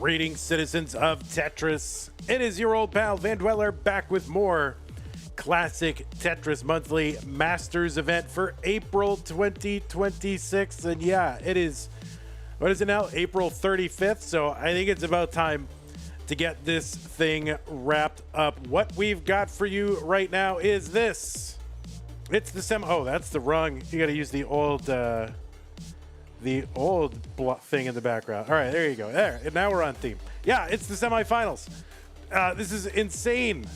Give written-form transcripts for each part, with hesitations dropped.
Greetings, citizens of Tetris. It is your old pal Van Dweller back with more classic Tetris Monthly Masters event for April 2026. And yeah, it is, what is it now? April 35th. So I think it's about time to get this thing wrapped up. What we've got for you right now is this. It's the oh, that's the wrong, you got to use the old thing in the background. All right, there you go. There, and now we're on theme. Yeah, it's the semifinals. This is insane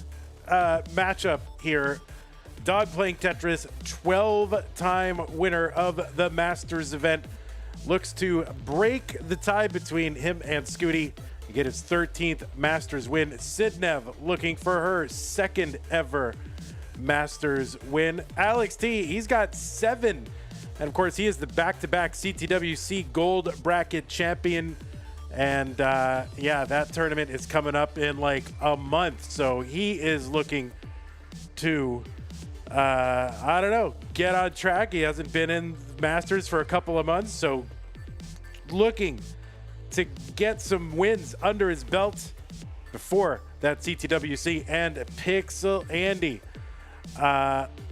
matchup here. Dog playing Tetris, 12-time winner of the Masters event, looks to break the tie between him and Scooty to get his 13th Masters win. Sidnev looking for her second ever Masters win. Alex T, he's got 7. And of course, he is the back-to-back CTWC Gold Bracket champion. And yeah, that tournament is coming up in like a month. So he is looking to, I don't know, get on track. He hasn't been in Masters for a couple of months. So looking to get some wins under his belt before that CTWC. And Pixel Andy.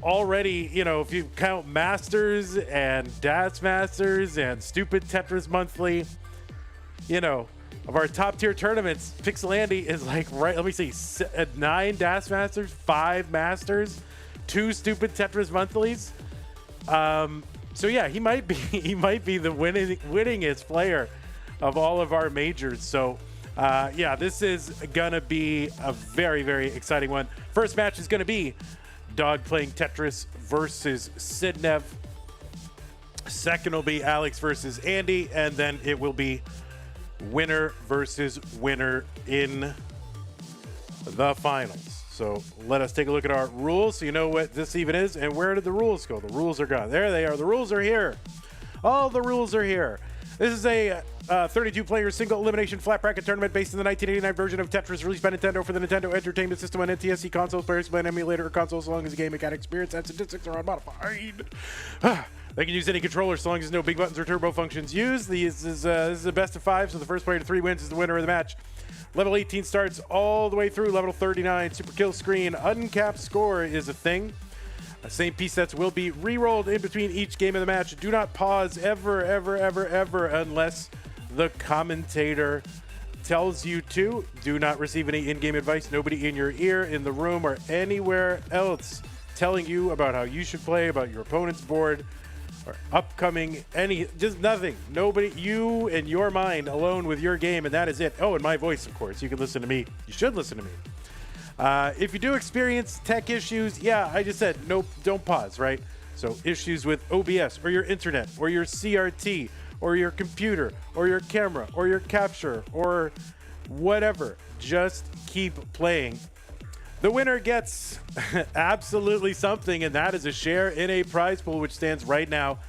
Already, you know, if you count Masters and Das Masters and Stupid Tetris Monthly, you know, of our top tier tournaments, Pixel Andy is like, right, let me see, 9 Das Masters, 5 Masters, 2 Stupid Tetris Monthlies. So yeah, he might be the winningest player of all of our majors. So yeah, this is gonna be a very, very exciting one. First match is gonna be Dog playing Tetris versus Sidnev. Second will be Alex versus Andy, and then it will be winner versus winner in the finals. So let us take a look at our rules so you know what this even is and where did the rules go. The rules are gone. There they are. The rules are here. All the rules are here. This is a 32-player single elimination flat bracket tournament based on the 1989 version of Tetris released by Nintendo for the Nintendo Entertainment System on NTSC consoles. Players play an emulator or console so long as the game mechanic experience and statistics are unmodified. They can use any controller so long as no big buttons or turbo functions used. This is a best of 5, so the first player to 3 wins is the winner of the match. Level 18 starts all the way through level 39. Super kill screen, uncapped score is a thing. Same piece sets will be re-rolled in between each game of the match. Do not pause ever, ever, ever, ever unless the commentator tells you to. Do not receive any in-game advice. Nobody in your ear, in the room, or anywhere else telling you about how you should play, about your opponent's board, or upcoming, just nothing. Nobody, you and your mind alone with your game, and that is it. Oh, and my voice, of course. You can listen to me. You should listen to me. If you do experience tech issues, yeah, I just said, nope, don't pause, right? So issues with OBS or your internet or your CRT or your computer or your camera or your capture or whatever, just keep playing. The winner gets absolutely something, and that is a share in a prize pool, which stands right now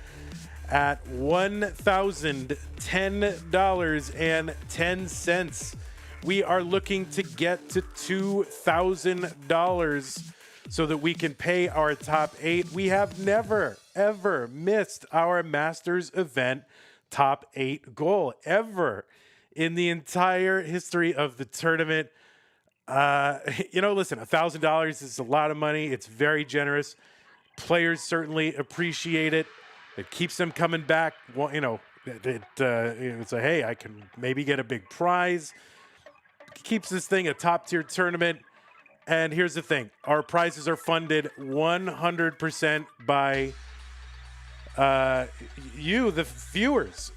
at $1,010.10. We are looking to get to $2,000 so that we can pay our top 8. We have never, ever missed our Masters event top 8 goal, ever in the entire history of the tournament. You know, listen, $1,000 is a lot of money. It's very generous. Players certainly appreciate it. It keeps them coming back. Well, you know, it's a, hey, I can maybe get a big prize. Keeps this thing a top tier tournament. And here's the thing, our prizes are funded 100% by you, the viewers.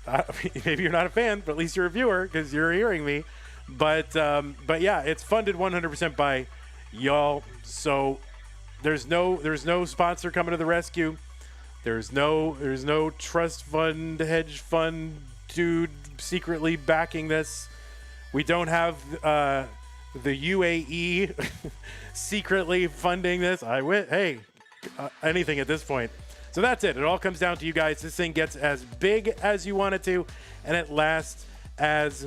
Maybe you're not a fan, but at least you're a viewer because you're hearing me. But yeah, it's funded 100% by y'all. So there's no sponsor coming to the rescue. There's no trust fund, hedge fund dude secretly backing this. We don't have the UAE secretly funding this. Hey, anything at this point. So that's it. It all comes down to you guys. This thing gets as big as you want it to, and it lasts as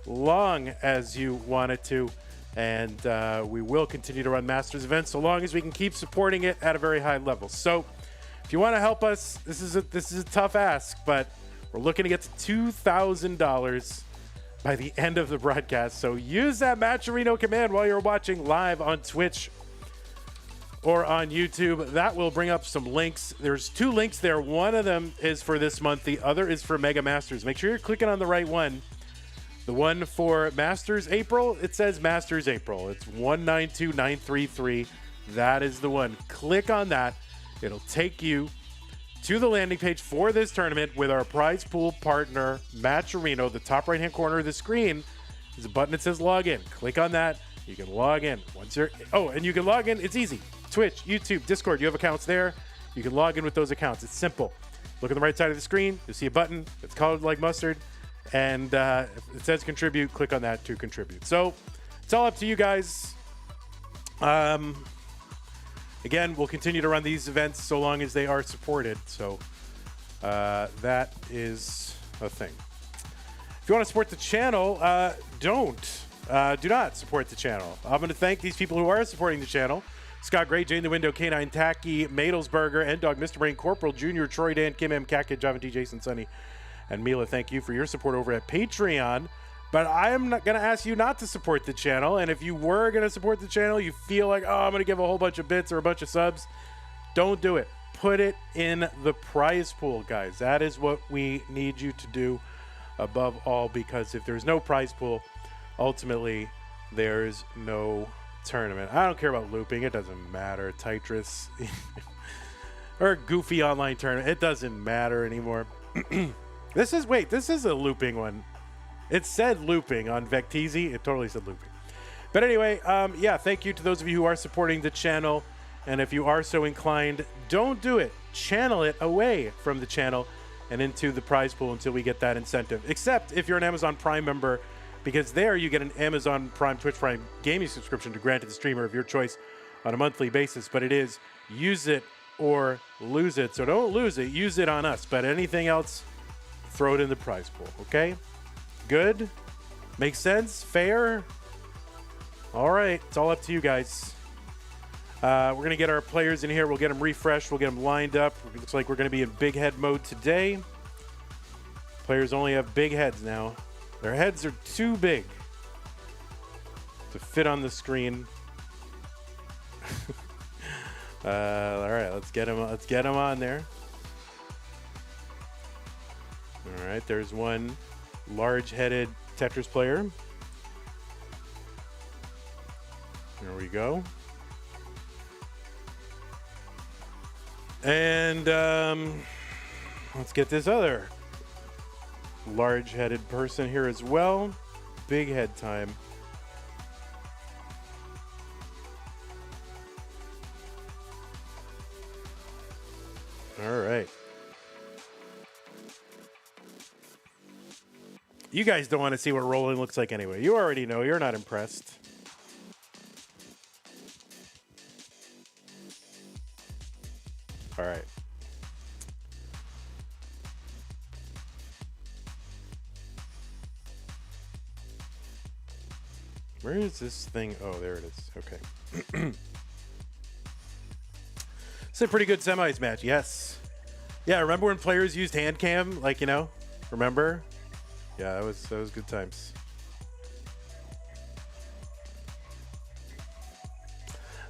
long as you want it to. And we will continue to run Masters events so long as we can keep supporting it at a very high level. So if you want to help us, this is a tough ask, but we're looking to get to $2,000 by the end of the broadcast. So use that Matcherino command while you're watching live on Twitch or on YouTube. That will bring up some links. There's 2 links there. One of them is for this month. The other is for Mega Masters. Make sure you're clicking on the right one. The one for Masters April, it says Masters April. It's 192933. That is the one. Click on that. It'll take you to the landing page for this tournament with our prize pool partner, Matcherino. The top right-hand corner of the screen is a button that says login. Click on that. You can log in. And you can log in. It's easy. Twitch, YouTube, Discord. You have accounts there. You can log in with those accounts. It's simple. Look on the right side of the screen. You'll see a button. It's colored like mustard. And it says contribute. Click on that to contribute. So it's all up to you guys. Again, we'll continue to run these events so long as they are supported. So that is a thing. If you want to support the channel, do not support the channel. I'm going to thank these people who are supporting the channel. Scott Gray, Jane the Window, K9 Tacky, Madelsberger, N-Dog, Mr. Brain, Corporal Jr., Troy Dan, Kim M, Cat Java T, Jason Sunny, and Mila. Thank you for your support over at Patreon. But I am not going to ask you not to support the channel. And if you were going to support the channel, you feel like, oh, I'm going to give a whole bunch of bits or a bunch of subs, don't do it. Put it in the prize pool, guys. That is what we need you to do above all, because if there's no prize pool, ultimately there's no tournament. I don't care about looping. It doesn't matter. Tetris or a goofy online tournament. It doesn't matter anymore. This is a looping one. It said looping on Vecteezy. It totally said looping. But anyway, yeah, thank you to those of you who are supporting the channel. And if you are so inclined, don't do it. Channel it away from the channel and into the prize pool until we get that incentive. Except if you're an Amazon Prime member, because there you get an Amazon Prime, Twitch Prime gaming subscription to grant to the streamer of your choice on a monthly basis. But it is use it or lose it. So don't lose it. Use it on us. But anything else, throw it in the prize pool. Okay? Good? Makes sense? Fair? All right. It's all up to you guys. We're going to get our players in here. We'll get them refreshed. We'll get them lined up. It looks like we're going to be in big head mode today. Players only have big heads now. Their heads are too big to fit on the screen. All right. Let's get them on there. All right. There's one large-headed Tetris player. There we go. And let's get this other large-headed person here as well. Big head time. All right. You guys don't want to see what rolling looks like anyway. You already know. You're not impressed. All right. Where is this thing? Oh, there it is. Okay. It's a pretty good semis match. Yes. Yeah, remember when players used hand cam? Like, you know, remember? Yeah, that was good times.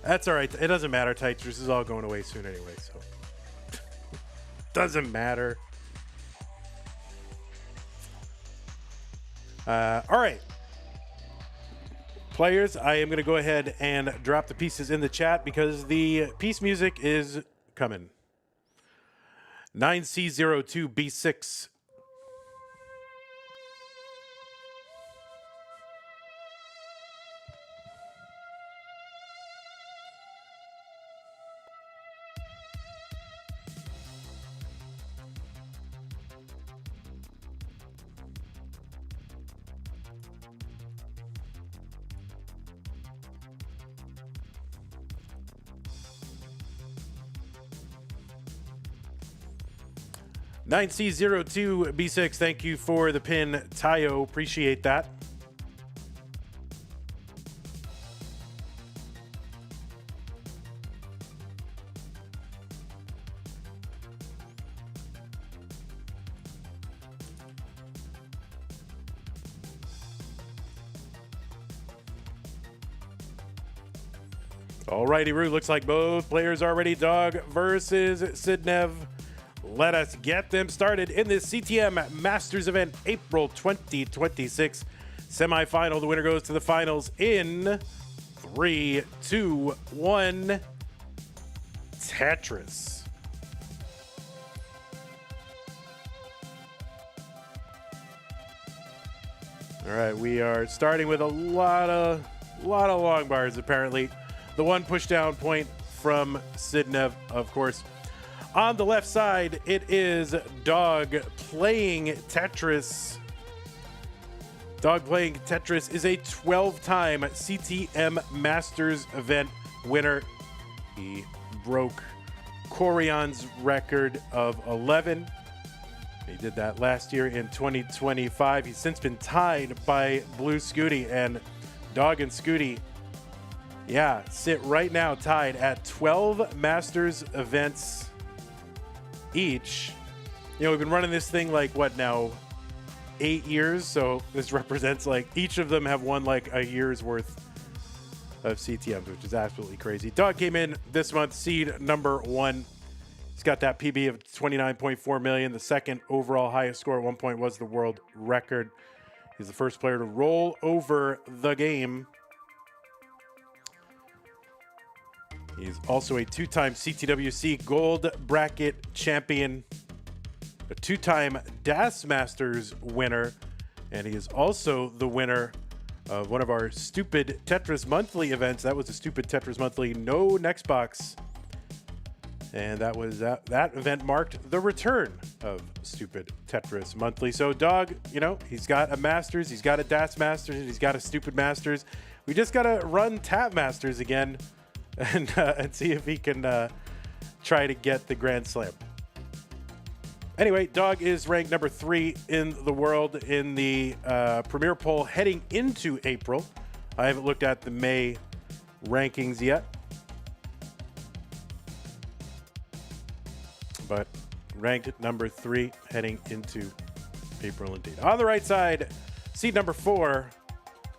That's all right. It doesn't matter. Tetris is all going away soon anyway, so doesn't matter. All right. Players, I am going to go ahead and drop the pieces in the chat because the piece music is coming. 9C02B6. C02B6, thank you for the pin, Tayo. Appreciate that. Alrighty, Rue. Looks like both players are ready. Dog versus Sidnev. Let us get them started in this CTM Masters event, April 2026 semifinal. The winner goes to the finals in 3, 2, 1. Tetris. All right, we are starting with a lot of long bars, apparently. The one push down point from Sidnev, of course. On the left side, it is Dog playing Tetris. Dog playing Tetris is a 12-time CTM Masters event winner. He broke Corion's record of 11. He did that last year in 2025. He's since been tied by Blue Scooty, and Dog and Scooty, yeah, sit right now tied at 12 Masters events each. You know, we've been running this thing like, what now, 8 years? So this represents like each of them have won like a year's worth of CTMs, which is absolutely crazy. Dog came in this month, seed number 1. He's got that PB of 29.4 million. The second overall highest score at one point was the world record. He's the first player to roll over the game. He's also a 2-time CTWC Gold Bracket champion, a 2-time DAS Masters winner, and he is also the winner of one of our Stupid Tetris Monthly events. That was the Stupid Tetris Monthly No Next Box. And that was that event marked the return of Stupid Tetris Monthly. So Dog, you know, he's got a Masters, he's got a DAS Masters, and he's got a Stupid Masters. We just got to run Tap Masters again and see if he can try to get the Grand Slam. Anyway, Dog is ranked number 3 in the world in the Premier Poll heading into April. I haven't looked at the May rankings yet, but ranked number 3 heading into April indeed. On the right side, seed number 4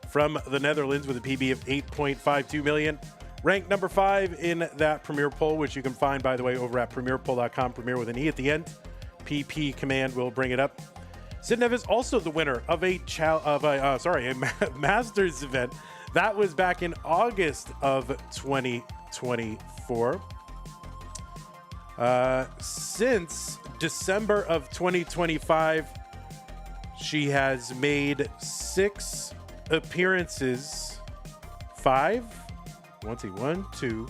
from the Netherlands with a PB of 8.52 million. Ranked number 5 in that Premier Poll, which you can find, by the way, over at premierpoll.com, Premier with an E at the end. PP command will bring it up. Sidnev is also the winner of a Masters event. That was back in August of 2024. Since December of 2025, she has made 6 appearances. 5? 1, 2,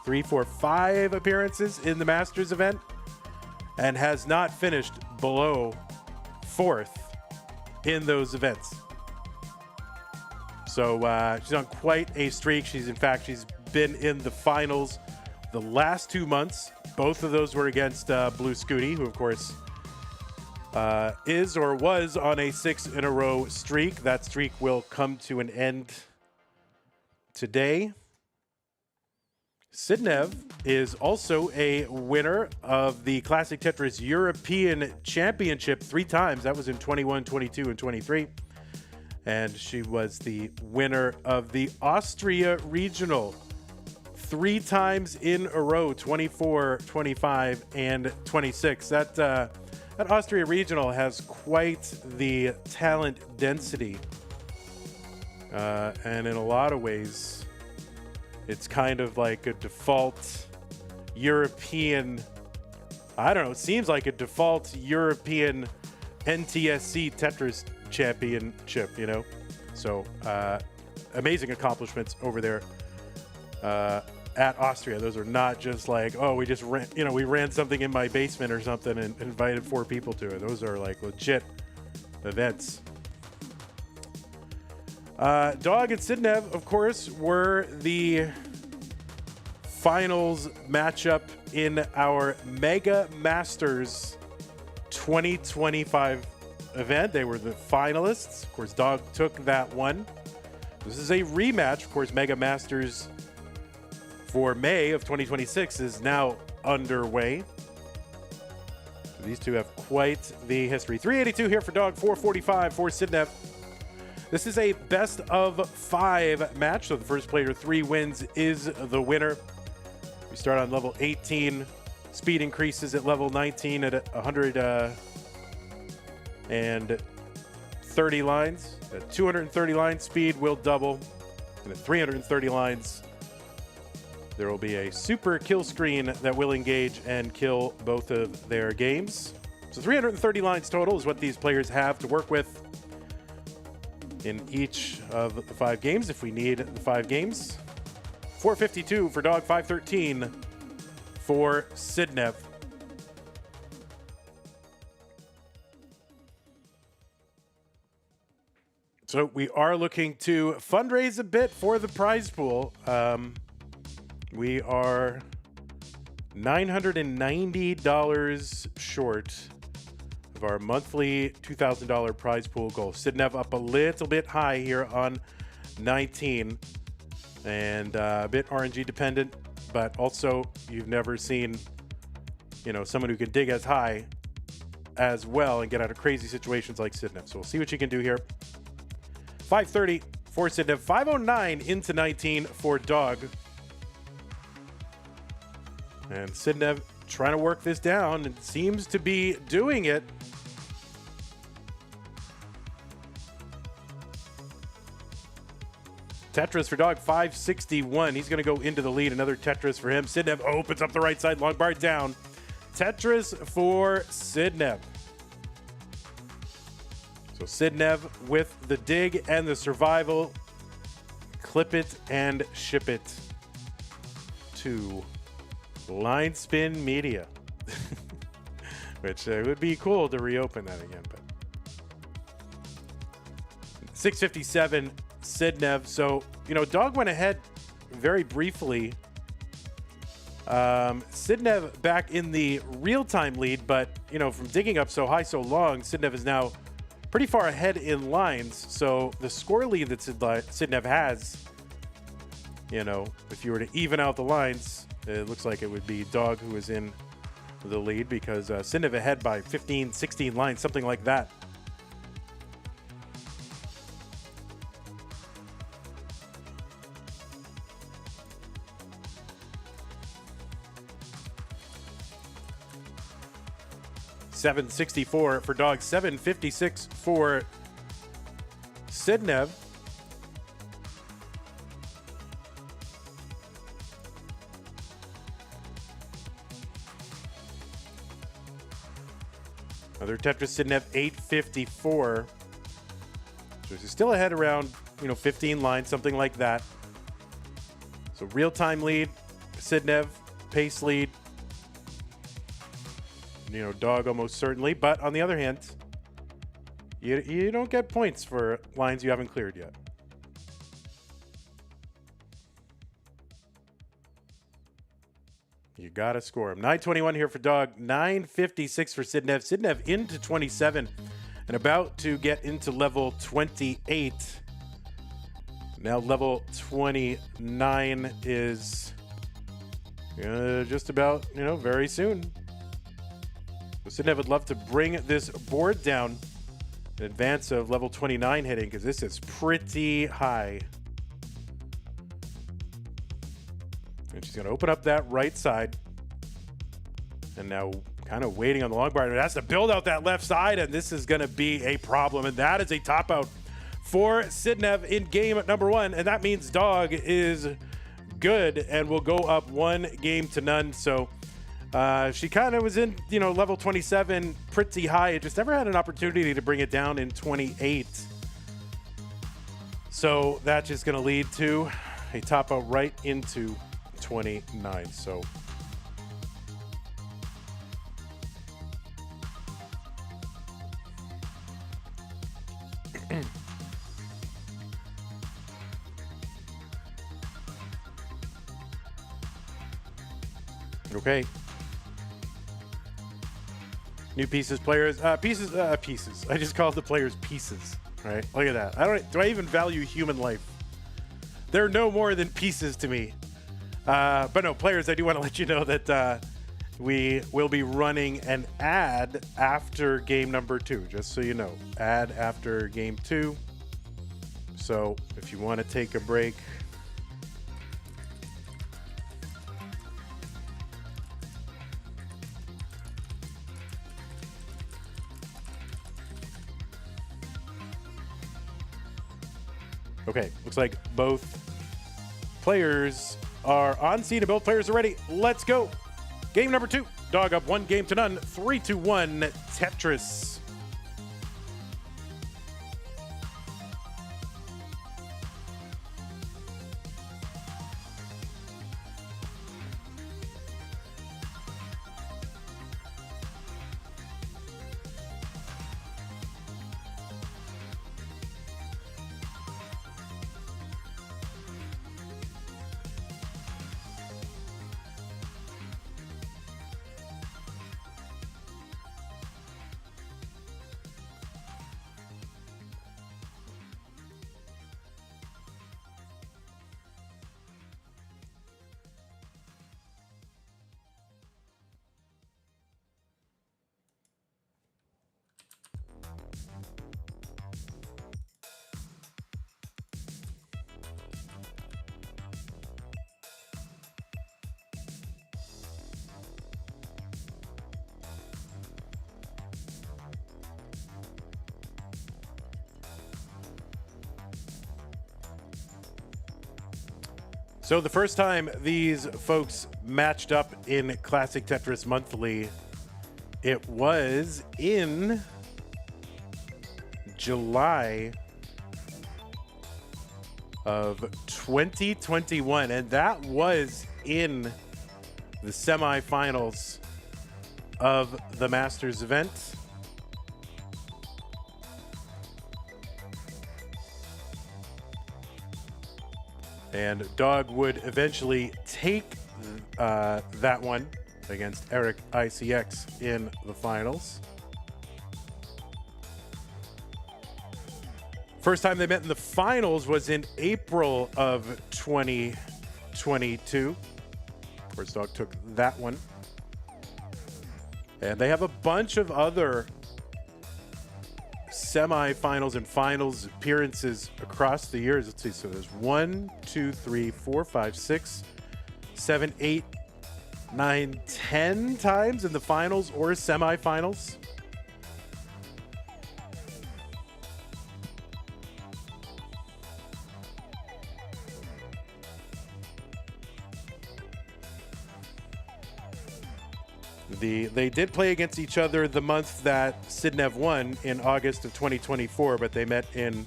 3, 4, 5 appearances in the Masters event, and has not finished below 4th in those events. So she's on quite a streak. She's been in the finals the last 2 months. Both of those were against Blue Scooty, who of course is or was on a 6-in-a-row streak. That streak will come to an end today. Sidnev is also a winner of the Classic Tetris European Championship 3 times. That was in 21, 22, and 23. And she was the winner of the Austria Regional 3 times in a row, 24, 25, and 26. That Austria Regional has quite the talent density. And in a lot of ways, it's kind of like a default European, I don't know, it seems like a default European NTSC Tetris championship, you know? So amazing accomplishments over there at Austria. Those are not just like, oh, we just ran, you know, we ran something in my basement or something and invited 4 people to it. Those are like legit events. Dog and Sidnev, of course, were the finals matchup in our Mega Masters 2025 event. They were the finalists. Of course, Dog took that one. This is a rematch. Of course, Mega Masters for May of 2026 is now underway. So these two have quite the history. 382 here for Dog, 445 for Sidnev. This is a best of 5 match, so the first player 3 wins is the winner. We start on level 18. Speed increases at level 19 at 130 lines. At 230 lines, speed will double. And at 330 lines, there will be a super kill screen that will engage and kill both of their games. So 330 lines total is what these players have to work with in each of the 5 games, if we need the 5 games. 452 for Dog, 513 for Sidnev. So we are looking to fundraise a bit for the prize pool. We are $990 short of our monthly $2,000 prize pool goal. Sidnev up a little bit high here on 19, and a bit RNG dependent, but also you've never seen, someone who can dig as high as well and get out of crazy situations like Sidnev. So we'll see what you can do here. 530 for Sidnev, 509 into 19 for Dog. And Sidnev trying to work this down and seems to be doing it. Tetris for Dog, 561. He's going to go into the lead. Another Tetris for him. Sidnev opens up the right side, long bar down. Tetris for Sidnev. So Sidnev with the dig and the survival. Clip it and ship it to Line Spin Media. Which would be cool to reopen that again. But 657 Sidnev. So, Dog went ahead very briefly. Sidnev back in the real-time lead, but, from digging up so high so long, Sidnev is now pretty far ahead in lines. So the score lead that Sidnev has, if you were to even out the lines, it looks like it would be Dog who is in the lead, because Sidnev ahead by 15, 16 lines, something like that. $764 for Dog, $756 for Sidnev. Another Tetris Sidnev, 854. So he's still ahead around, 15 lines, something like that. So real-time lead, Sidnev, pace lead, Dog almost certainly. But on the other hand, you don't get points for lines you haven't cleared yet. You got to score him. 921 here for Dog, 956 for Sidnev. Sidnev into 27 and about to get into level 28. Now level 29 is just about, very soon. So Sidnev would love to bring this board down in advance of level 29 hitting, because this is pretty high. And she's going to open up that right side. And now kind of waiting on the long bar. It has to build out that left side, and this is going to be a problem. And that is a top out for Sidnev in game number 1. And that means Dog is good and will go up 1 game to none. So she kind of was in, level 27 pretty high. It just never had an opportunity to bring it down in 28. So that's just going to lead to a top out right into 29. So okay. New pieces, players, pieces. I just called the players pieces, right? Look at that. Do I even value human life? They're no more than pieces to me. But no, players, I do want to let you know that we will be running an ad after game number 2, just so you know. Ad after game 2. So if you want to take a break, okay, looks like both players are on scene and both players are ready. Let's go. Game number 2. Dog up 1-0 3-1 Tetris. So the first time these folks matched up in Classic Tetris Monthly, it was in July of 2021, and that was in the semifinals of the Masters event. And Dog would eventually take that one against Eric ICX in the finals. First time they met in the finals was in April of 2022. Of course, Dog took that one. And they have a bunch of other semifinals and finals appearances across the years. Let's see. So there's 1, 2, 3, 4, 5, 6, 7, 8, 9, 10 times in the finals or semifinals. They did play against each other the month that Sidnev won in August of 2024, but they met in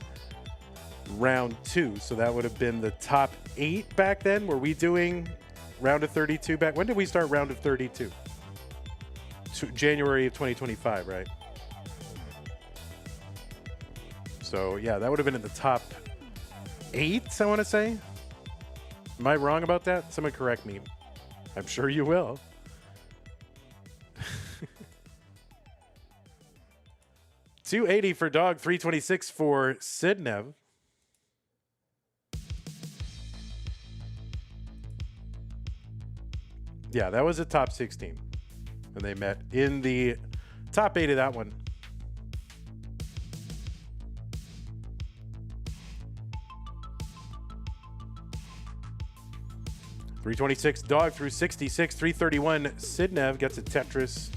round 2. So that would have been the top 8 back then. Were we doing round of 32 back? When did we start round of 32? January of 2025, right? So yeah, that would have been in the top 8, I want to say. Am I wrong about that? Someone correct me. I'm sure you will. $280 for Dog, $326 for Sidnev. Yeah, that was a top 16. And they met in the top 8 of that one. $326 Dog through 66, $331 Sidnev gets a Tetris.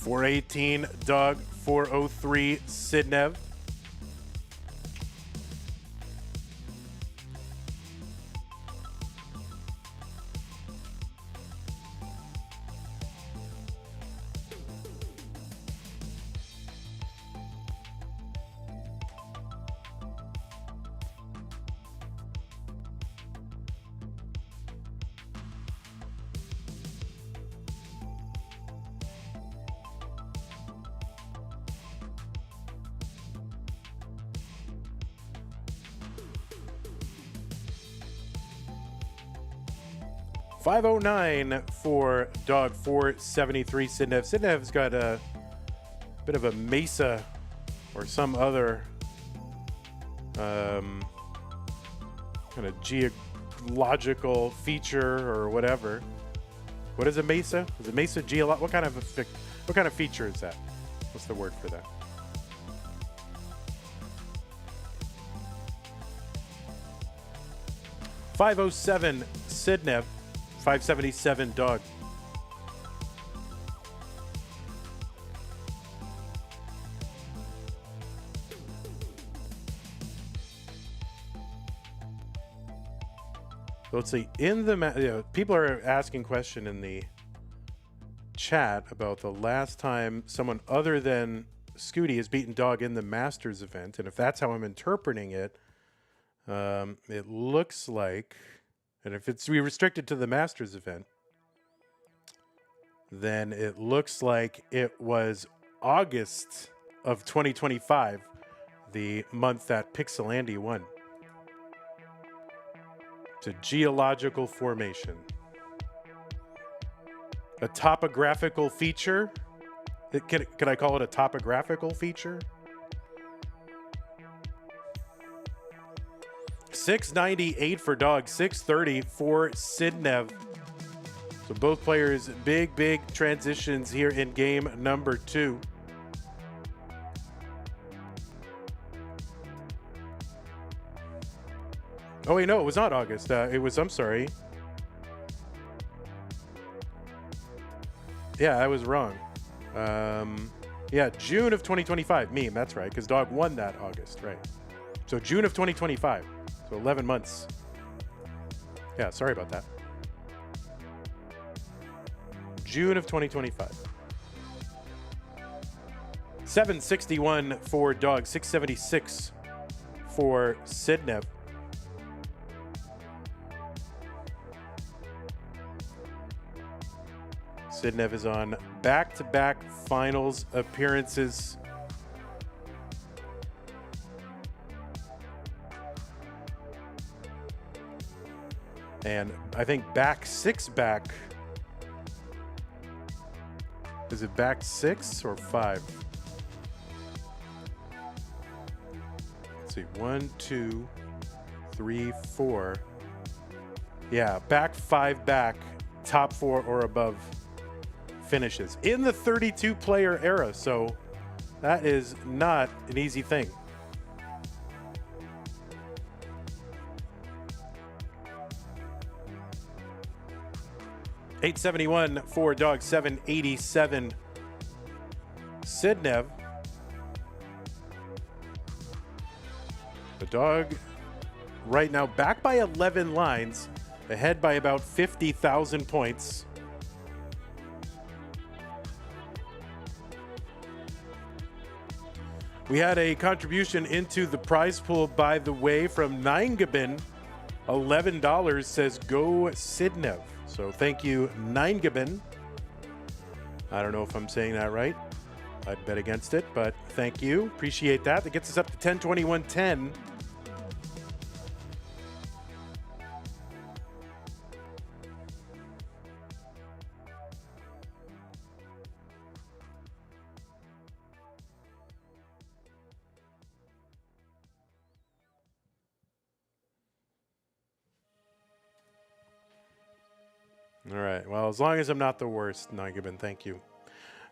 $418 Dog, $403 Sidnev. 509 for dog 473 Sidnev. Sidnev's got a bit of a Mesa or some other kind of geological feature or whatever. What is a Mesa? Is a Mesa what kind of feature is that? What's the word for that? .507 Sidnev, 577 dog. So let's see. In the people are asking question in the chat about the last time someone other than Scooty has beaten dog in the Masters event, and if that's how I'm interpreting it, it looks like, and if it's restricted to the Masters event, then it looks like it was August of 2025, the month that Pixelandy won. It's a geological formation. A topographical feature? Can I call it a topographical feature? 698 for dog, 630 for Sidnev. So both players, big transitions here in game number 2. Oh wait, no, it was not August. I'm sorry. Yeah, I was wrong. Yeah, June of 2025. Meme, that's right, because dog won that August, right? So June of 2025. So 11 months. Yeah, sorry about that. June of 2025. 761 for dog, 676 for Sidnev. Sidnev is on back-to-back finals appearances. And I think back 6 back. Is it back 6 or 5? Let's see. 1, 2, 3, 4. Yeah, back 5 back, top 4 or above finishes in the 32-player era. So that is not an easy thing. $871 for dog, 787 Sidnev. The dog right now back by 11 lines, ahead by about 50,000 points. We had a contribution into the prize pool, by the way, from Ninegabin. $11 says go Sidnev. So thank you, Ninegabin. I don't know if I'm saying that right. I'd bet against it, but thank you. Appreciate that. That gets us up to 1021.10. All right. Well, as long as I'm not the worst, Ninegabin, thank you.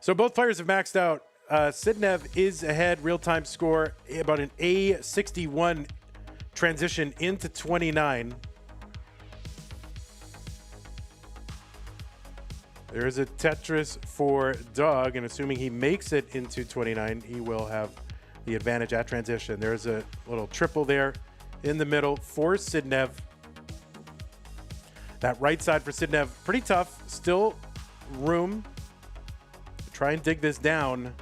So both players have maxed out. Sidnev is ahead, real-time score, about an A61 transition into 29. There is a Tetris for dog, and assuming he makes it into 29, he will have the advantage at transition. There's a little triple there in the middle for Sidnev. That right side for Sidnev, pretty tough. Still room to try and dig this down.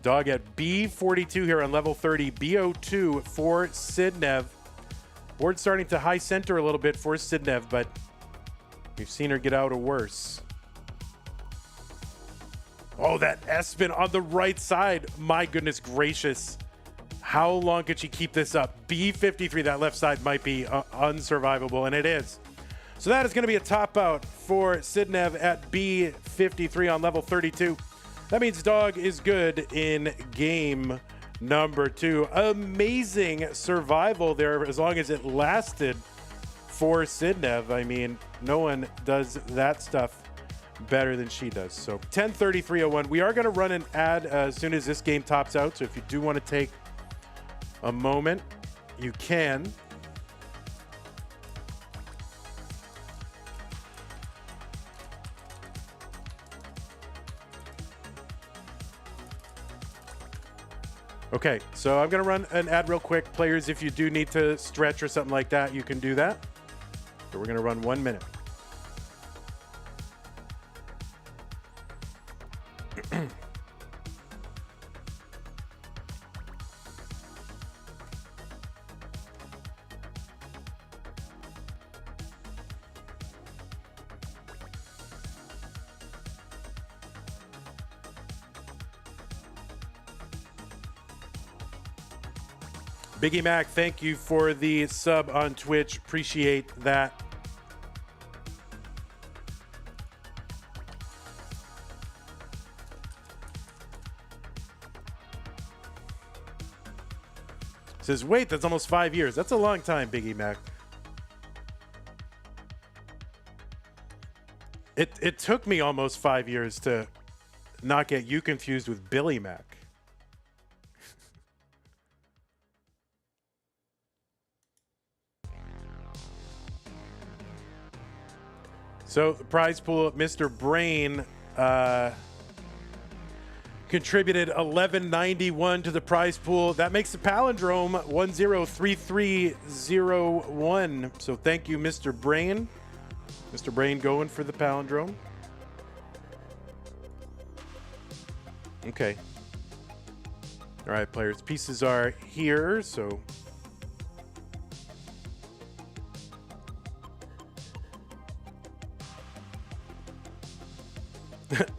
Dog at B42 here on level 30. B02 for Sidnev. Board starting to high center a little bit for Sidnev, but we've seen her get out of worse. Oh, that S-spin on the right side. My goodness gracious. How long could she keep this up? B53, that left side might be unsurvivable, and it is. So that is going to be a top out for Sidnev at B53 on level 32. That means Dog is good in game number 2. Amazing survival there as long as it lasted for Sidnev. I mean, no one does that stuff better than she does. So 10:33:01. We are going to run an ad as soon as this game tops out. So if you do want to take a moment, you can. Okay, so I'm going to run an ad real quick. Players, if you do need to stretch or something like that, you can do that. So we're going to run 1 minute. Biggie Mac, thank you for the sub on Twitch. Appreciate that. Says, wait, that's almost 5 years. That's a long time, Biggie Mac. It took me almost 5 years to not get you confused with Billy Mac. So the prize pool, Mr. Brain contributed $11.91 to the prize pool. That makes the palindrome 103301. So thank you, Mr. Brain. Mr. Brain going for the palindrome. Okay. All right, players. Pieces are here, so...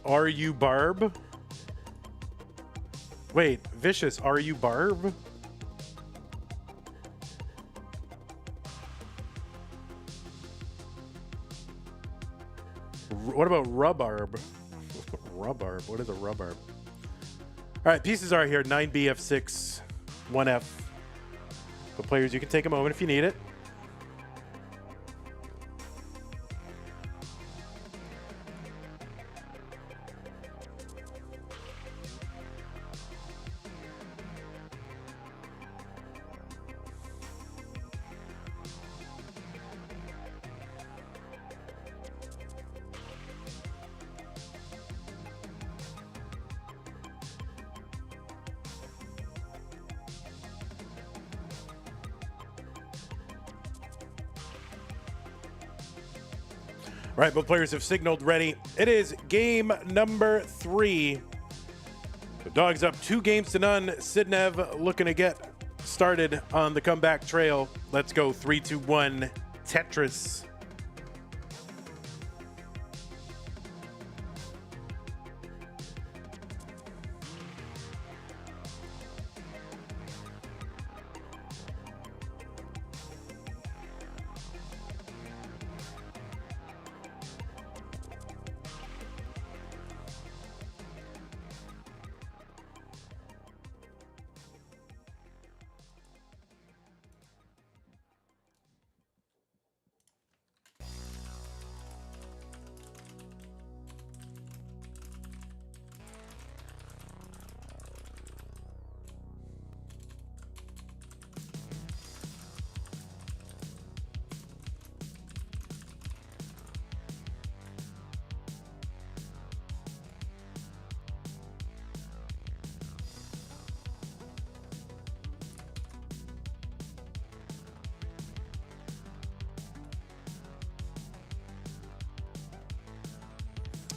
Are you Barb? Wait, Vicious, are you Barb? What about rhubarb? Rhubarb, what is a rhubarb? All right, pieces are here, 9B, F6, 1F. But players, you can take a moment if you need it. All right, both players have signaled ready. It is game number 3. The Dogs up 2-0. Sidnev looking to get started on the comeback trail. Let's go 3, 2, 1, Tetris.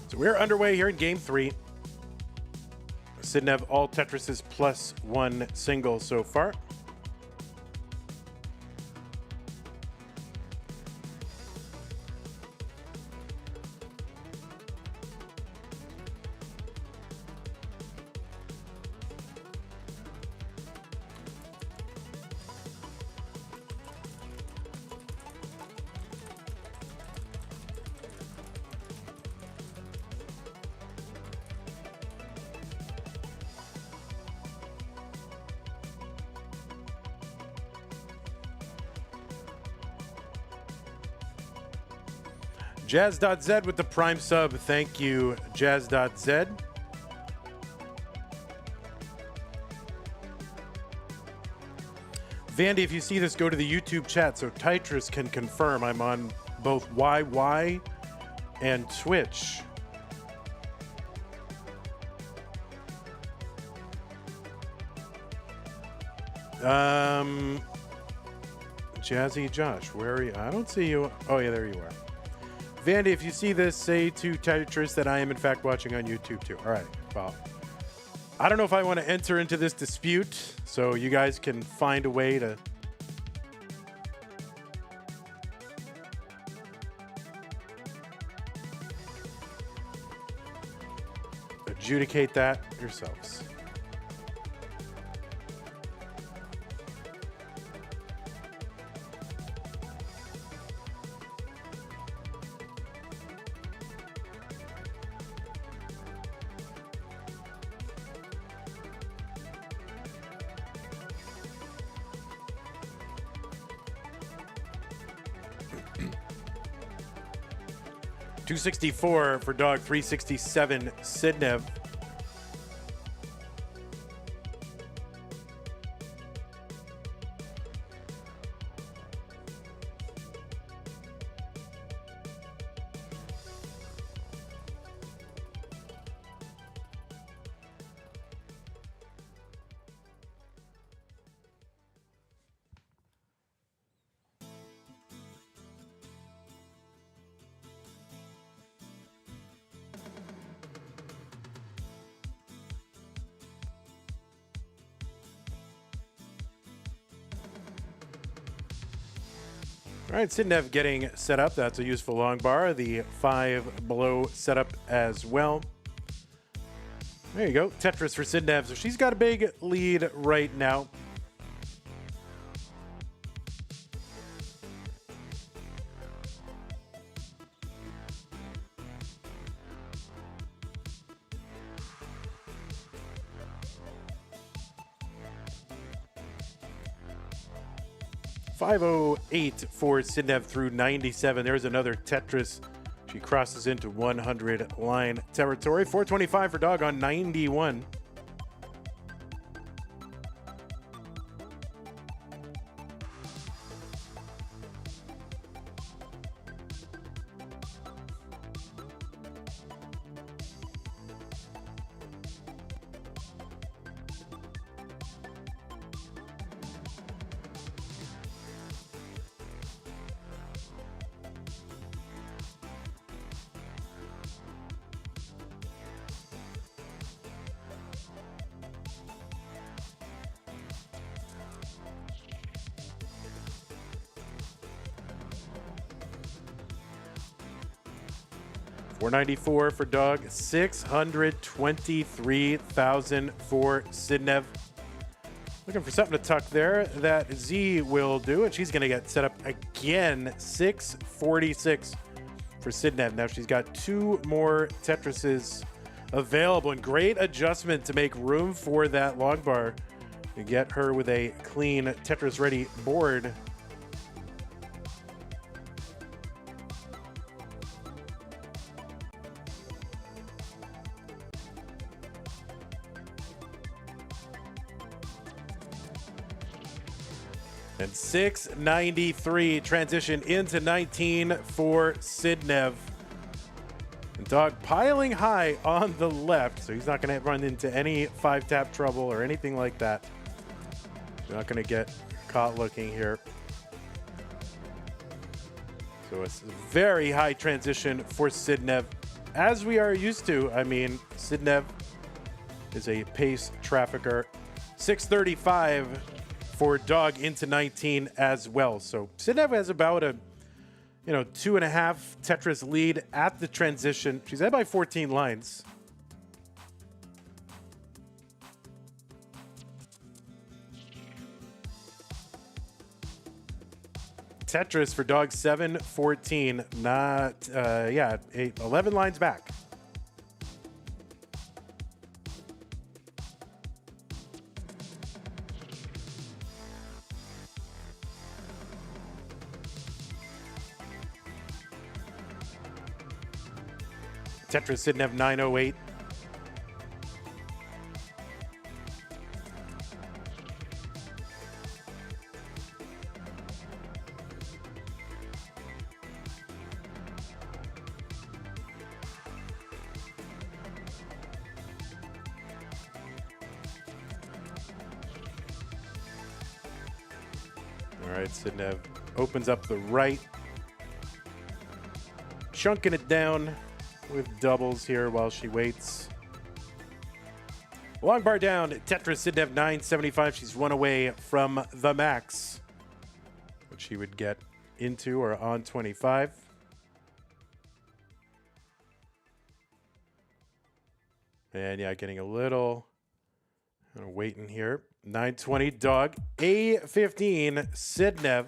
So we're underway here in game 3. Sidnev all Tetrises plus 1 single so far. Jazz.Z with the Prime sub. Thank you, Jazz.Z. Vandy, if you see this, go to the YouTube chat so Tetris can confirm I'm on both YY and Twitch. Jazzy Josh, where are you? I don't see you. Oh, yeah, there you are. Vandy, if you see this, say to Tetris that I am in fact watching on YouTube too. All right, well, I don't know if I want to enter into this dispute, so you guys can find a way to adjudicate that yourselves. $264 for dog, $367 Sidnev. All right, Sidnev getting set up. That's a useful long bar. The 5 below setup as well. There you go. Tetris for Sidnev. So she's got a big lead right now. $508 for Sidnev through 97. There's another Tetris. She crosses into 100 line territory. $425 for dog on 91. $494 for dog, $623,000 for Sidnev. Looking for something to tuck there. That Z will do, and she's going to get set up again. $646 for Sidnev. Now she's got 2 more Tetrises available, and great adjustment to make room for that long bar to get her with a clean Tetris-ready board. And $693 transition into 19 for Sidnev. And dog piling high on the left, so he's not going to run into any 5-tap trouble or anything like that. He's not going to get caught looking here. So it's a very high transition for Sidnev, as we are used to. I mean, Sidnev is a pace trafficker. $635 for dog into 19 as well. So Sidnev has about a 2.5 Tetris lead at the transition. She's ahead by 14 lines. Tetris for dog 7-14. Not 11 lines back. Tetris Sidnev 908. All right, Sidnev opens up the right, chunking it down with doubles here while she waits. Long bar down, Tetris Sidnev 975. She's one away from the max, which she would get into or on 25. And yeah, getting a little waiting here. 920 dog, A15 Sidnev.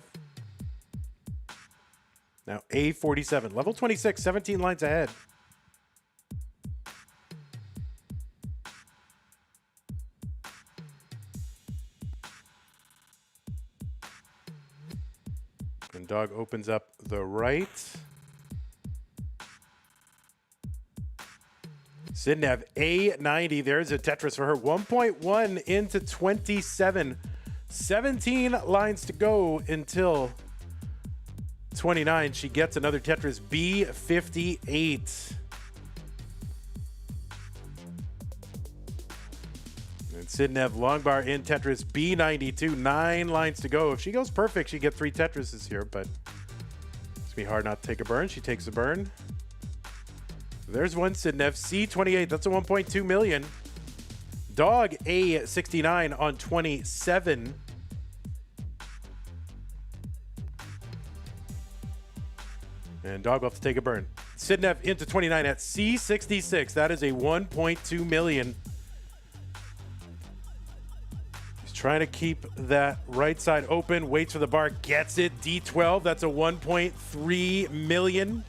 Now A47, level 26, 17 lines ahead. And dog opens up the right. Sidnev A90. There's a Tetris for her. 1.1 into 27. 17 lines to go until 29. She gets another Tetris. B58. And Sidnev long bar in Tetris B92. 9 lines to go. If she goes perfect, she gets 3 Tetrises here, but it's going to be hard not to take a burn. She takes a burn. There's one Sidnev C28. That's a 1.2 million. Dog A69 on 27. And dog will have to take a burn. Sidnev into 29 at C66. That is a 1.2 million. He's trying to keep that right side open. Waits for the bar. Gets it. D12. That's a 1.3 million.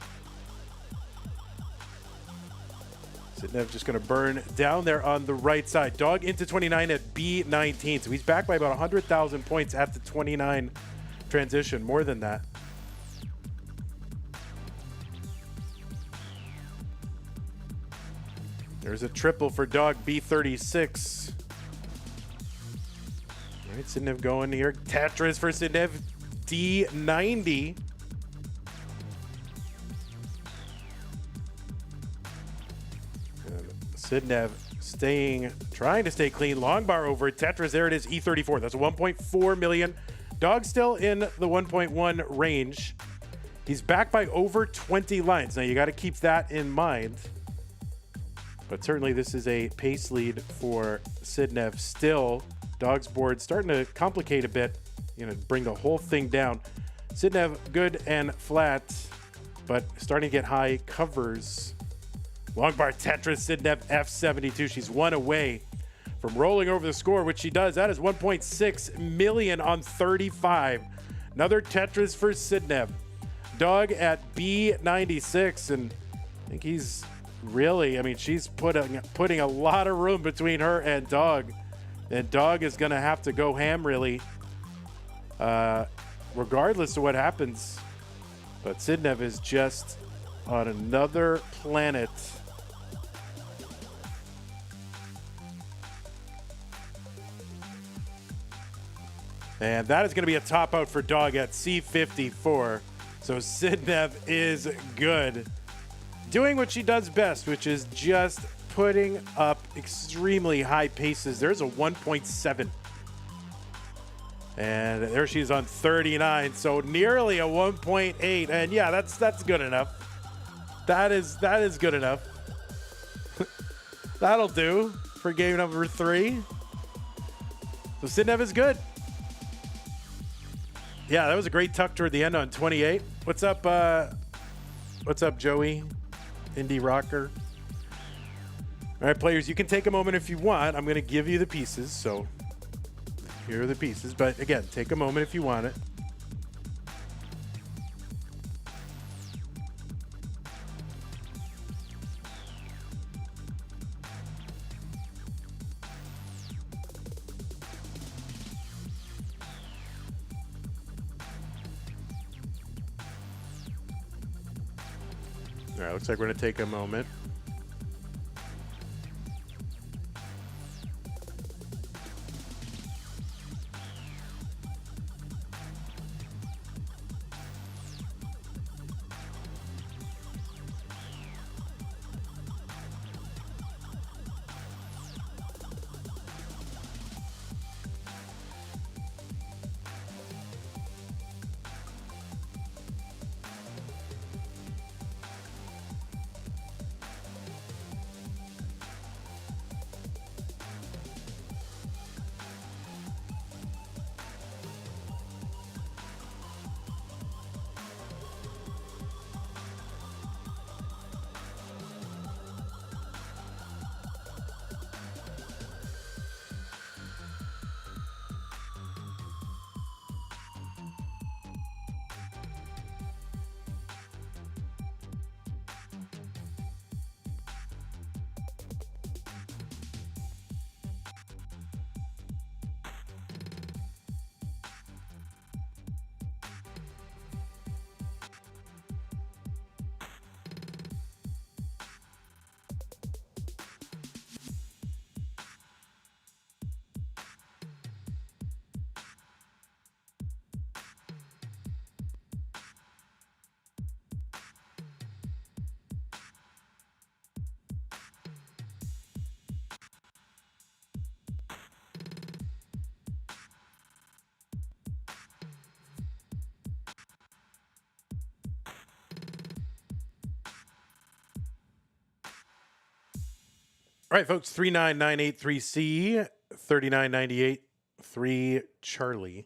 Sidnev just going to burn down there on the right side. Dog into 29 at B19. So he's back by about 100,000 points at the 29 transition. More than that. There's a triple for dog B36. All right, Sidnev going here. Tetris for Sidnev D90. Sidnev trying to stay clean. Long bar over Tetris. There it is, E34. That's a 1.4 million. Dog still in the 1.1 range. He's back by over 20 lines. Now you got to keep that in mind. But certainly this is a pace lead for Sidnev still. Dog's board starting to complicate a bit. Bring the whole thing down. Sidnev good and flat, but starting to get high covers. Long bar Tetris, Sidnev F72. She's one away from rolling over the score, which she does. That is 1.6 million on 35. Another Tetris for Sidnev. Dog at B96, and I think he's really, she's putting a lot of room between her and dog. And dog is going to have to go ham, really, regardless of what happens. But Sidnev is just on another planet. And that is going to be a top out for dog at C54. So Sidnev is good. Doing what she does best, which is just putting up extremely high paces. There's a 1.7. And there she's on 39. So nearly a 1.8. And yeah, that's good enough. That is good enough. That'll do for game number 3. So Sidnev is good. Yeah, that was a great tuck toward the end on 28. What's up, Joey? Indie rocker. All right, players, you can take a moment if you want. I'm going to give you the pieces. So here are the pieces. But again, take a moment if you want it. All right, looks like we're going to take a moment. All right, folks. 39983C, 3998 3 Charlie.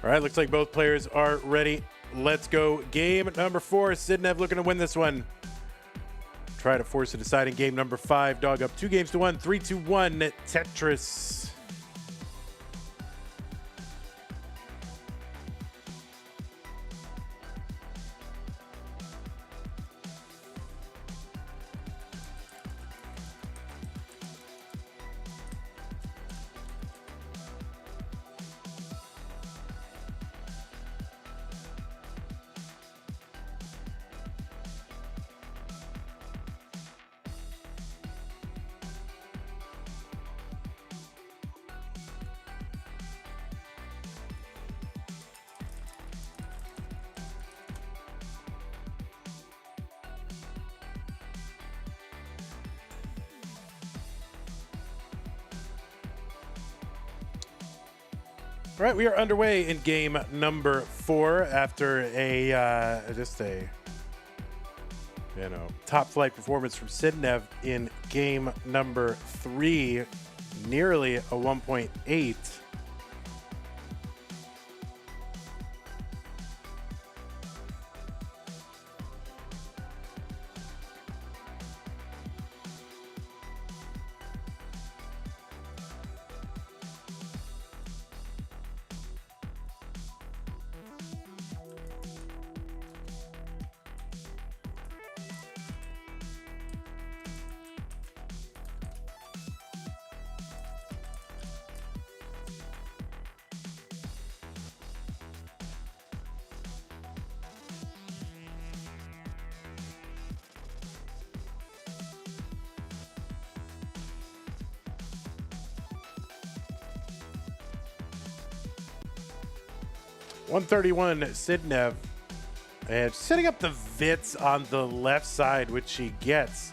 All right, looks like both players are ready. Let's go. Game number 4. Sidnev looking to win this one. Try to force a deciding game number 5. Dog up 2-1, 3-2-1. Tetris. All right, we are underway in game number 4 after a top flight performance from Sidnev in game number 3, nearly a 1.8. $131 Sidnev, and setting up the Vits on the left side, which she gets.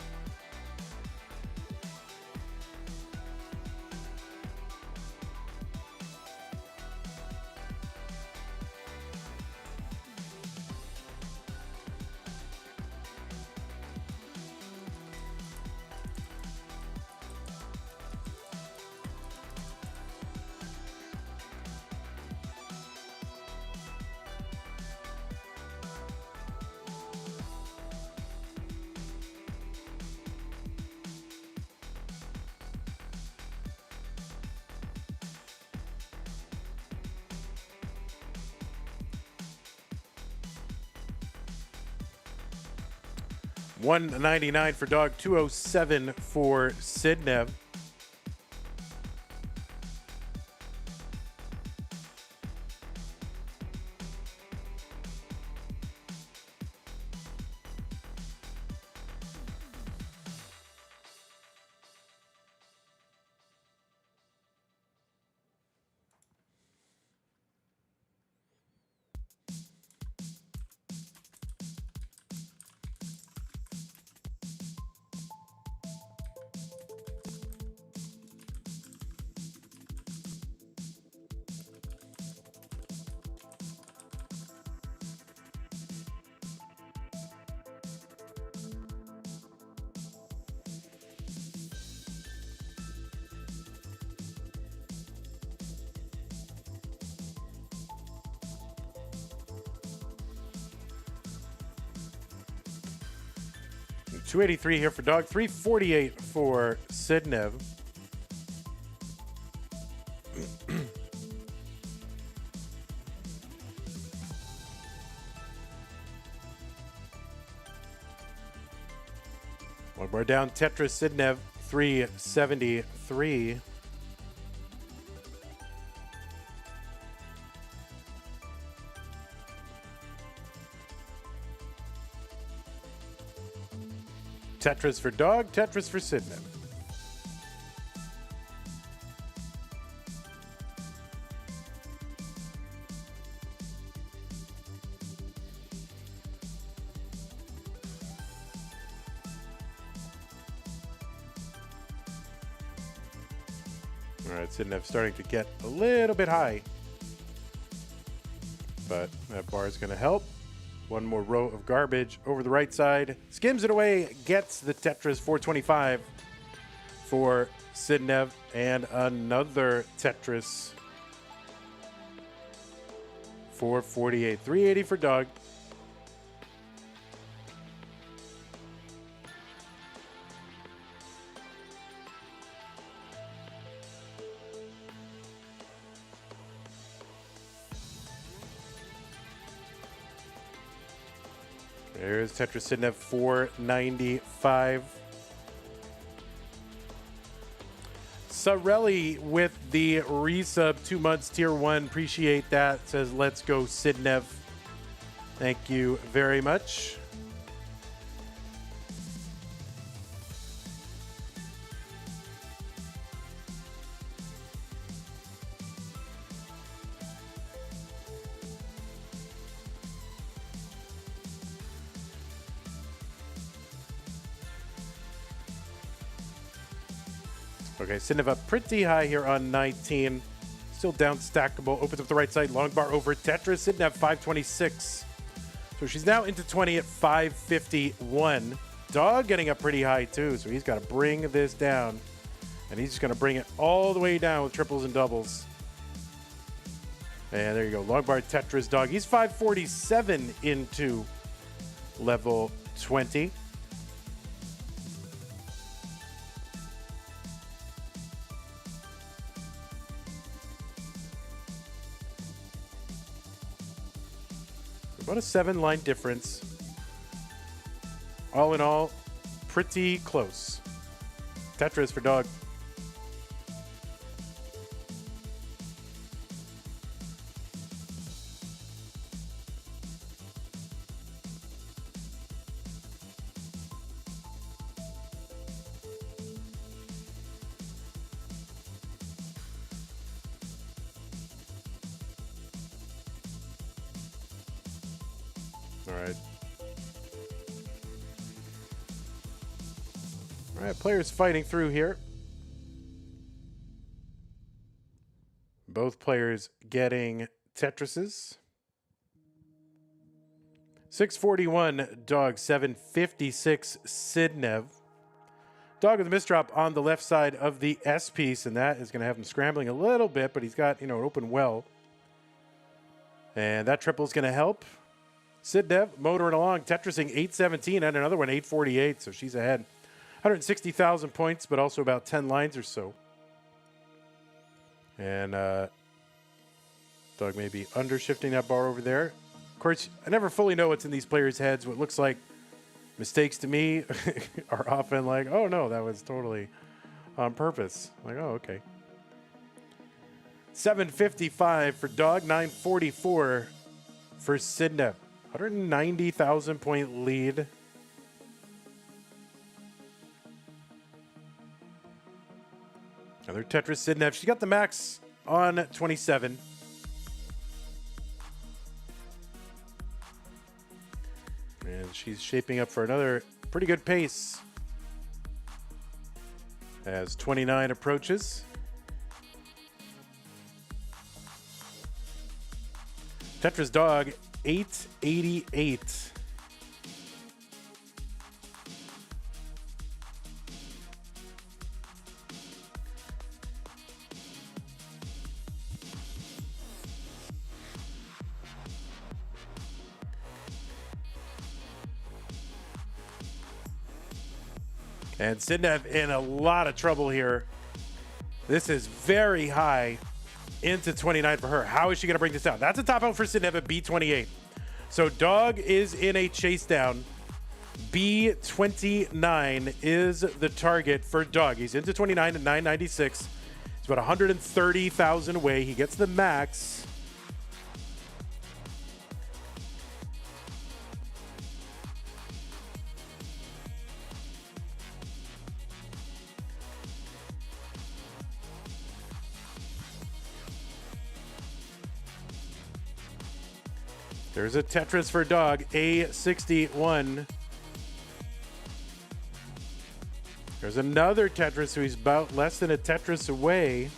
$199 for Dog, $207 for Sidnev. $283 here for Dog, $348 for Sidnev. One more down, Tetris Sidnev, $373. Tetris for Dog, Tetris for Sidnev. All right, Sidnev starting to get a little bit high, but that bar is going to help. One more row of garbage over the right side. Skims it away, gets the Tetris 425 for Sidnev, and another Tetris 448. 380 for Dog. There's Tetris Sidnev 495. Sarelli with the resub, 2 months, tier 1. Appreciate that. Says, let's go Sidnev. Thank you very much. Okay, Sidnev up pretty high here on 19. Still down stackable. Opens up the right side. Long bar over Tetris. Sidnev 526. So she's now into 20 at 551. Dog getting up pretty high too. So he's got to bring this down. And he's just going to bring it all the way down with triples and doubles. And there you go. Long bar Tetris Dog. He's 547 into level 20. About a 7-line difference. All in all, pretty close. Tetris for Dog. All right. All right, players fighting through here. Both players getting Tetrises. 641 Dog, 756 Sidnev. Dog with the misdrop on the left side of the S piece, and that is going to have him scrambling a little bit, but he's got, an open well. And that triple is going to help. Sidnev motoring along, Tetrising 817 and another one 848, so she's ahead. 160,000 points, but also about 10 lines or so. And Dog may be undershifting that bar over there. Of course, I never fully know what's in these players' heads. What looks like mistakes to me are often like, oh no, that was totally on purpose. Like, oh, okay. 755 for Dog, 944 for Sidnev. 190,000 point lead. Another Tetris Sidnev. She got the max on 27. And she's shaping up for another pretty good pace as 29 approaches. Tetris Dog, 888. And Sidnev in a lot of trouble here. This is very high into 29 for her. How is she going to bring this down? That's a top out for Sidnev at B28. So Dog is in a chase down. B29 is the target for Dog. He's into 29 at 996. He's about 130,000 away. He gets the max. There's a Tetris for dog, A61. There's another Tetris, so he's about less than a Tetris away.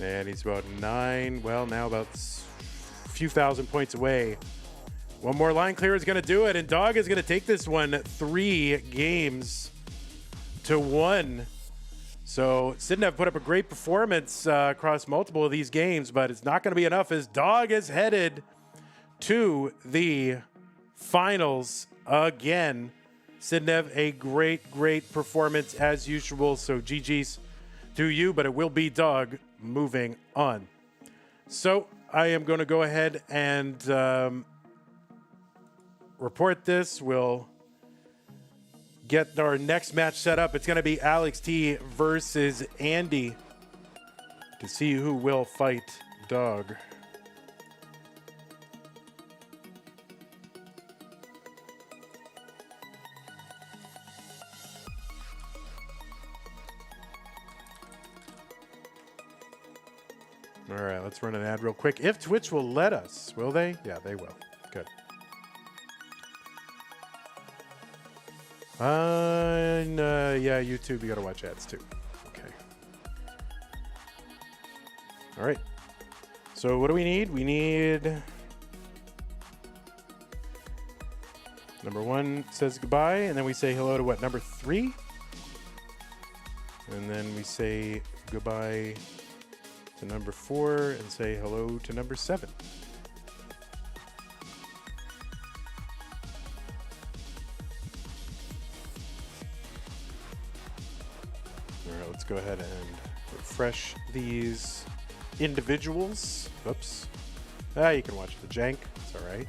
And he's about 9, well, now about a few thousand points away. One more line clear is going to do it, and Dog is going to take this one 3-1. So Sidnev put up a great performance across multiple of these games, but it's not going to be enough as Dog is headed to the finals again. Sidnev, a great performance as usual, so GG's to you, but it will be Dog moving on. So I am going to go ahead and report this. We'll get our next match set up. It's going to be Alex T versus Andy to see who will fight Dog. All right, let's run an ad real quick. If Twitch will let us, will they? Yeah, they will. Good. Yeah, YouTube, you got to watch ads too. Okay. All right. So what do we need? We need... Number 1 says goodbye, and then we say hello to what? Number 3? And then we say goodbye to number 4 and say hello to number 7. All right, let's go ahead and refresh these individuals. Oops. You can watch the jank. It's all right.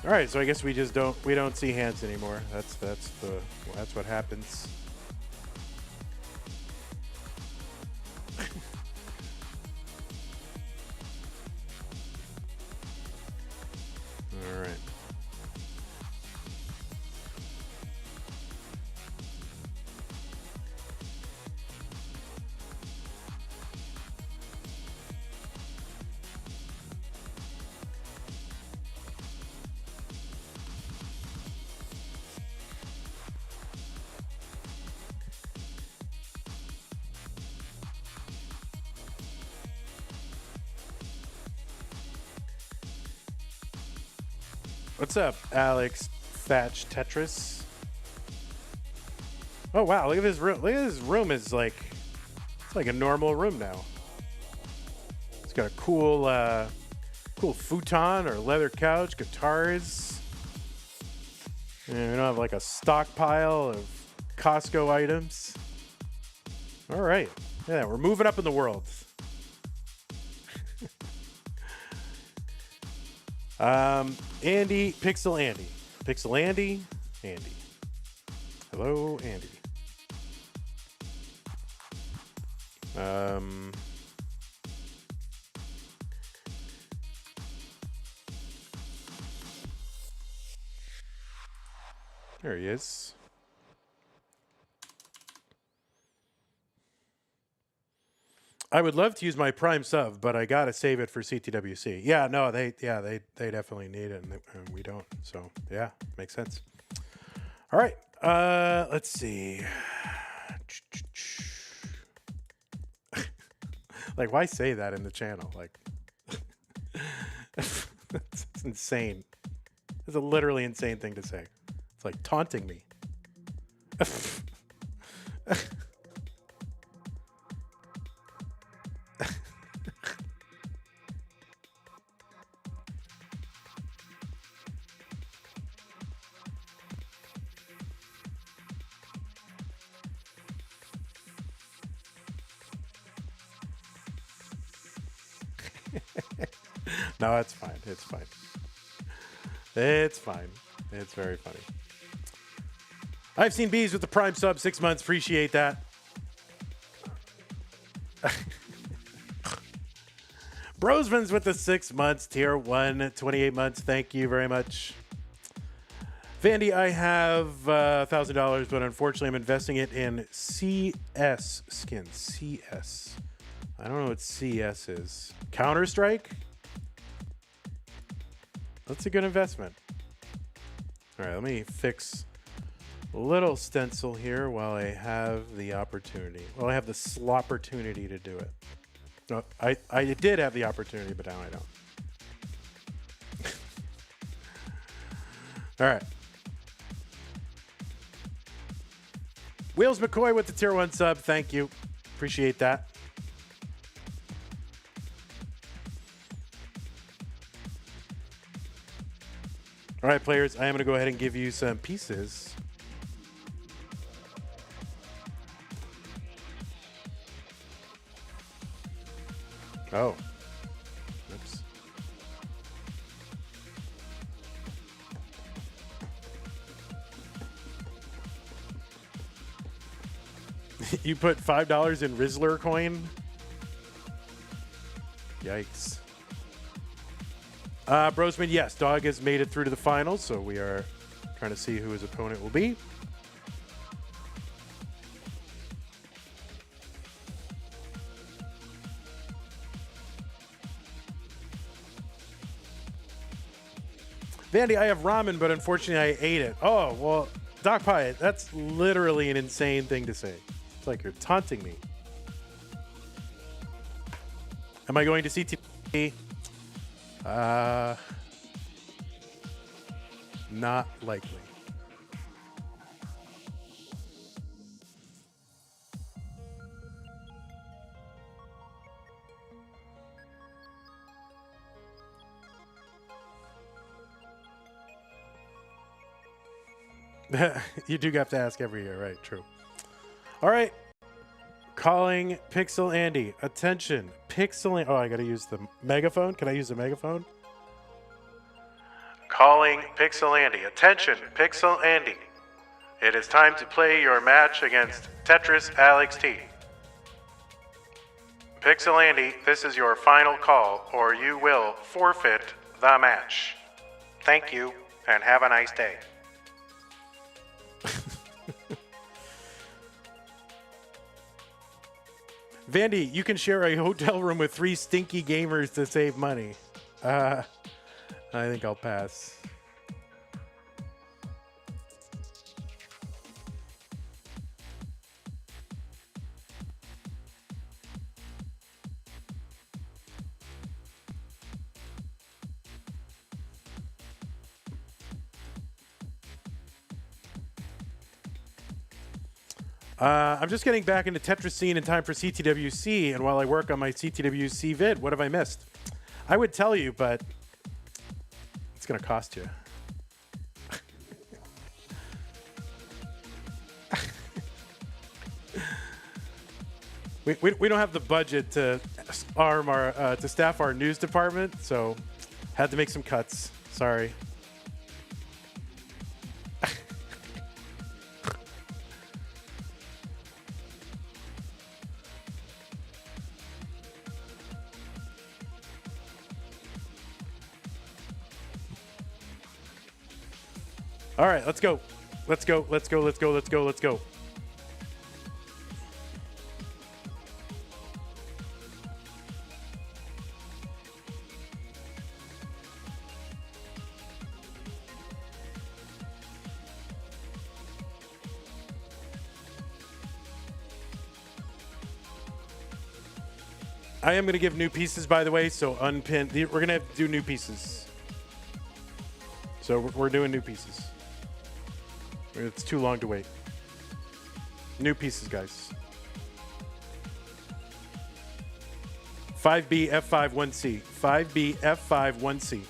All right, so I guess we don't see hands anymore. That's what happens. All right. What's up, Alex Thatch Tetris? Oh wow, look at this room. Look at this room. It's like a normal room now. It's got a cool futon or leather couch, guitars. And we don't have like a stockpile of Costco items. All right, yeah, we're moving up in the world. Andy, Pixel Andy. Hello, Andy. There he is. I would love to use my Prime sub, but I gotta save it for CTWC. Yeah, no, they definitely need it, and we don't. So yeah, makes sense. All right, let's see. Like, why say that in the channel? Like, it's insane. It's a literally insane thing to say. It's like taunting me. No, it's fine. It's fine. It's fine. It's very funny. I've seen bees with the Prime sub 6 months. Appreciate that. Brosman's with the 6 months. Tier 1, 28 months. Thank you very much. Vandy, I have $1,000, but unfortunately I'm investing it in CS skins. CS. I don't know what CS is. Counter-Strike? That's a good investment. All right, let me fix a little stencil here while I have the opportunity. Well, I have the slopportunity to do it. No, I did have the opportunity, but now I don't. All right. Wheels McCoy with the tier 1 sub. Thank you. Appreciate that. All right, players, I am going to go ahead and give you some pieces. Oh. Oops. You put $5 in Rizzler coin? Yikes. Brosman, yes, Dog has made it through to the finals, so we are trying to see who his opponent will be. Vandy, I have ramen, but unfortunately I ate it. Oh, well, Doc Pie, that's literally an insane thing to say. It's like you're taunting me. Am I going to CTV? Not likely. You do have to ask every year, right? True. All right. Calling Pixel Andy. Attention. Pixel. Oh, I got to use the megaphone. Can I use the megaphone? Calling Pixel Andy. Attention, Pixel Andy. It is time to play your match against Tetris Alex T. Pixel Andy, this is your final call, or you will forfeit the match. Thank you, and have a nice day. Vandy, you can share a hotel room with 3 stinky gamers to save money. I think I'll pass. I'm just getting back into Tetris scene in time for CTWC, and while I work on my CTWC vid, what have I missed? I would tell you, but it's going to cost you. we don't have the budget to arm our to staff our news department, so had to make some cuts. Sorry. All right, let's go. Let's go. Let's go. Let's go. Let's go. Let's go. I am going to give new pieces, by the way, so unpin. We're going to have to do new pieces. So we're doing new pieces. It's too long to wait. New pieces, guys. 5B, F5, 1C. 5B, F5, 1C.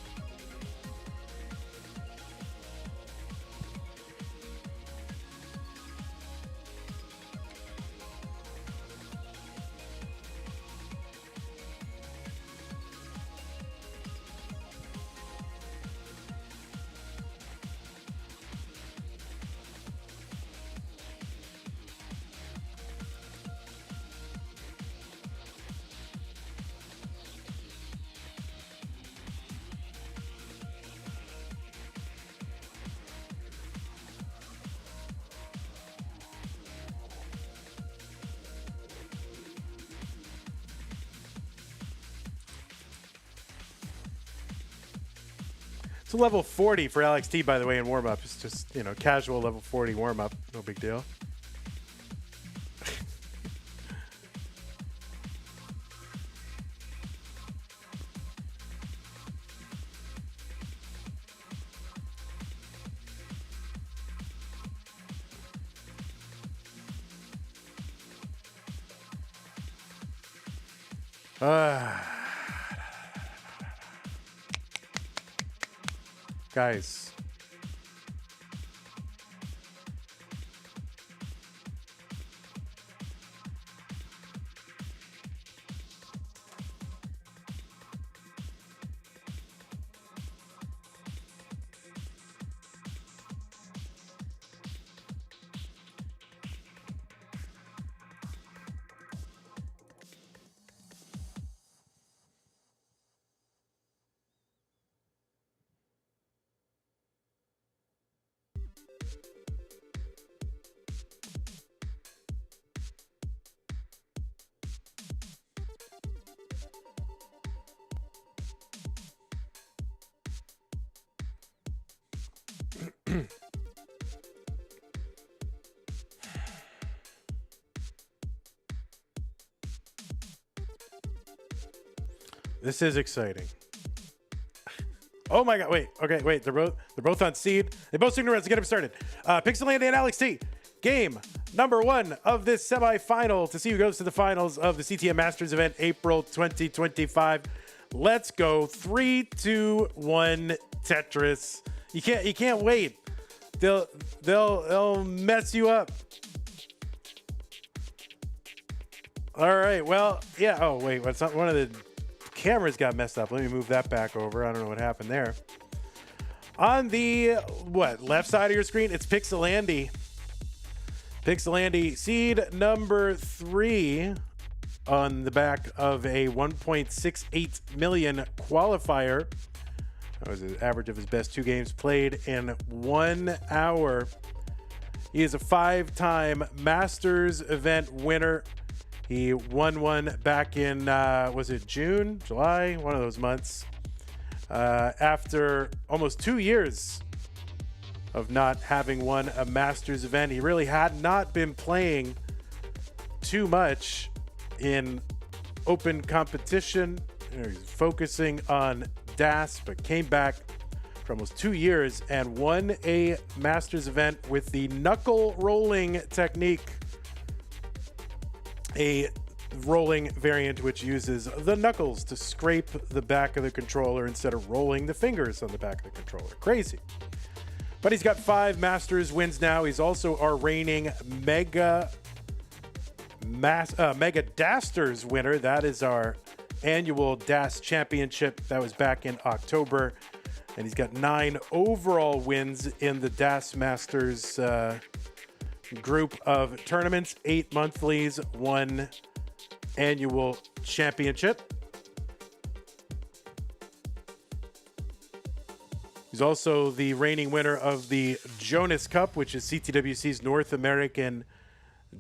It's a level 40 for LXT, by the way, in warm-up. It's just, you know, casual level 40 warm-up. No big deal. Guys. This is exciting. Oh my god, wait, okay, wait, they're both on seed. They both signal runs to get them started. Pixelandia and Alex T. Game number 1 of this semifinal to see who goes to the finals of the CTM Masters event, April 2025. Let's go. 3, 2, 1, Tetris. You can't wait. They'll mess you up. All right, well, yeah. Oh wait, what's not one of the cameras got messed up. Let me move that back over. I don't know what happened there. On the left side of your screen, it's Pixelandia. Pixelandia seed number 3 on the back of a 1.68 million qualifier. That was the average of his best 2 games played in 1 hour. He is a 5-time Masters event winner. He won one back in, was it June, July? One of those months. After almost 2 years of not having won a Masters event. He really had not been playing too much in open competition. He's focusing on DAS, but came back for almost 2 years and won a Masters event with the knuckle rolling technique. A rolling variant which uses the knuckles to scrape the back of the controller instead of rolling the fingers on the back of the controller. Crazy. But he's got 5 Masters wins now. He's also our reigning Mega Dasters winner. That is our annual DAS championship. That was back in October. And he's got 9 overall wins in the DAS Masters group of tournaments, 8 monthlies, 1 annual championship. He's also the reigning winner of the Jonas Cup, which is CTWC's North American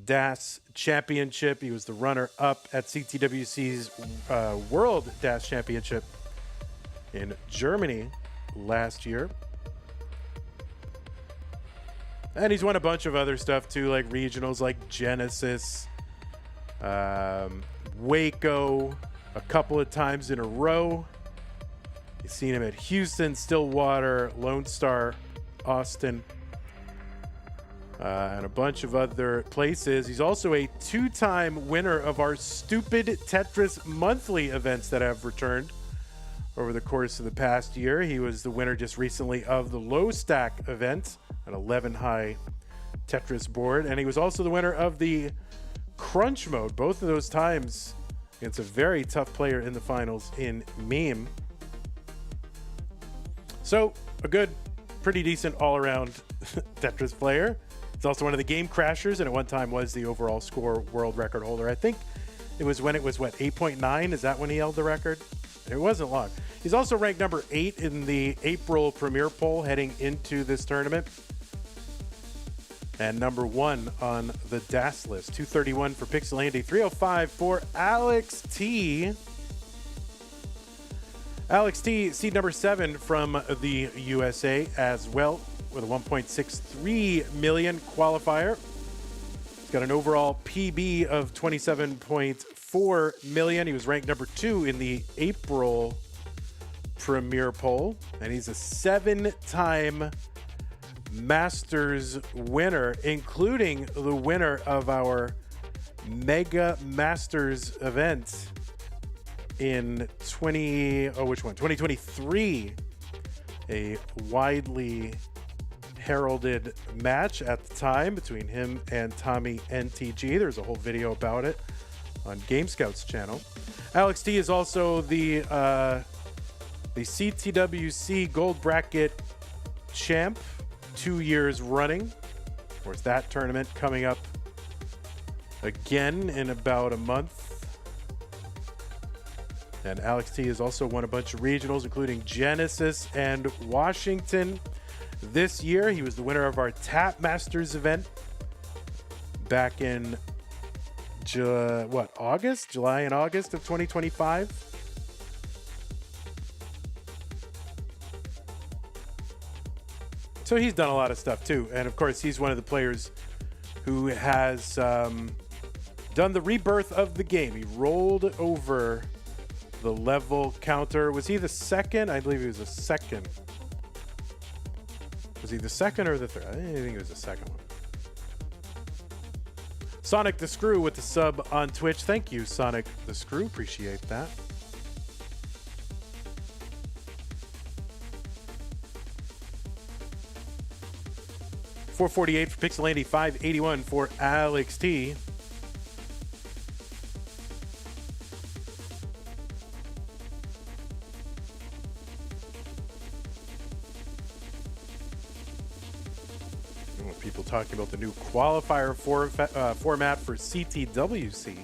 DAS Championship. He was the runner-up at CTWC's World DAS Championship in Germany last year. And he's won a bunch of other stuff too, like regionals like Genesis, Waco, a couple of times in a row. You've seen him at Houston, Stillwater, Lone Star, Austin, and a bunch of other places. He's also a two-time winner of our Stupid Tetris monthly events that have returned over the course of the past year. He was the winner just recently of the Low Stack event, an 11-high Tetris board, and he was also the winner of the Crunch mode, both of those times against a very tough player in the finals in Meme. So, a good, pretty decent all-around Tetris player. He's also one of the game crashers, and at one time was the overall score world record holder. I think it was when it was, 8.9? Is that when he held the record? It wasn't long. He's also ranked number 8 in the April Premier poll heading into this tournament. And number 1 on the DAS list. 231 for Pixel Andy, 305 for Alex T. Alex T, seed number 7 from the USA as well, with a 1.63 million qualifier. He's got an overall PB of 27.4 million. He was ranked number 2 in the April Premier poll, and he's a 7-time Masters winner, including the winner of our Mega Masters event in 2023, a widely heralded match at the time between him and Tommy NTG. There's a whole video about it on Game Scout's channel. Alex T is also the CTWC Gold Bracket champ 2 years running. Of course, that tournament coming up again in about a month. And Alex T has also won a bunch of regionals, including Genesis and Washington. This year, he was the winner of our Tap Masters event back in July and August of 2025. So he's done a lot of stuff too. And of course, he's one of the players who has done the rebirth of the game. He rolled over the level counter. Was he the second? I believe he was the second. Was he the second or the third? I think he was the second one. Sonic the Screw with the sub on Twitch. Thank you, Sonic the Screw. Appreciate that. $448 for Pixel Andy, $581 for Alex T. People talking about the new qualifier format for CTWC.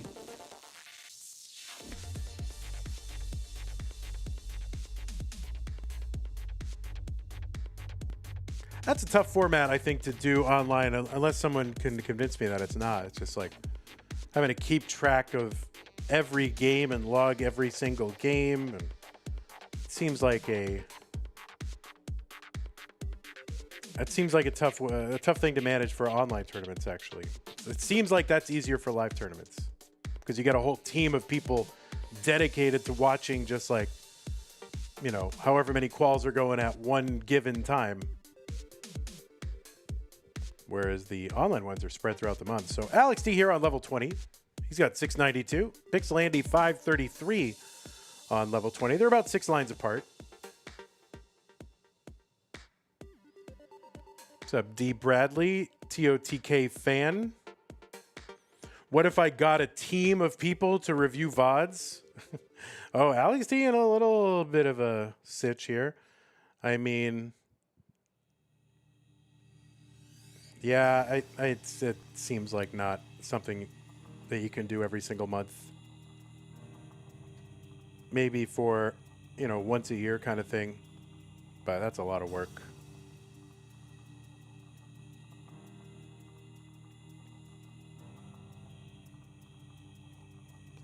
That's a tough format, I think, to do online, unless someone can convince me that it's not. It's just like having to keep track of every game and log every single game. And it seems like a tough thing to manage for online tournaments, actually. It seems like that's easier for live tournaments because you got a whole team of people dedicated to watching just like, you know, however many quals are going at one given time. Whereas the online ones are spread throughout the month. So Alex T here on level 20. He's got 692. Pixel Andy 533 on level 20. They're about 6 lines apart. What's up, D. Bradley, TOTK fan? What if I got a team of people to review VODs? Oh, Alex T in a little bit of a sitch here. I mean, yeah, it seems like not something that you can do every single month. Maybe for, you know, once a year kind of thing. But that's a lot of work.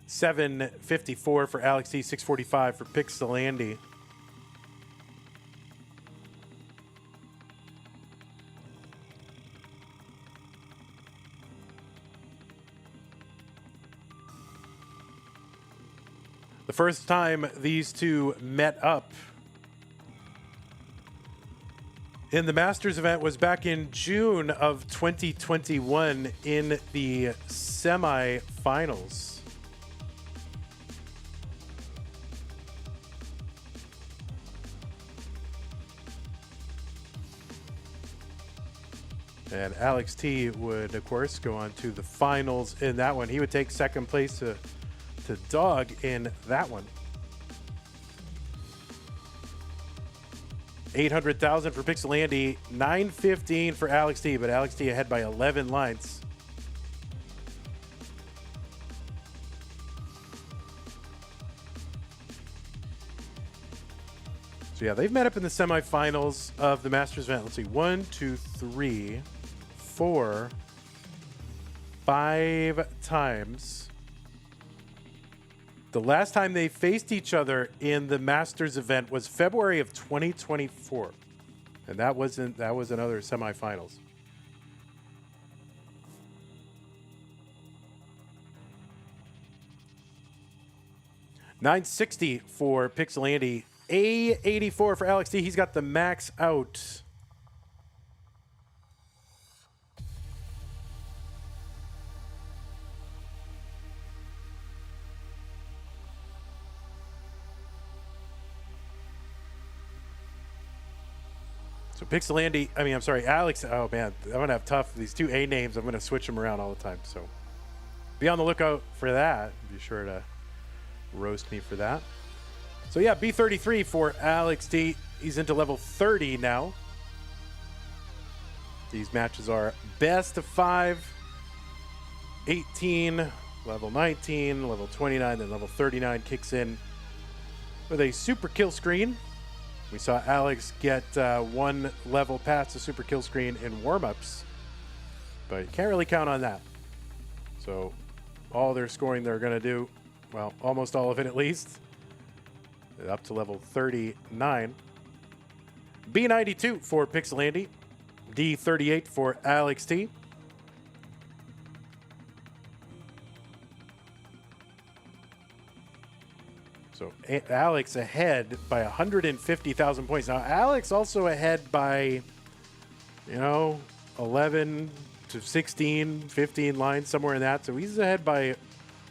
$754 for Alex T, $645 for Pixel Andy. The first time these two met up in the Masters event was back in June of 2021 in the semifinals. And Alex T would, of course, go on to the finals in that one. He would take second place to Dog in that one. 800,000 for Pixel Andy, 915 for Alex T, but Alex T ahead by 11 lines. So yeah, they've met up in the semifinals of the Masters event. Let's see, 1, 2, 3, 4, 5 times. The last time they faced each other in the Masters event was February of 2024. And that was another semifinals. $960 for Pixel Andy. $884 for Alex T. He's got the max out. So Pixel Andy, I'm sorry, Alex. Oh man, I'm gonna have tough. These two A names, I'm gonna switch them around all the time. So be on the lookout for that. Be sure to roast me for that. So yeah, B33 for Alex T. He's into level 30 now. These matches are best of 5, 18, level 19, level 29, then level 39 kicks in with a super kill screen. We saw Alex get one level past the super kill screen in warm-ups, but you can't really count on that. So all their scoring they're going to do, well, almost all of it at least, up to level 39. B92 for Pixel Andy. D38 for Alex T. So Alex ahead by 150,000 points. Now, Alex also ahead by, 11 to 16, 15 lines, somewhere in that. So he's ahead by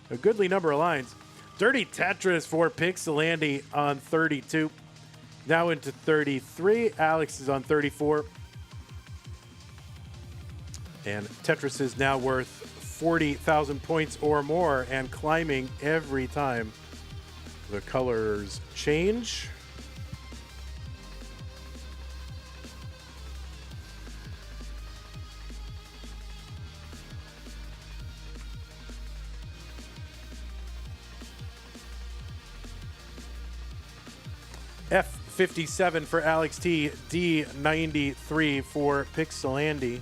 a goodly number of lines. Dirty Tetris for Pixel Andy on 32. Now into 33. Alex is on 34. And Tetris is now worth 40,000 points or more and climbing every time the colors change. F57 for Alex T. D93 for Pixel Andy.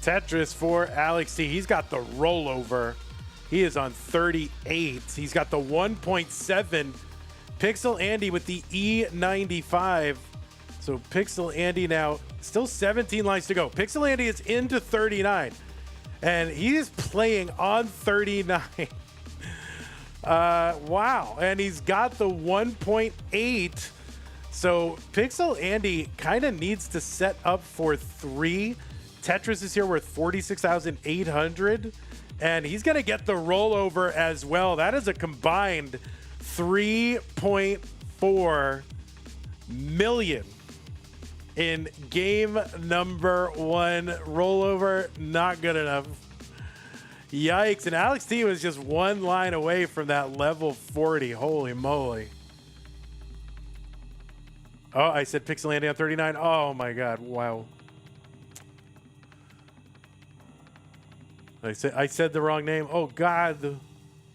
Tetris for Alex T. He's got the rollover. He is on 38. He's got the 1.7. Pixel Andy with the E95. So Pixel Andy now, still 17 lines to go. Pixel Andy is into 39. And he is playing on 39. Wow. And he's got the 1.8. So Pixel Andy kind of needs to set up for 3. Tetris is here worth 46,800, and he's going to get the rollover as well. That is a combined 3.4 million in game number 1. Rollover, not good enough. Yikes. And Alex T was just one line away from that level 40. Holy moly. Oh, I said Pixel Andy on 39. Oh my God. Wow. I said the wrong name. Oh God.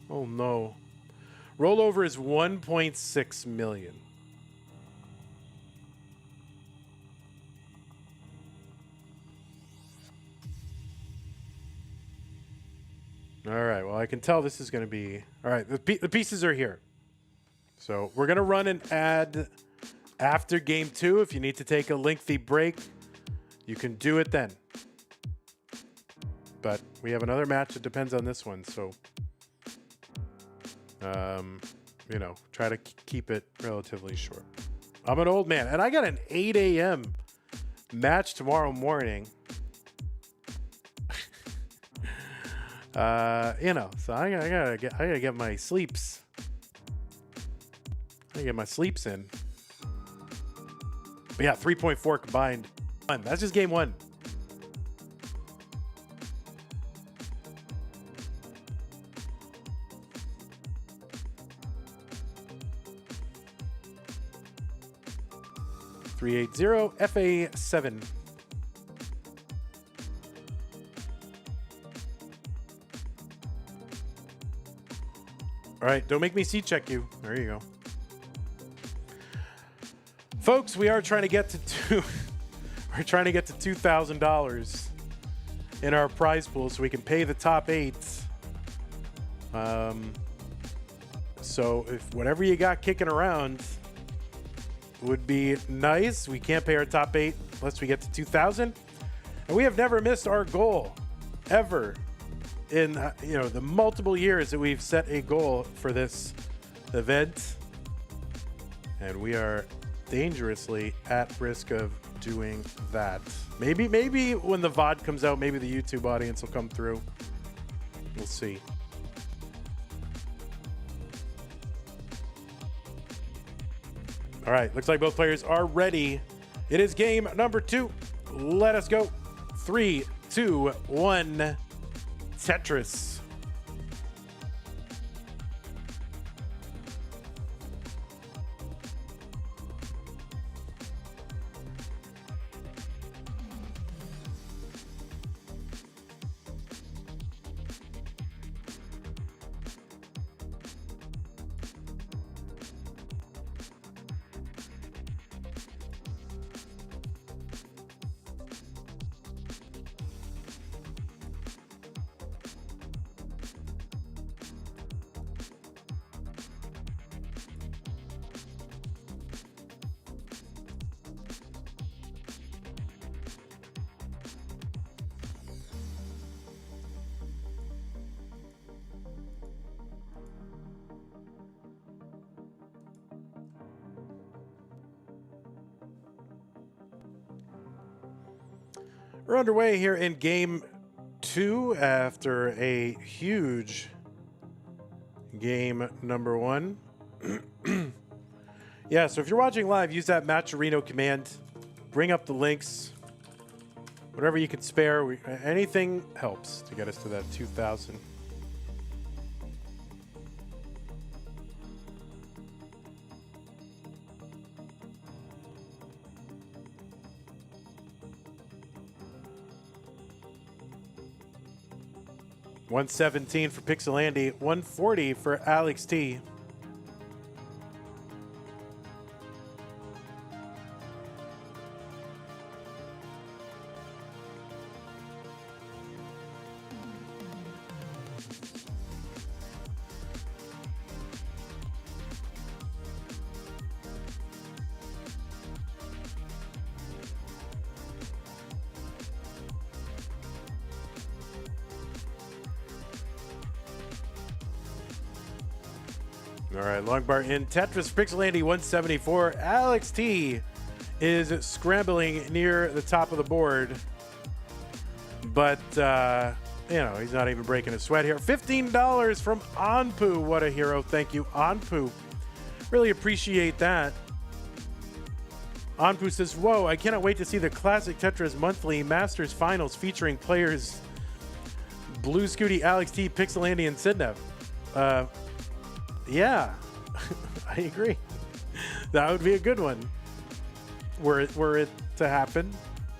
Oh no. Rollover is 1.6 million. All right. Well, I can tell this is going to be all right. The pieces are here, so we're going to run an ad After game 2, if you need to take a lengthy break, you can do it then. But we have another match that depends on this one, so you know, try to keep it relatively short. I'm an old man, and I got an 8 a.m. match tomorrow morning. You know, so I gotta get my sleeps. I gotta get my sleeps in. But yeah, 3.4 combined. That's just game 1. FA7. All right, don't make me seat check you. There you go. Folks, we are trying to get to we're trying to get to $2,000 in our prize pool so we can pay the top 8. So if whatever you got kicking around would be nice. We can't pay our top 8 unless we get to 2,000. And we have never missed our goal ever in you know, the multiple years that we've set a goal for this event. And we are dangerously at risk of doing that. Maybe when the VOD comes out, maybe the YouTube audience will come through. We'll see. All right, looks like both players are ready. It is game number 2. Let us go. 3, 2, 1. Tetris. We're underway here in game 2 after a huge game number 1. Yeah, so if you're watching live, use that Matcherino command. Bring up the links. Whatever you can spare. Anything helps to get us to that 2,000. $117 for Pixel Andy, $140 for Alex T. All right, long bar in Tetris, Pixel Andy, 174. Alex T is scrambling near the top of the board. But, you know, he's not even breaking a sweat here. $15 from Anpu. What a hero. Thank you, Anpu. Really appreciate that. Anpu says, whoa, I cannot wait to see the Classic Tetris Monthly Masters Finals featuring players Blue Scooty, Alex T, Pixel Andy, and Sidnev. Yeah, I agree. That would be a good one. Were it to happen,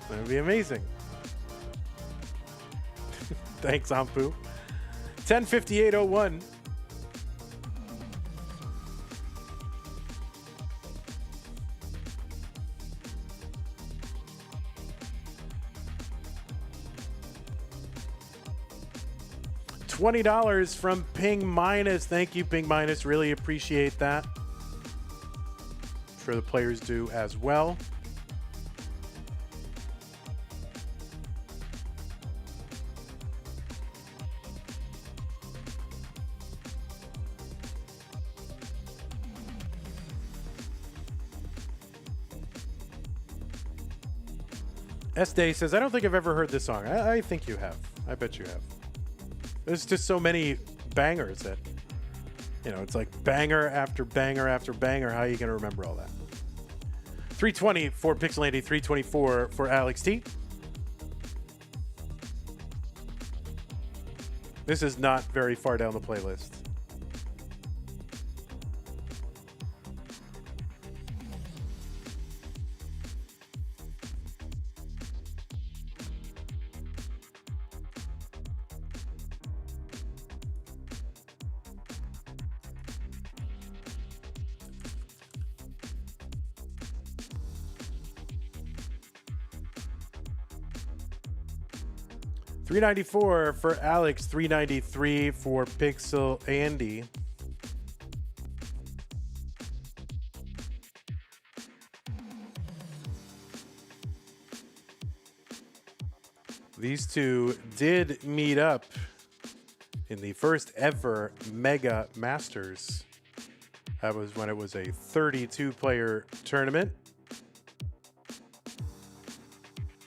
that would be amazing. Thanks, Ampu. 1058.01. $20 from Ping Minus. Thank you, Ping Minus. Really appreciate that. sure the players do as well. S-Day says, I don't think I've ever heard this song. I think you have. I bet you have. There's just so many bangers that, you know, it's like banger after banger after banger. How are you going to remember all that? 320 for Pixelandy, 324 for Alex T. This is not very far down the playlist. $394 for Alex, $393 for Pixel Andy. These two did meet up in the first ever Mega Masters. That was when it was a 32-player tournament.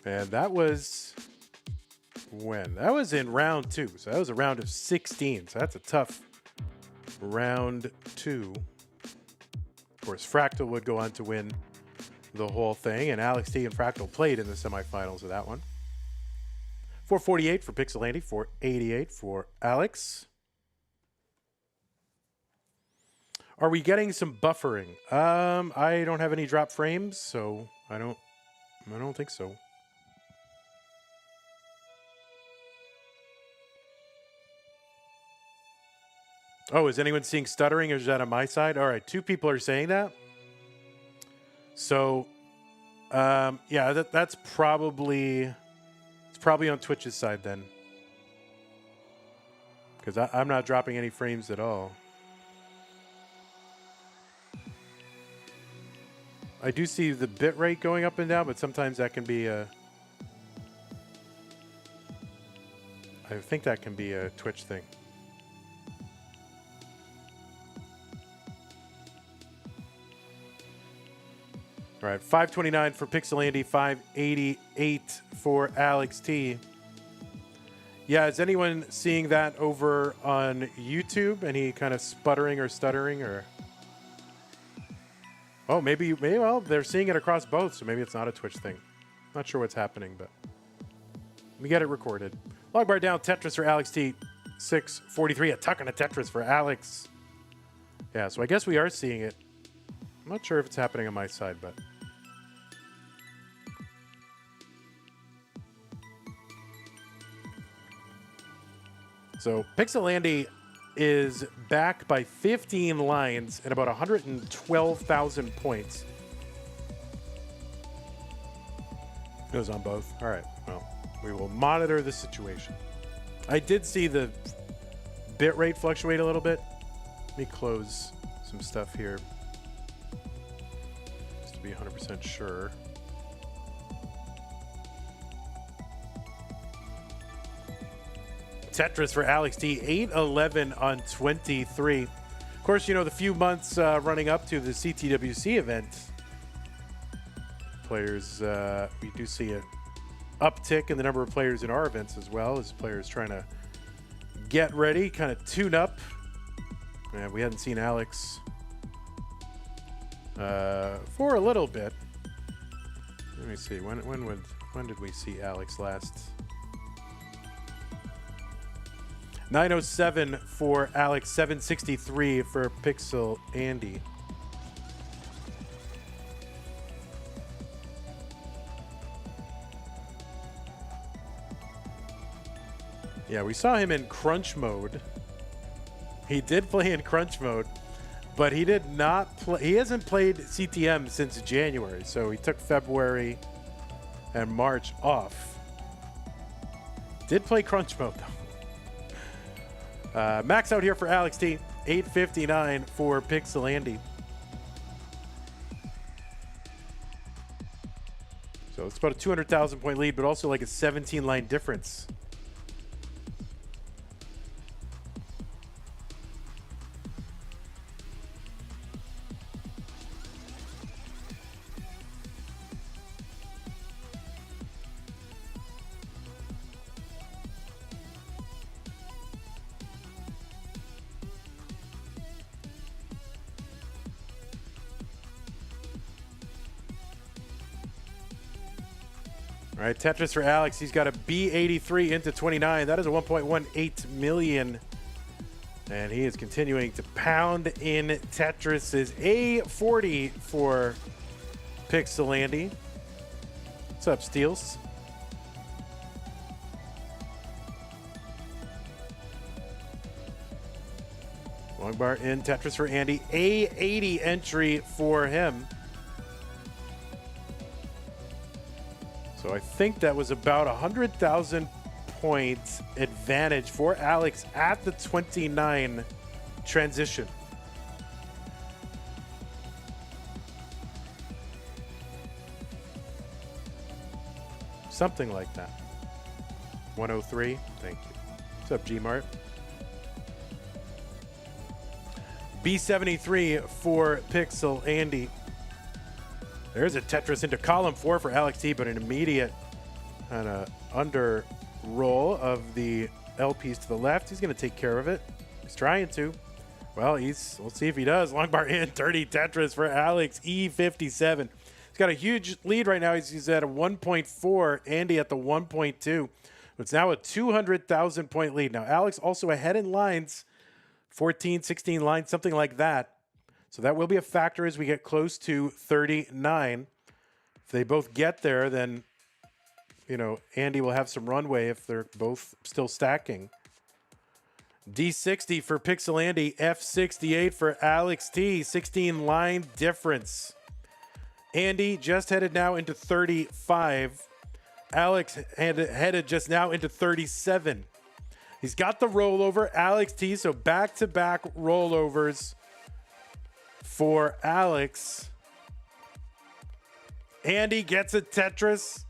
And that was when? That was in round 2. So that was a round of 16. So that's a tough round 2. Of course, Fractal would go on to win the whole thing. And Alex T and Fractal played in the semifinals of that one. 448 for Pixelandy, 488 for Alex. Are we getting some buffering? I don't have any drop frames, so I don't think so. Oh, is anyone seeing stuttering, or is that on my side? All right, 2 people are saying that. So, yeah, that's probably, it's probably on Twitch's side then, because I'm not dropping any frames at all. I do see the bit rate going up and down, but sometimes that can be a, I think that can be a Twitch thing. All right, 529 for Pixelandy, 588 for Alex T. Yeah, is anyone seeing that over on YouTube? Any kind of sputtering or stuttering or? Oh, maybe, well, they're seeing it across both, so maybe it's not a Twitch thing. Not sure what's happening, but we get it recorded. Log bar down, Tetris for Alex T, 643. A tuck and a Tetris for Alex. Yeah, so I guess we are seeing it. I'm not sure if it's happening on my side, but. So Pixelandy is back by 15 lines and about 112,000 points. It was on both. All right, well, we will monitor the situation. I did see the bit rate fluctuate a little bit. Let me close some stuff here just to be 100% sure. Tetris for Alex T, 811 on 23. Of course, you know, the few months running up to the CTWC event, players, we do see an uptick in the number of players in our events as well, as players trying to get ready, kind of tune up. And we hadn't seen Alex for a little bit. Let me see, when did we see Alex last? 907 for Alex, 763 for Pixel Andy. Yeah, we saw him in crunch mode. He did play in crunch mode, but he did not play. He hasn't played CTM since January, so he took February and March off. Did play crunch mode though. Max out here for Alex T, 859 for Pixel Andy. So it's about a 200,000 point lead, but also like a 17 line difference. All right, Tetris for Alex. He's got a B83 into 29. That is a 1.18 million. And he is continuing to pound in Tetris's A40 for Pixelandy. What's up, Steels? Long bar in Tetris for Andy. A80 entry for him. So I think that was about 100,000 points advantage for Alex at the 29 transition. Something like that. 103. Thank you. What's up, Gmart? B73 for Pixel Andy. There's a Tetris into column 4 for Alex T, but an immediate kind of under roll of the LPs to the left. He's going to take care of it. He's trying to. Well, we'll see if he does. Long bar in, dirty Tetris for Alex E57. He's got a huge lead right now. He's at a 1.4. Andy at the 1.2. It's now a 200,000 point lead. Now, Alex also ahead in lines, 14, 16 lines, something like that. So that will be a factor as we get close to 39. If they both get there, then, you know, Andy will have some runway if they're both still stacking. D60 for Pixel Andy, F68 for Alex T, 16 line difference. Andy just headed now into 35. Alex headed just now into 37. He's got the rollover, Alex T, so back-to-back rollovers for Alex. Andy gets a Tetris.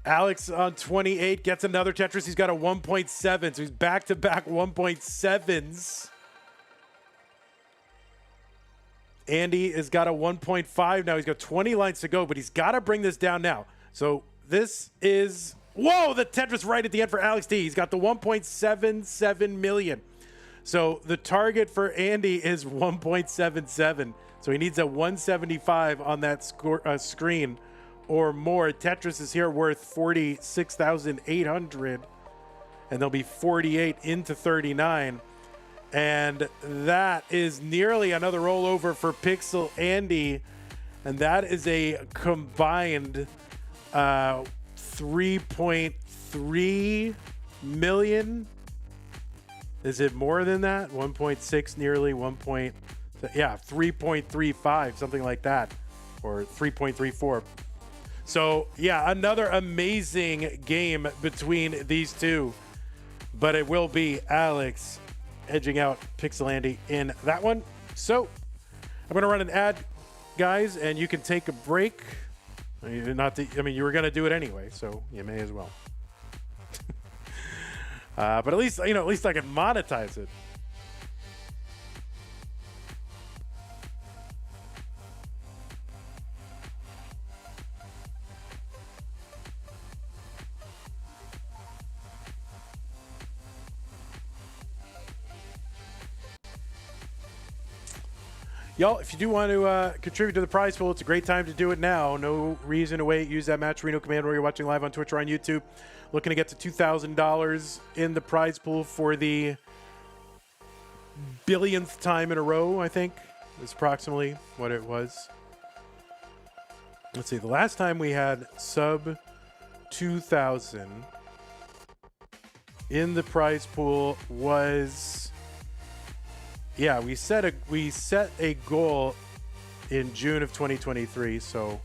Alex on 28 gets another Tetris. He's got a 1.7, so he's back-to-back 1.7s. Andy has got a 1.5 now. He's got 20 lines to go, but he's got to bring this down now. So this is... Whoa, the Tetris right at the end for Alex T. He's got the 1.77 million. So the target for Andy is 1.77. So he needs a 175 on that screen or more. Tetris is here worth 46,800. And there'll be 48 into 39. And that is nearly another rollover for Pixel Andy. And that is a combined 3.3 million. Is it more than that? 1.6, nearly 1. Yeah, 3.35, something like that, or 3.34. So yeah, another amazing game between these two, but it will be Alex edging out Pixel Andy in that one. So I'm going to run an ad, guys, and you can take a break. I mean, you were going to do it anyway, so you may as well. But at least, at least I can monetize it. Y'all, if you do want to contribute to the prize pool, it's a great time to do it now. No reason to wait. Use that Matcherino command where you're watching live on Twitch or on YouTube. Looking to get to $2,000 in the prize pool for the billionth time in a row, I think. Is approximately what it was. Let's see. The last time we had sub 2,000 in the prize pool was... Yeah, we set a goal in June of 2023, so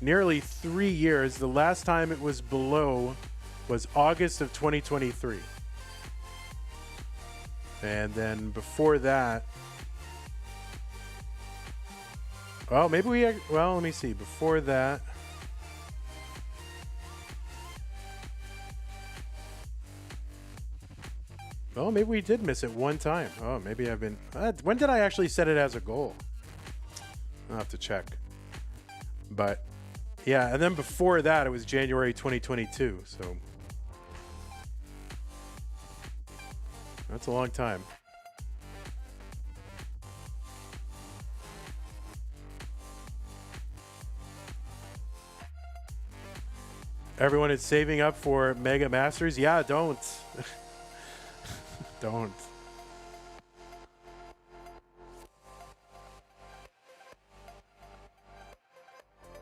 nearly 3 years. The last time it was below was August of 2023. And then before that, Well, maybe we. Well, let me see. Before that. Oh, maybe we did miss it one time. Oh, maybe I've been. When did I actually set it as a goal? I'll have to check. But yeah, and then before that, it was January 2022. So that's a long time. Everyone is saving up for Mega Masters. Yeah, don't. Don't.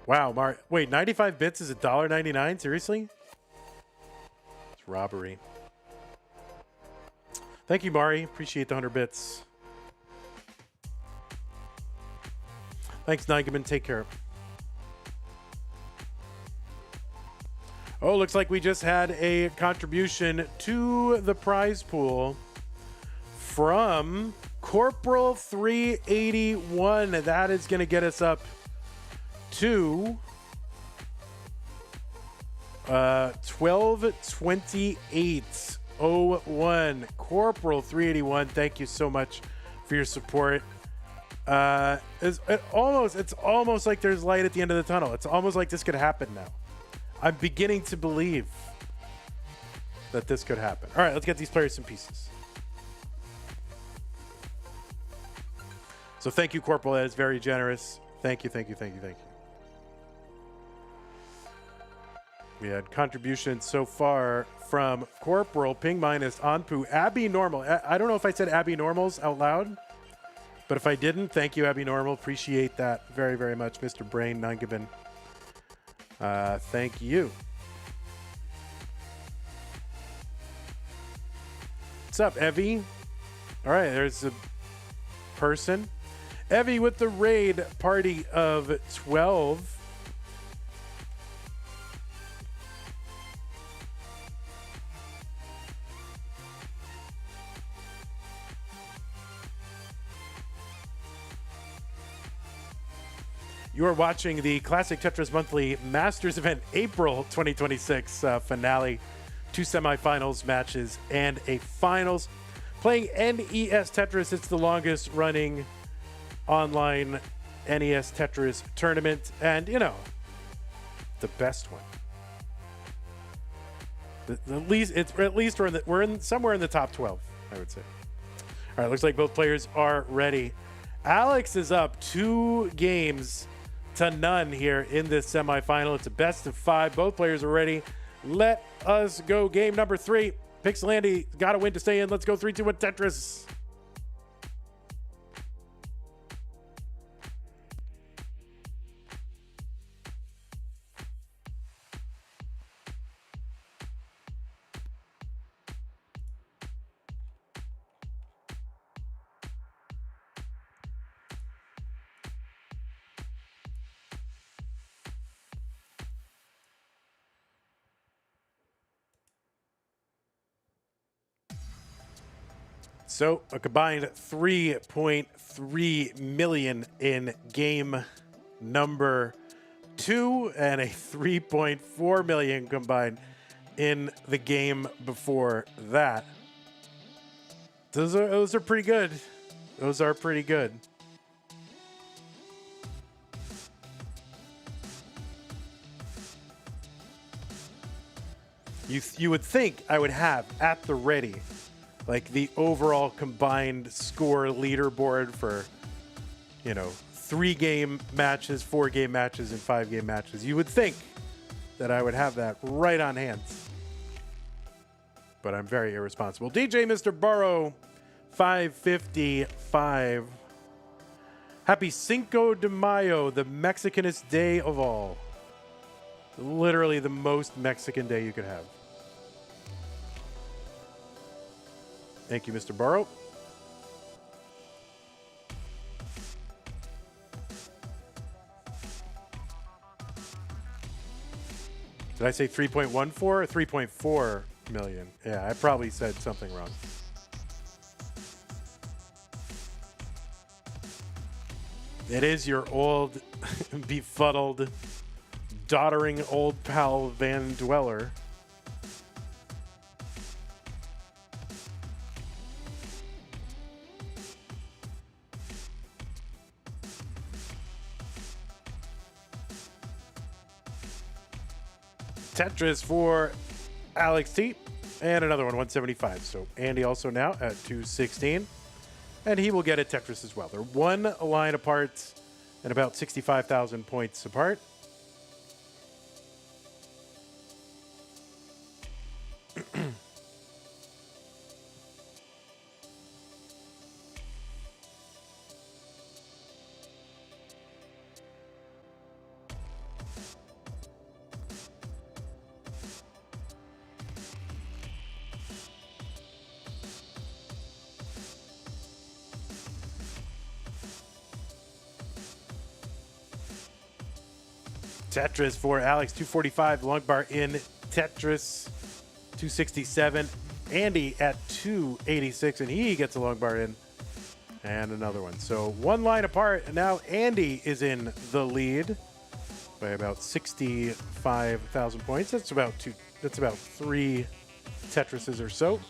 Wow, wait, 95 bits is $1.99? Seriously? It's robbery. Thank you, Mari. Appreciate the 100 bits. Thanks, Nigaman. Take care. Oh, looks like we just had a contribution to the prize pool from Corporal 381. That is going to get us up to 1228.01. Corporal 381, thank you so much for your support. It's almost like there's light at the end of the tunnel. It's almost like this could happen now. I'm beginning to believe that this could happen. All right, let's get these players some pieces. So thank you, Corporal. That is very generous. Thank you, thank you, thank you, thank you. We had contributions so far from Corporal, Ping Minus, Anpu, Abby Normal. I don't know if I said Abby Normals out loud, but if I didn't, thank you, Abby Normal. Appreciate that very, very much, Mr. Brain, Nangaben. Thank you. What's up, Evie? All right, there's a person. Evie with the raid party of 12. You are watching the Classic Tetris Monthly Masters event, April 2026 finale. 2 semifinals matches and a finals. Playing NES Tetris, it's the longest running online NES Tetris tournament. And, you know, the best one. At least we're in somewhere in the top 12, I would say. All right, looks like both players are ready. Alex is up 2 games to none here in this semifinal. It's a best of 5. Both players are ready. Let us go. Game number 3. Pixelandy got to win to stay in. Let's go 3-2 with Tetris. So a combined 3.3 million in game number 2 and a 3.4 million combined in the game before that. Those are pretty good. Those are pretty good. You would think I would have at the ready like the overall combined score leaderboard for, 3-game matches, 4-game matches, and 5-game matches. You would think that I would have that right on hand. But I'm very irresponsible. DJ Mr. Burrow, 555. Happy Cinco de Mayo, the Mexicanest day of all. Literally the most Mexican day you could have. Thank you, Mr. Burrow. Did I say 3.14 or 3.4 million? Yeah, I probably said something wrong. It is your old, befuddled, doddering old pal Van Dweller. Tetris for Alex T. And another one, 175. So Andy also now at 216. And he will get a Tetris as well. They're one line apart and about 65,000 points apart. Tetris for Alex, 245. Long bar in Tetris, 267. Andy at 286, and he gets a long bar in. And another one. So one line apart, and now Andy is in the lead by about 65,000 points. That's about 3 Tetrises or so.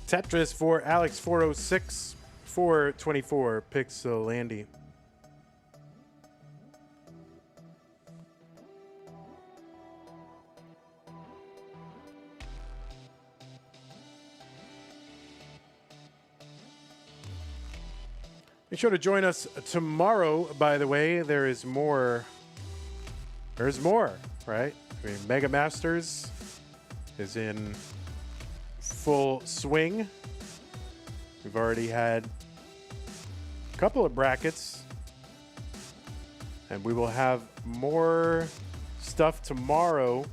Tetris for Alex, 406, 424, Pixel Andy. Be sure to join us tomorrow, by the way. There's more, right? I mean, Mega Masters is in full swing. We've already had a couple of brackets, and we will have more stuff tomorrow.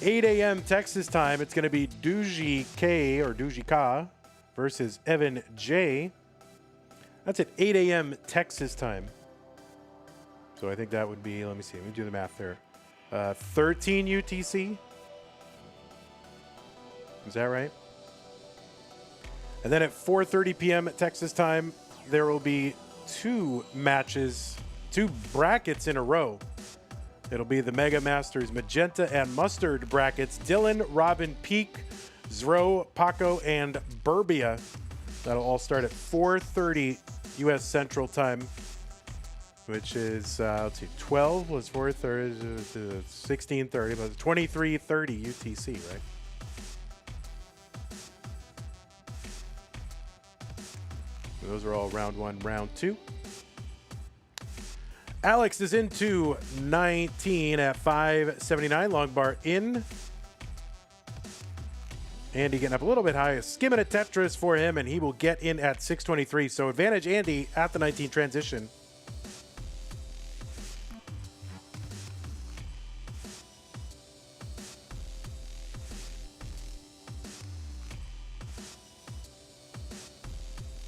8 a.m. Texas time. It's going to be Duji K or Duji Ka versus Evan J. That's at 8 a.m. Texas time. So I think that would be, let me see, let me do the math there. 13 UTC. Is that right? And then at 4:30 p.m. at Texas time, there will be 2 matches, 2 brackets in a row. It'll be the Mega Masters Magenta and Mustard brackets. Dylan, Robin, Peak, Zro, Paco, and Burbia. That'll all start at 4:30 U.S. Central Time, which is, let's see, 12 was 4:30, 16:30, but 23:30 UTC, right? Those are all round 1, round 2. Alex is into 19 at 579. Long bar in. Andy getting up a little bit high. Skimming a Tetris for him, and he will get in at 623. So advantage Andy at the 19 transition.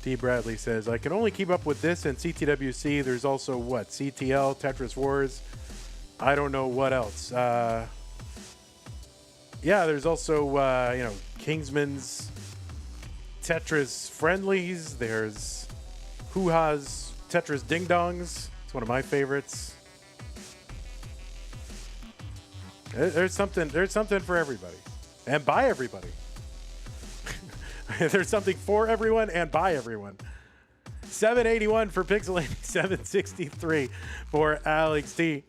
D. Bradley says, I can only keep up with this and CTWC. There's also what? CTL, Tetris Wars. I don't know what else. Yeah, there's also, you know, Kingsman's Tetris Friendlies. There's Hoo-Ha's Tetris Ding Dongs. It's one of my favorites. There's something for everybody and by everybody. There's something for everyone and by everyone. 781 for Pixel Andy, 763 for Alex T.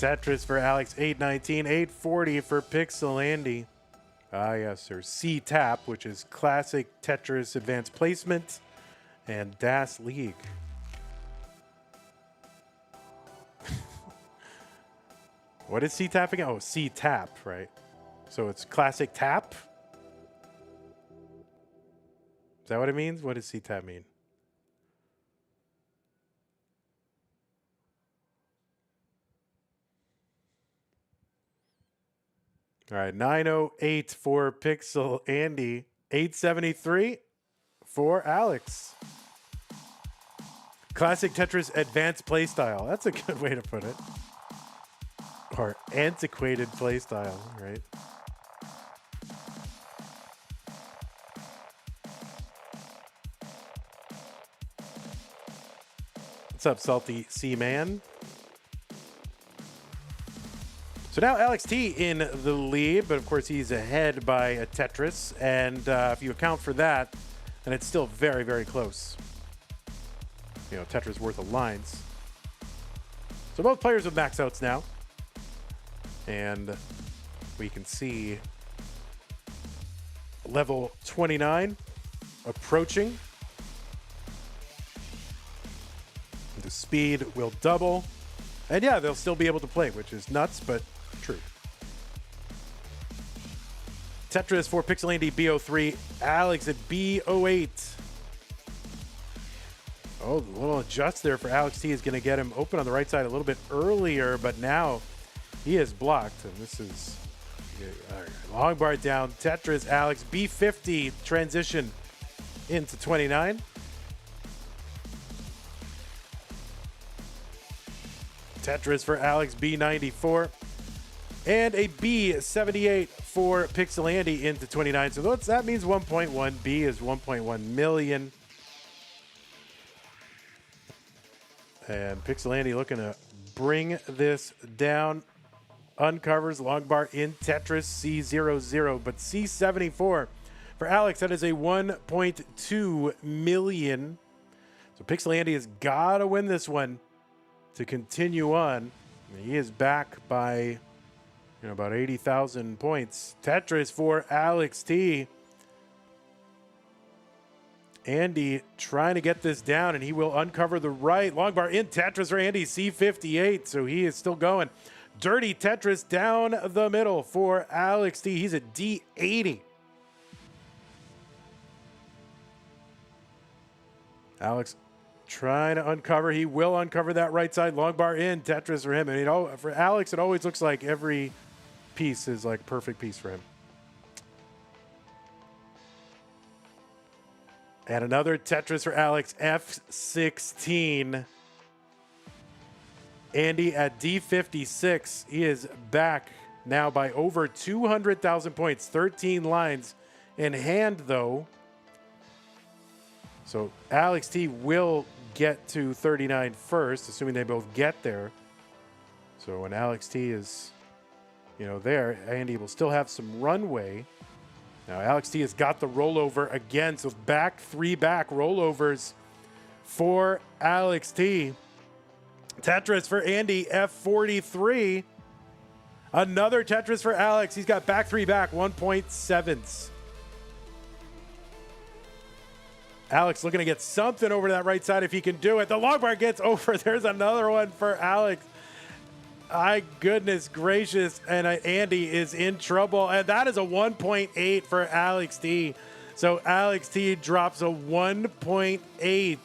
Tetris for Alex, 819. 840 for Pixel Andy. Ah, yes, sir. C-Tap, which is Classic Tetris Advanced Placement, and Das League. What is C-Tap again? Oh, C-Tap, right? So it's Classic Tap? Is that what it means? What does C-Tap mean? All right, 908 for Pixel Andy, 873 for Alex. Classic Tetris Advanced Playstyle. That's a good way to put it. Or antiquated playstyle, right? What's up, Salty C-Man? So now Alex T in the lead, but of course he's ahead by a Tetris. And if you account for that, then it's still very, very close. You know, Tetris worth of lines. So both players with max outs now. And we can see level 29 approaching. The speed will double. And yeah, they'll still be able to play, which is nuts, but true. Tetris for Pixel Andy, B03. Alex at B08. Oh, the little adjust there for Alex T is going to get him open on the right side a little bit earlier, but now he is blocked. And this is long bar down. Tetris, Alex, B50 transition into 29. Tetris for Alex, B94. And a B78 for Pixel Andy into 29. So that means 1.1. B is 1.1 million. And Pixel Andy looking to bring this down. Uncovers long bar in Tetris, C00. But C74 for Alex, that is a 1.2 million. So Pixel Andy has got to win this one to continue on. He is back by about 80,000 points. Tetris for Alex T. Andy trying to get this down, and he will uncover the right. Long bar in Tetris for Andy, C58, so he is still going. Dirty Tetris down the middle for Alex T. He's at D80. Alex trying to uncover. He will uncover that right side. Long bar in Tetris for him. And for Alex, it always looks like every piece is like perfect piece for him. And another Tetris for Alex, F16. Andy at D56. He is back now by over 200,000 points. 13 lines in hand, though. So Alex T will get to 39 first, assuming they both get there. So when Alex T is, there, Andy will still have some runway. Now Alex T has got the rollover again, so three back rollovers for Alex T. Tetris for Andy, F43. Another Tetris for Alex. He's got three back, 1.7s. Alex looking to get something over to that right side if he can do it. The long bar gets over. There's another one for Alex. My goodness gracious. And Andy is in trouble. And that is a 1.8 for Alex T. So Alex T drops a 1.8.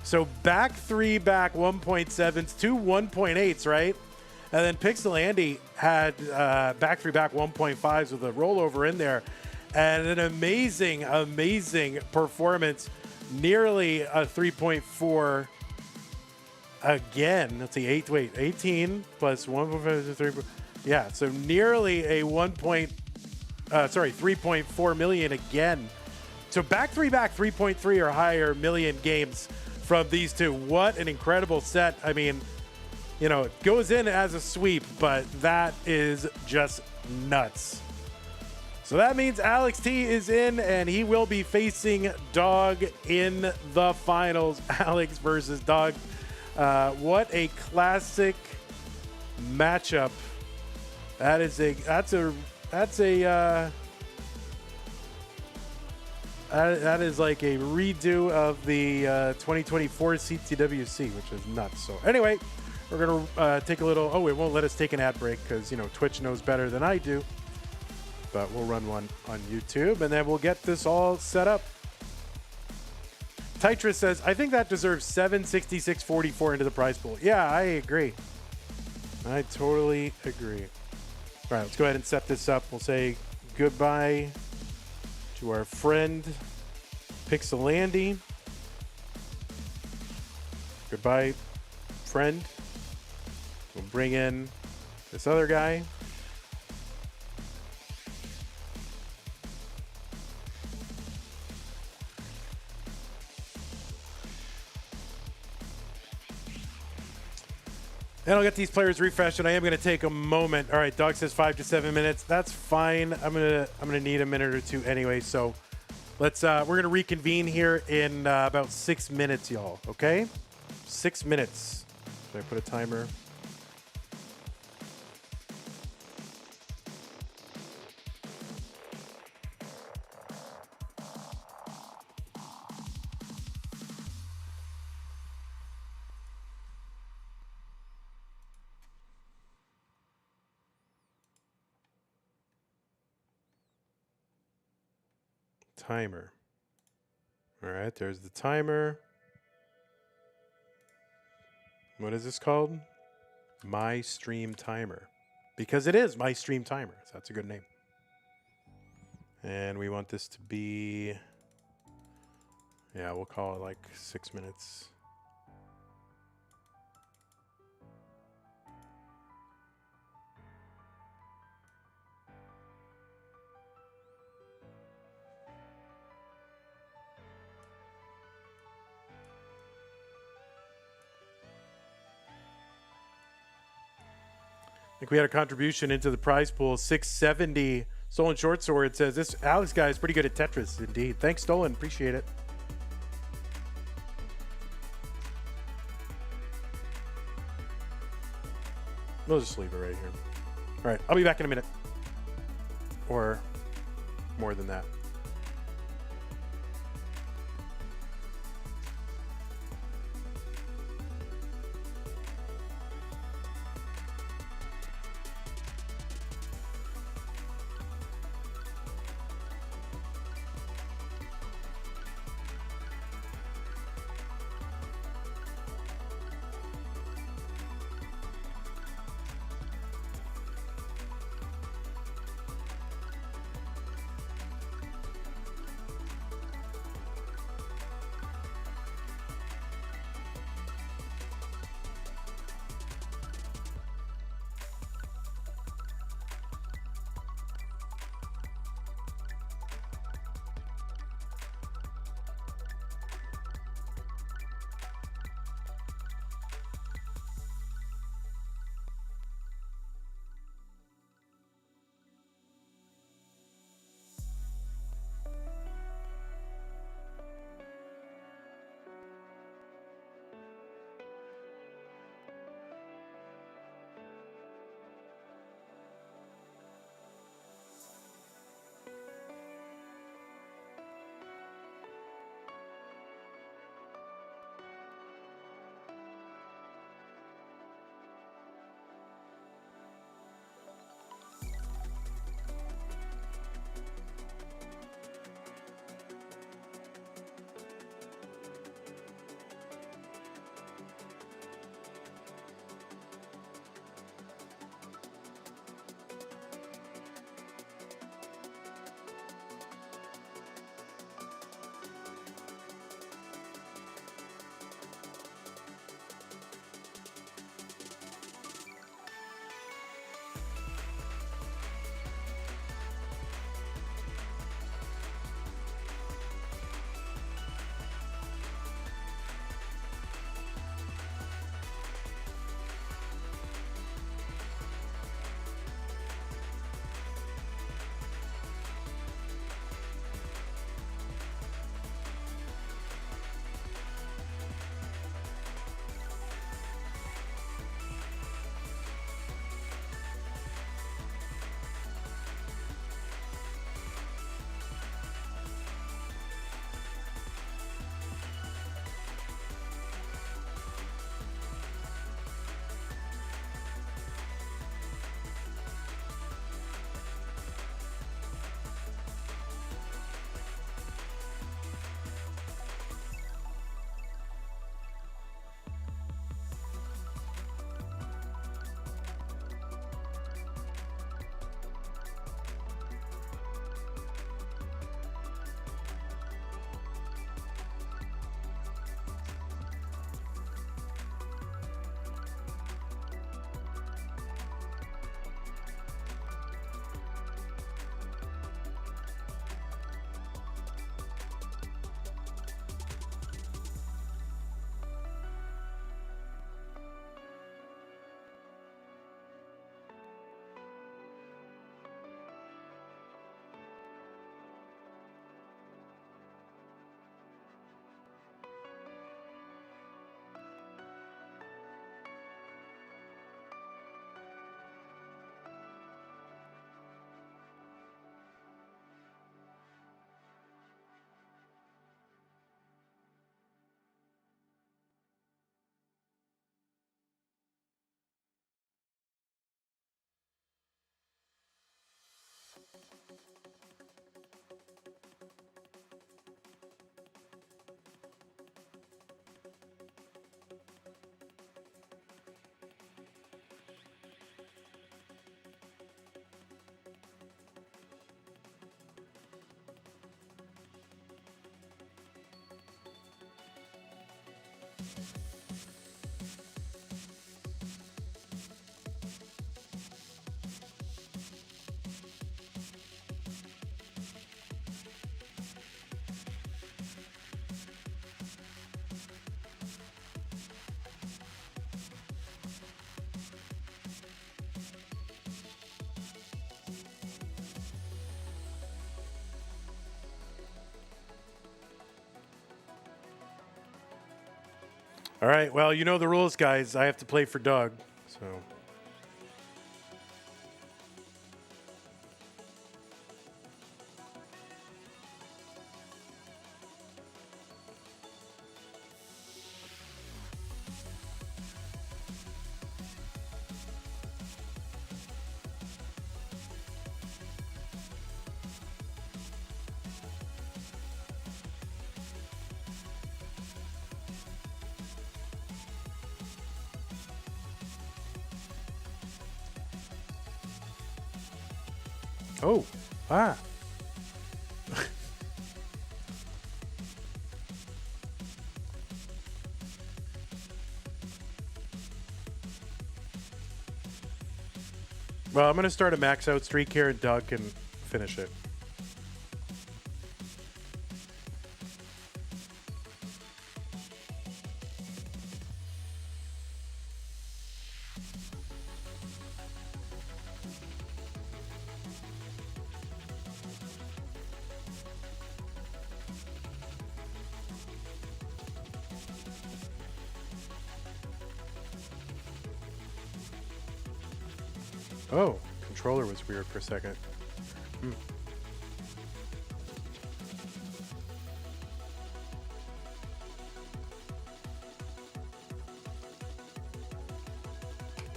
So three back 1.7s, two 1.8s, right? And then Pixel Andy had three back 1.5s with a rollover in there. And an amazing, amazing performance. Nearly a 3.4 again. Let's see, 18 plus 1.5, yeah, so nearly a 3.4 million again. So three back 3.3 or higher million games from these two. What an incredible set. I mean, it goes in as a sweep, but that is just nuts. So that means Alex T is in, and he will be facing Dog in the finals. Alex versus Dog. What a classic matchup. That is a that is like a redo of the 2024 CTWC, which is nuts. So anyway, we're gonna take a little. Oh, it won't let us take an ad break because Twitch knows better than I do. But we'll run one on YouTube, and then we'll get this all set up. Tetris says, I think that deserves 766.44 into the prize pool. Yeah, I agree. I totally agree. All right, let's go ahead and set this up. We'll say goodbye to our friend Pixelandy. Goodbye, friend. We'll bring in this other guy. And I'll get these players refreshed, and I am going to take a moment. All right, Dog says 5 to 7 minutes. That's fine. I'm gonna need a minute or two anyway. So let's we're gonna reconvene here in about 6 minutes, y'all. Okay, 6 minutes. Should I put a timer? Timer. All right, there's the timer. What is this called? My Stream Timer. Because it is My Stream Timer. So that's a good name. And we want this to be, yeah, we'll call it like 6 minutes. I think we had a contribution into the prize pool, 670. Stolen Short Sword says, this Alex guy is pretty good at Tetris, indeed. Thanks, Stolen. Appreciate it. We'll just leave it right here. All right, I'll be back in a minute. Or more than that. All right. Well, you know the rules, guys. I have to play for Doug. So. Oh. Ah. Well, I'm going to start a max out streak here, and Doug can finish it. Oh, controller was weird for a second. Hmm.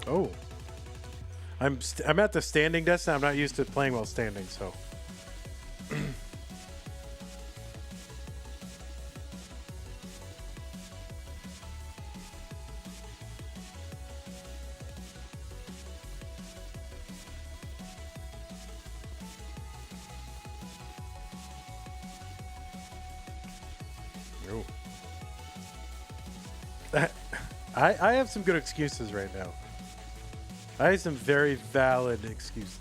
Oh. I'm at the standing desk, and I'm not used to playing while standing, so. No. I have some good excuses right now. I have some very valid excuses.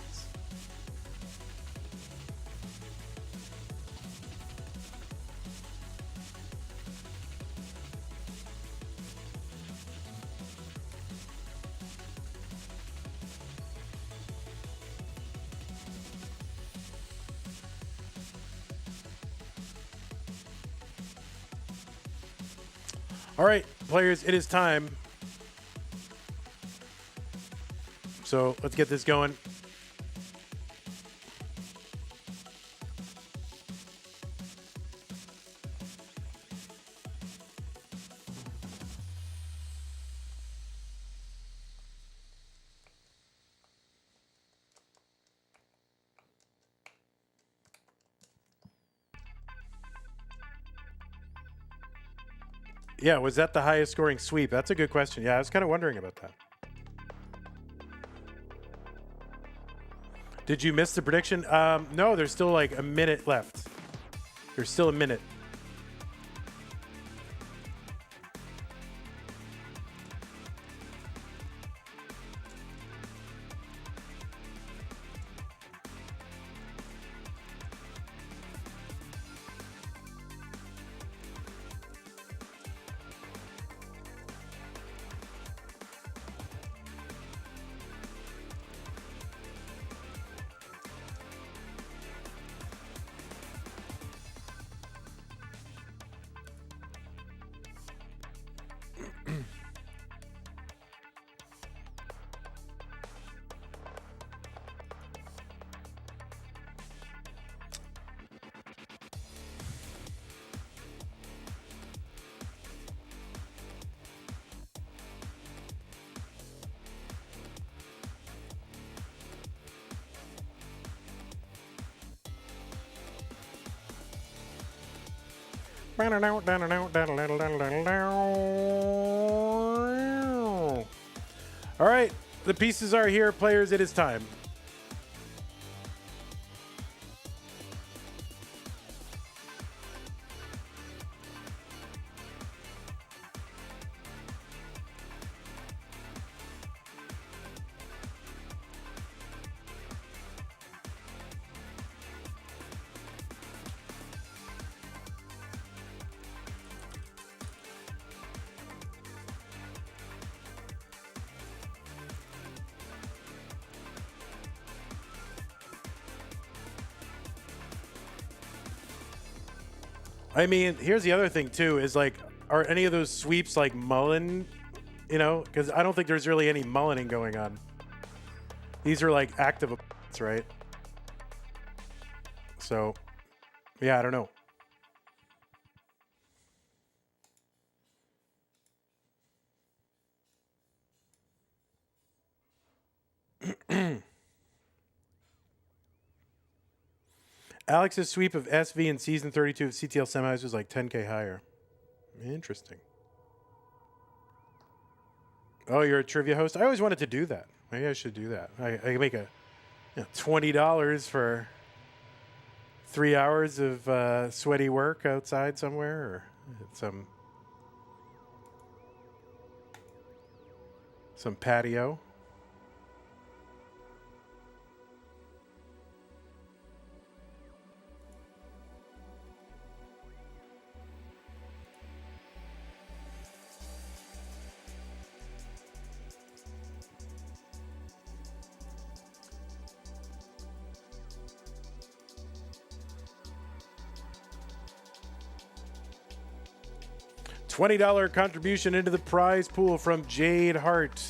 All right, players, it is time. So let's get this going. Yeah, was that the highest scoring sweep? That's a good question. Yeah, I was kind of wondering about that. Did you miss the prediction? No, there's still like a minute left. There's still a minute. All right, the pieces are here, players. It is time. I mean, here's the other thing too: is like, are any of those sweeps like mullen? You know, because I don't think there's really any mullening going on. These are like active, right? So, yeah, I don't know. Alex's sweep of SV in season 32 of CTL semis was like 10K higher. Interesting. Oh, you're a trivia host? I always wanted to do that. Maybe I should do that. I can make a $20 for 3 hours of sweaty work outside somewhere, or some patio. $20 contribution into the prize pool from Jade Hart.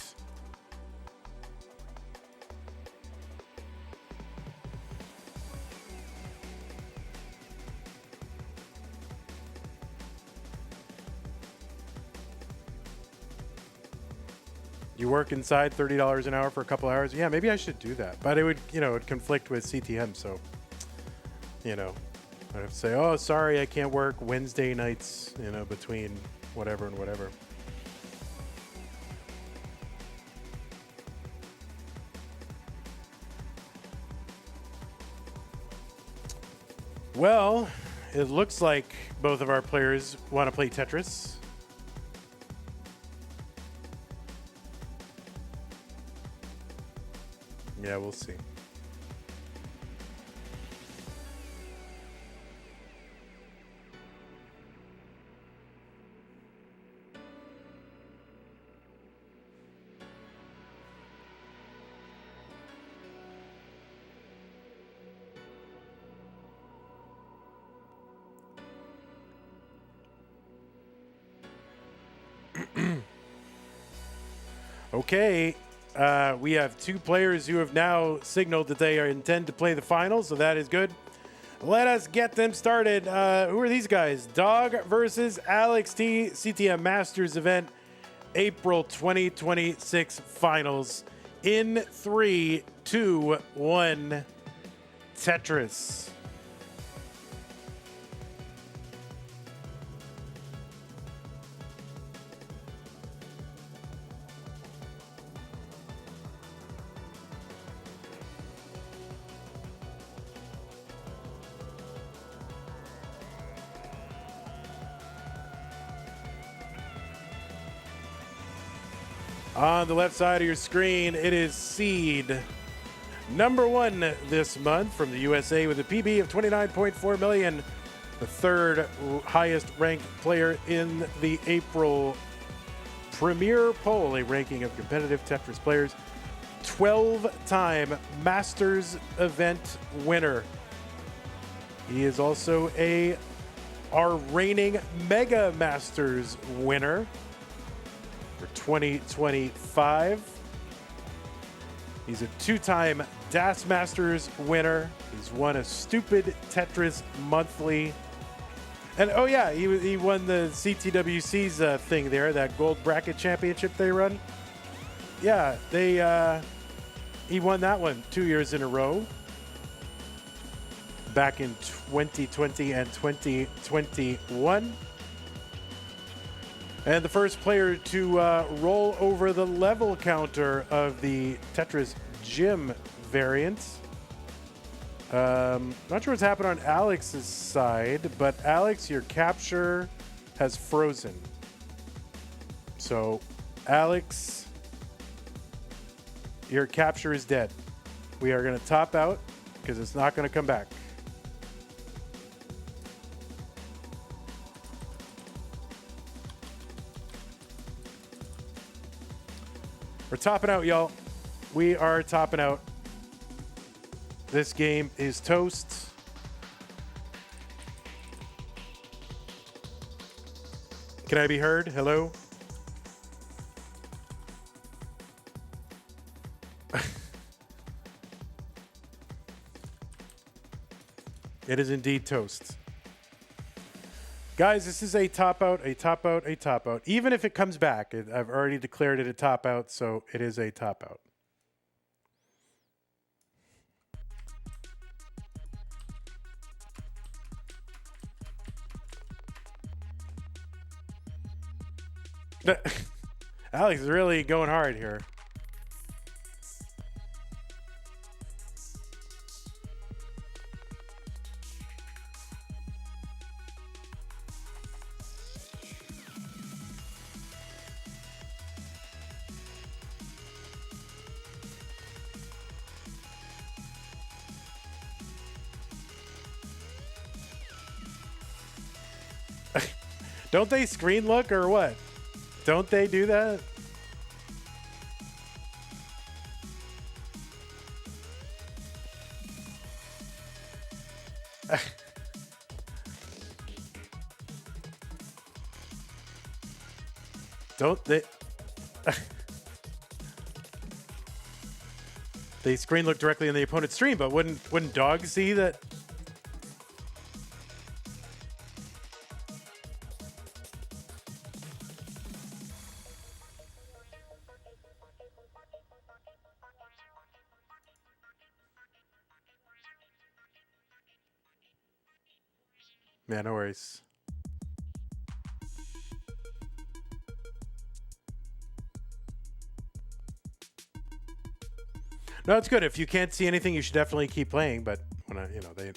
You work inside $30 an hour for a couple hours. Yeah, maybe I should do that. But it would, it would conflict with CTM. So, I'd have to say, oh, sorry, I can't work Wednesday nights, between whatever and whatever. Well, it looks like both of our players want to play Tetris. Yeah, we'll see. Okay, we have two players who have now signaled that they intend to play the finals, so that is good. Let us get them started. Who are these guys? Dog versus Alex T, CTM Masters event, April 2026 finals. In 3, 2, 1, Tetris. On the left side of your screen, it is seed number 1 this month from the USA with a PB of 29.4 million, the third highest ranked player in the April Premier Poll, a ranking of competitive Tetris players. 12-time Masters event winner. He is also our reigning Mega Masters winner for 2025. He's a 2-time Das Masters winner. He's won a Stupid Tetris Monthly. And oh yeah, he won the CTWC's thing there, that gold bracket championship they run. Yeah, he won that one 2 years in a row. Back in 2020 and 2021. And the first player to roll over the level counter of the Tetris Gym variant. Not sure what's happened on Alex's side, but Alex, your capture has frozen. So, Alex, your capture is dead. We are going to top out because it's not going to come back. We're topping out, y'all. We are topping out. This game is toast. Can I be heard? Hello? It is indeed toast. Guys, this is a top out, a top out, a top out. Even if it comes back, I've already declared it a top out, so it is a top out. Alex is really going hard here. Don't they screen look or what? Don't they do that? Don't they? They screen look directly in the opponent's stream, but wouldn't dogs see that? Yeah, no worries. No, it's good. If you can't see anything, you should definitely keep playing. But when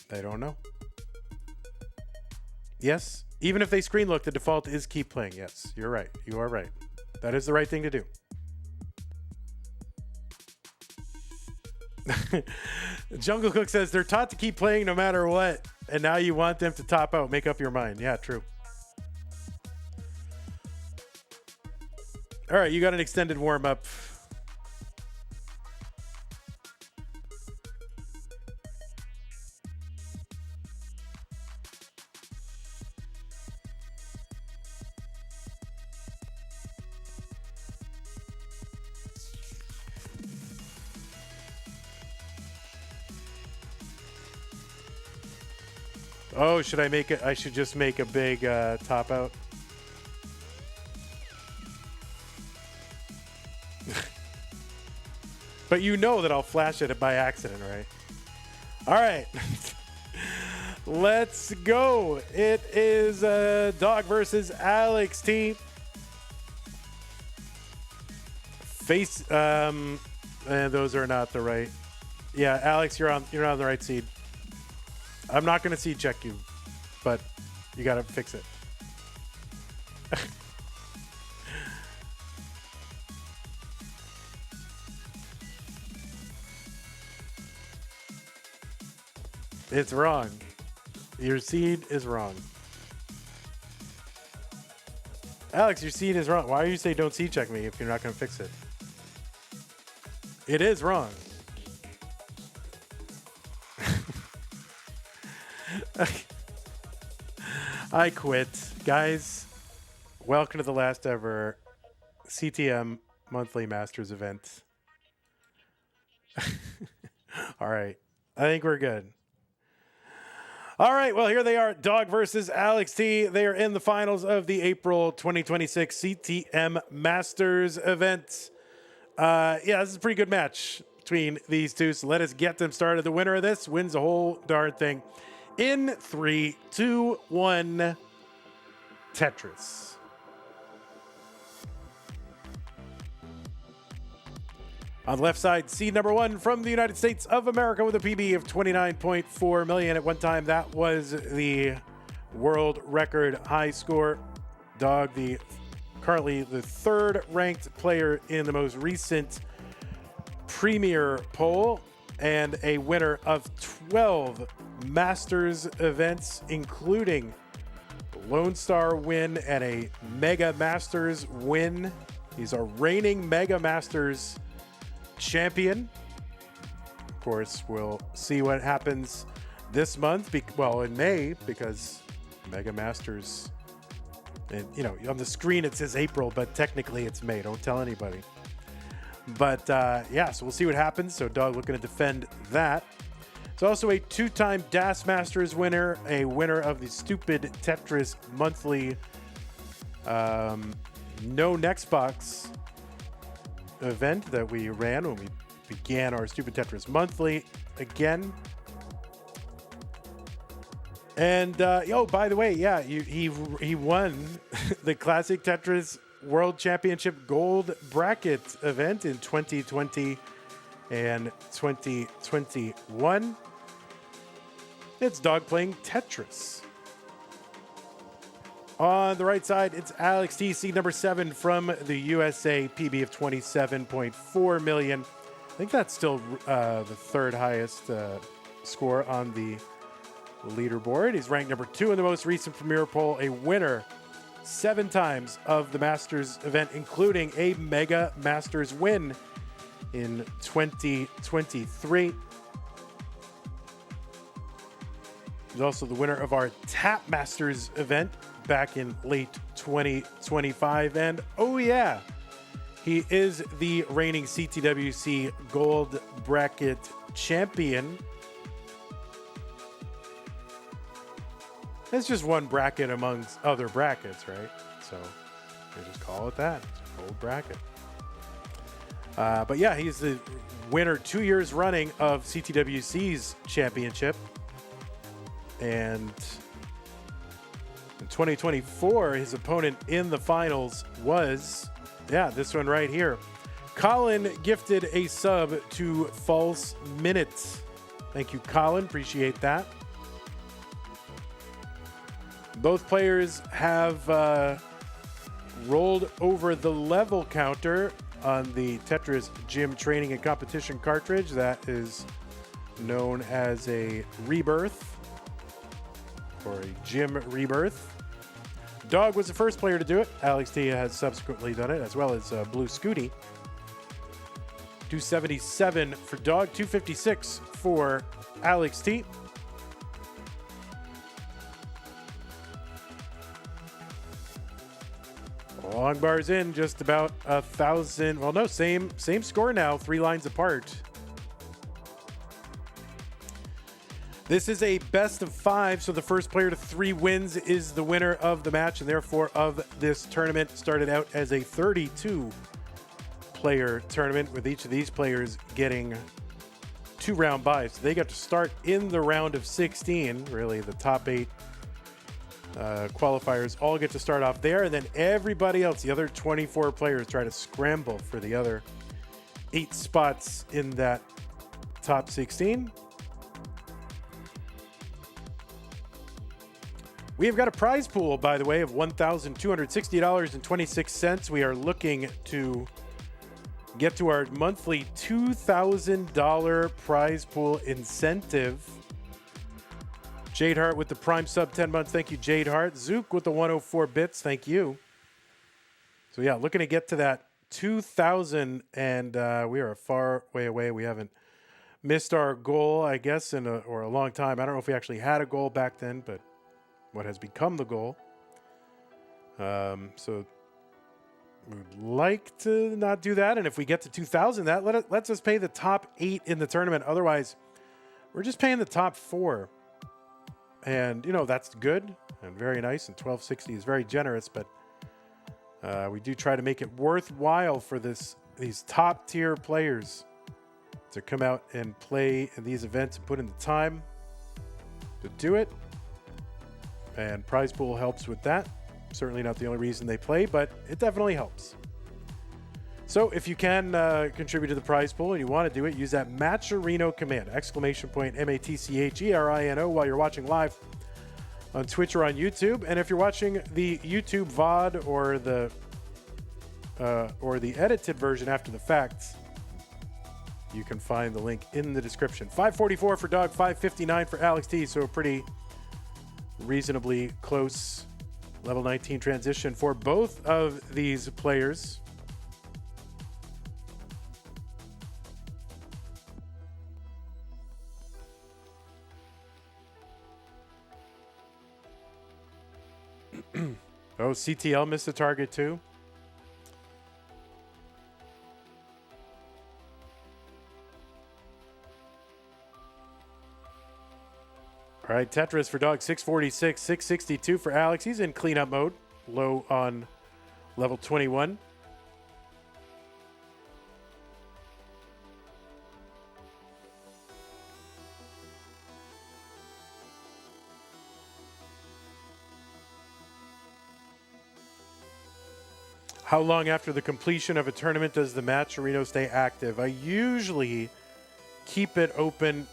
they don't know. Yes, even if they screen look, the default is keep playing. Yes, you're right. You are right. That is the right thing to do. Jungle Cook says they're taught to keep playing no matter what, and now you want them to top out. Make up your mind. Yeah, true. All right, you got an extended warm up. Oh, should I make it? I should just make a big top out. But you know that I'll flash it by accident, right? All right. Let's go. It is Dog versus Alex T. Face. And those are not the right. Yeah, Alex, you're on the right seed. I'm not going to seed check you, but you got to fix it. It's wrong. Your seed is wrong. Alex, your seed is wrong. Why do you say don't seed check me if you're not going to fix it? It is wrong. I quit. Guys, welcome to the last ever CTM monthly Masters event. All right. I think we're good. All right. Well, here they are. Dog versus Alex T. They are in the finals of the April 2026 CTM Masters event. Yeah, this is a pretty good match between these two. So let us get them started. The winner of this wins the whole darn thing. In 3, 2, 1, Tetris. On the left side, seed number 1 from the United States of America with a PB of 29.4 million. At one time, that was the world record high score. Dog, currently the 3rd ranked player in the most recent Premier poll, and a winner of 12 Masters events, including Lone Star win and a Mega Masters win. He's a reigning Mega Masters champion. Of course, we'll see what happens this month, in May, because Mega Masters And, on the screen it says April, but technically it's May. Don't tell anybody. But, yeah, so we'll see what happens. So Dog looking to defend that. It's also a 2-time DAS Masters winner, a winner of the Stupid Tetris Monthly No Next Box event that we ran when we began our Stupid Tetris Monthly again. And, by the way, yeah, he won the Classic Tetris World Championship Gold Bracket event in 2020 and 2021. It's Dog playing Tetris. On the right side, it's Alex T, seed number 7 from the USA, PB of 27.4 million. I think that's still the third highest score on the leaderboard. He's ranked number 2 in the most recent Premier poll, a winner 7 times of the Masters event, including a Mega Masters win in 2023. He's also the winner of our Tap Masters event back in late 2025. And oh yeah, he is the reigning CTWC Gold Bracket champion. It's just one bracket amongst other brackets, right? So you just call it that. It's a gold bracket. But yeah, he's the winner 2 years running of CTWC's championship. And in 2024, his opponent in the finals was, this one right here. Colin gifted a sub to False Minutes. Thank you, Colin. Appreciate that. Both players have rolled over the level counter on the Tetris Gym Training and Competition cartridge. That is known as a rebirth, or a gym rebirth. Dog was the first player to do it. Alex T has subsequently done it, as well as Blue Scooty. 277 for Dog, 256 for Alex T. Long bars in, just about 1,000. Well, no, same score now, 3 lines apart. This is a best of 5, so the first player to 3 wins is the winner of the match, and therefore of this tournament. Started out as a 32-player tournament, with each of these players getting 2-round buys. So they got to start in the round of 16. Really, the top 8 qualifiers all get to start off there, and then everybody else, the other 24 players, try to scramble for the other 8 spots in that top 16. We have got a prize pool, by the way, of $1,260.26. We are looking to get to our monthly $2,000 prize pool incentive. Jade Hart with the Prime sub 10 months. Thank you, Jade Hart. Zook with the 104 bits. Thank you. So, yeah, looking to get to that 2,000, and we are a far way away. We haven't missed our goal, I guess, in a long time. I don't know if we actually had a goal back then, but what has become the goal. So we would like to not do that. And if we get to 2,000, that lets us pay the top 8 in the tournament. Otherwise, we're just paying the top 4. And, that's good and very nice. And 1,260 is very generous, but we do try to make it worthwhile for these top tier players to come out and play in these events and put in the time to do it. And prize pool helps with that. Certainly not the only reason they play, but it definitely helps. So if you can contribute to the prize pool and you want to do it, use that Matcherino command, !MATCHERINO, while you're watching live on Twitch or on YouTube. And if you're watching the YouTube VOD or the edited version after the fact, you can find the link in the description. 544 for Dog, 559 for Alex T. So a pretty reasonably close level 19 transition for both of these players. Oh, CTL missed a target too. All right, Tetris for Dog, 646, 662 for Alex. He's in cleanup mode, low on level 21. How long after the completion of a tournament does the match arena stay active? I usually keep it open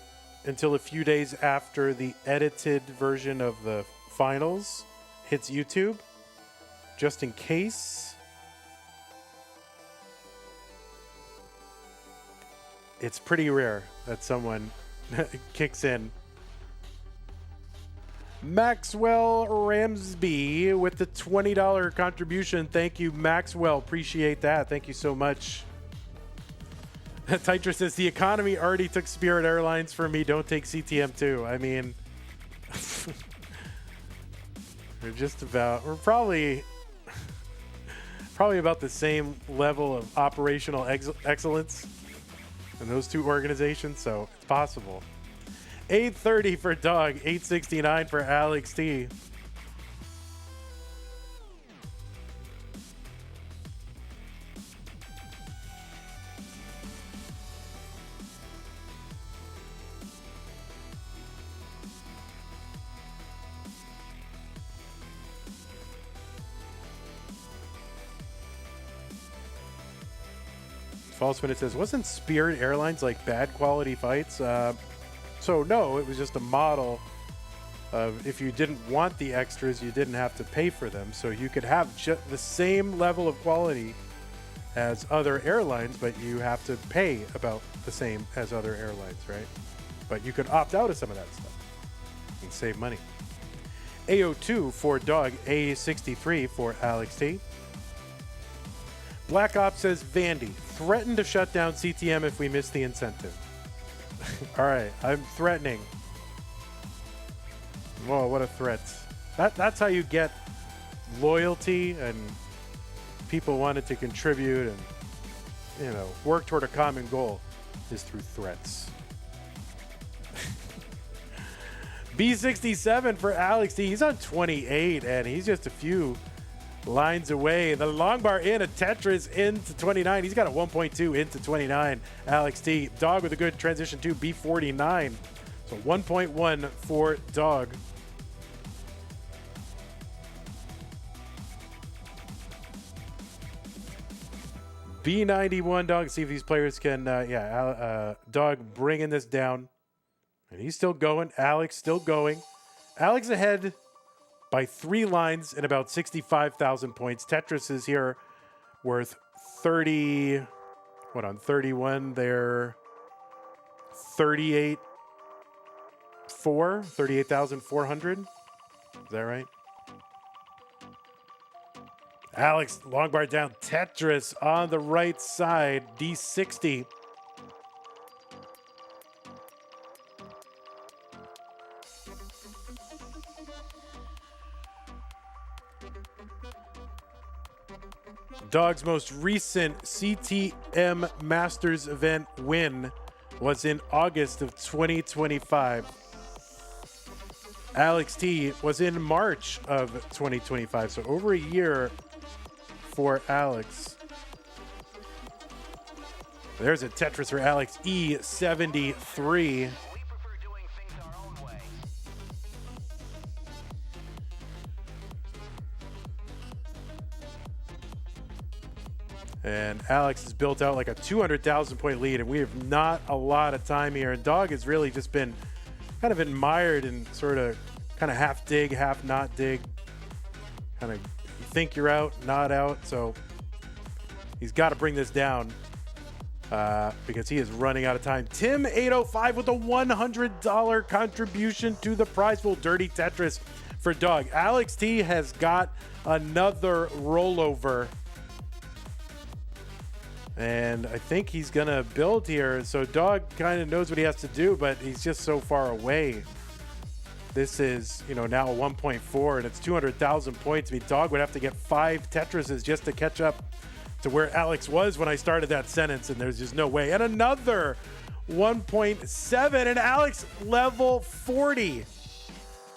until a few days after the edited version of the finals hits YouTube, just in case. It's pretty rare that someone kicks in. Maxwell Ramsby with the $20 contribution. Thank you, Maxwell. Appreciate that. Thank you so much. Tetris says, the economy already took Spirit Airlines for me. Don't take CTM too. I mean, we're probably about the same level of operational excellence in those two organizations, so it's possible. 830 for Dog, 869 for Alex T. False when it says, wasn't Spirit Airlines like bad quality fights? So no, it was just a model of if you didn't want the extras, you didn't have to pay for them. So you could have the same level of quality as other airlines, but you have to pay about the same as other airlines, right? But you could opt out of some of that stuff and save money. AO2 for Dog, A63 for Alex T. Black Ops says, Vandy, threaten to shut down CTM if we miss the incentive. All right, I'm threatening. Whoa, what a threat. That's how you get loyalty and people wanted to contribute and, you know, work toward a common goal is through threats. B67 for Alex D. He's on 28 and he's just a few lines away. The long bar in a Tetris into 29. He's got a 1.2 into 29. Alex T. Dog with a good transition to B49. So 1.1 for Dog. B91 Dog. See if these players can, Dog bringing this down. And he's still going. Alex still going. Alex ahead by 3 lines and about 65,000 points. Tetris is here worth 30. What on 31? They're 38,400. Is that right? Alex, long bar down. Tetris on the right side. D60. Dog's most recent CTM Masters event win was in August of 2025. Alex T was in March of 2025, so over a year for Alex. There's a Tetris for Alex, E73. And Alex has built out like a 200,000 point lead, and we have not a lot of time here. And Dog has really just been kind of admired and sort of kind of half dig, half not dig. Kind of you think you're out, not out. So he's got to bring this down because he is running out of time. Tim 805 with a $100 contribution to the prize pool. Dirty Tetris for Dog. Alex T has got another rollover. And I think he's going to build here. So Dog kind of knows what he has to do, but he's just so far away. This is, you know, now a 1.4, and it's 200,000 points. I mean, Dog would have to get 5 Tetrises just to catch up to where Alex was when I started that sentence, and there's just no way. And another 1.7, and Alex level 40.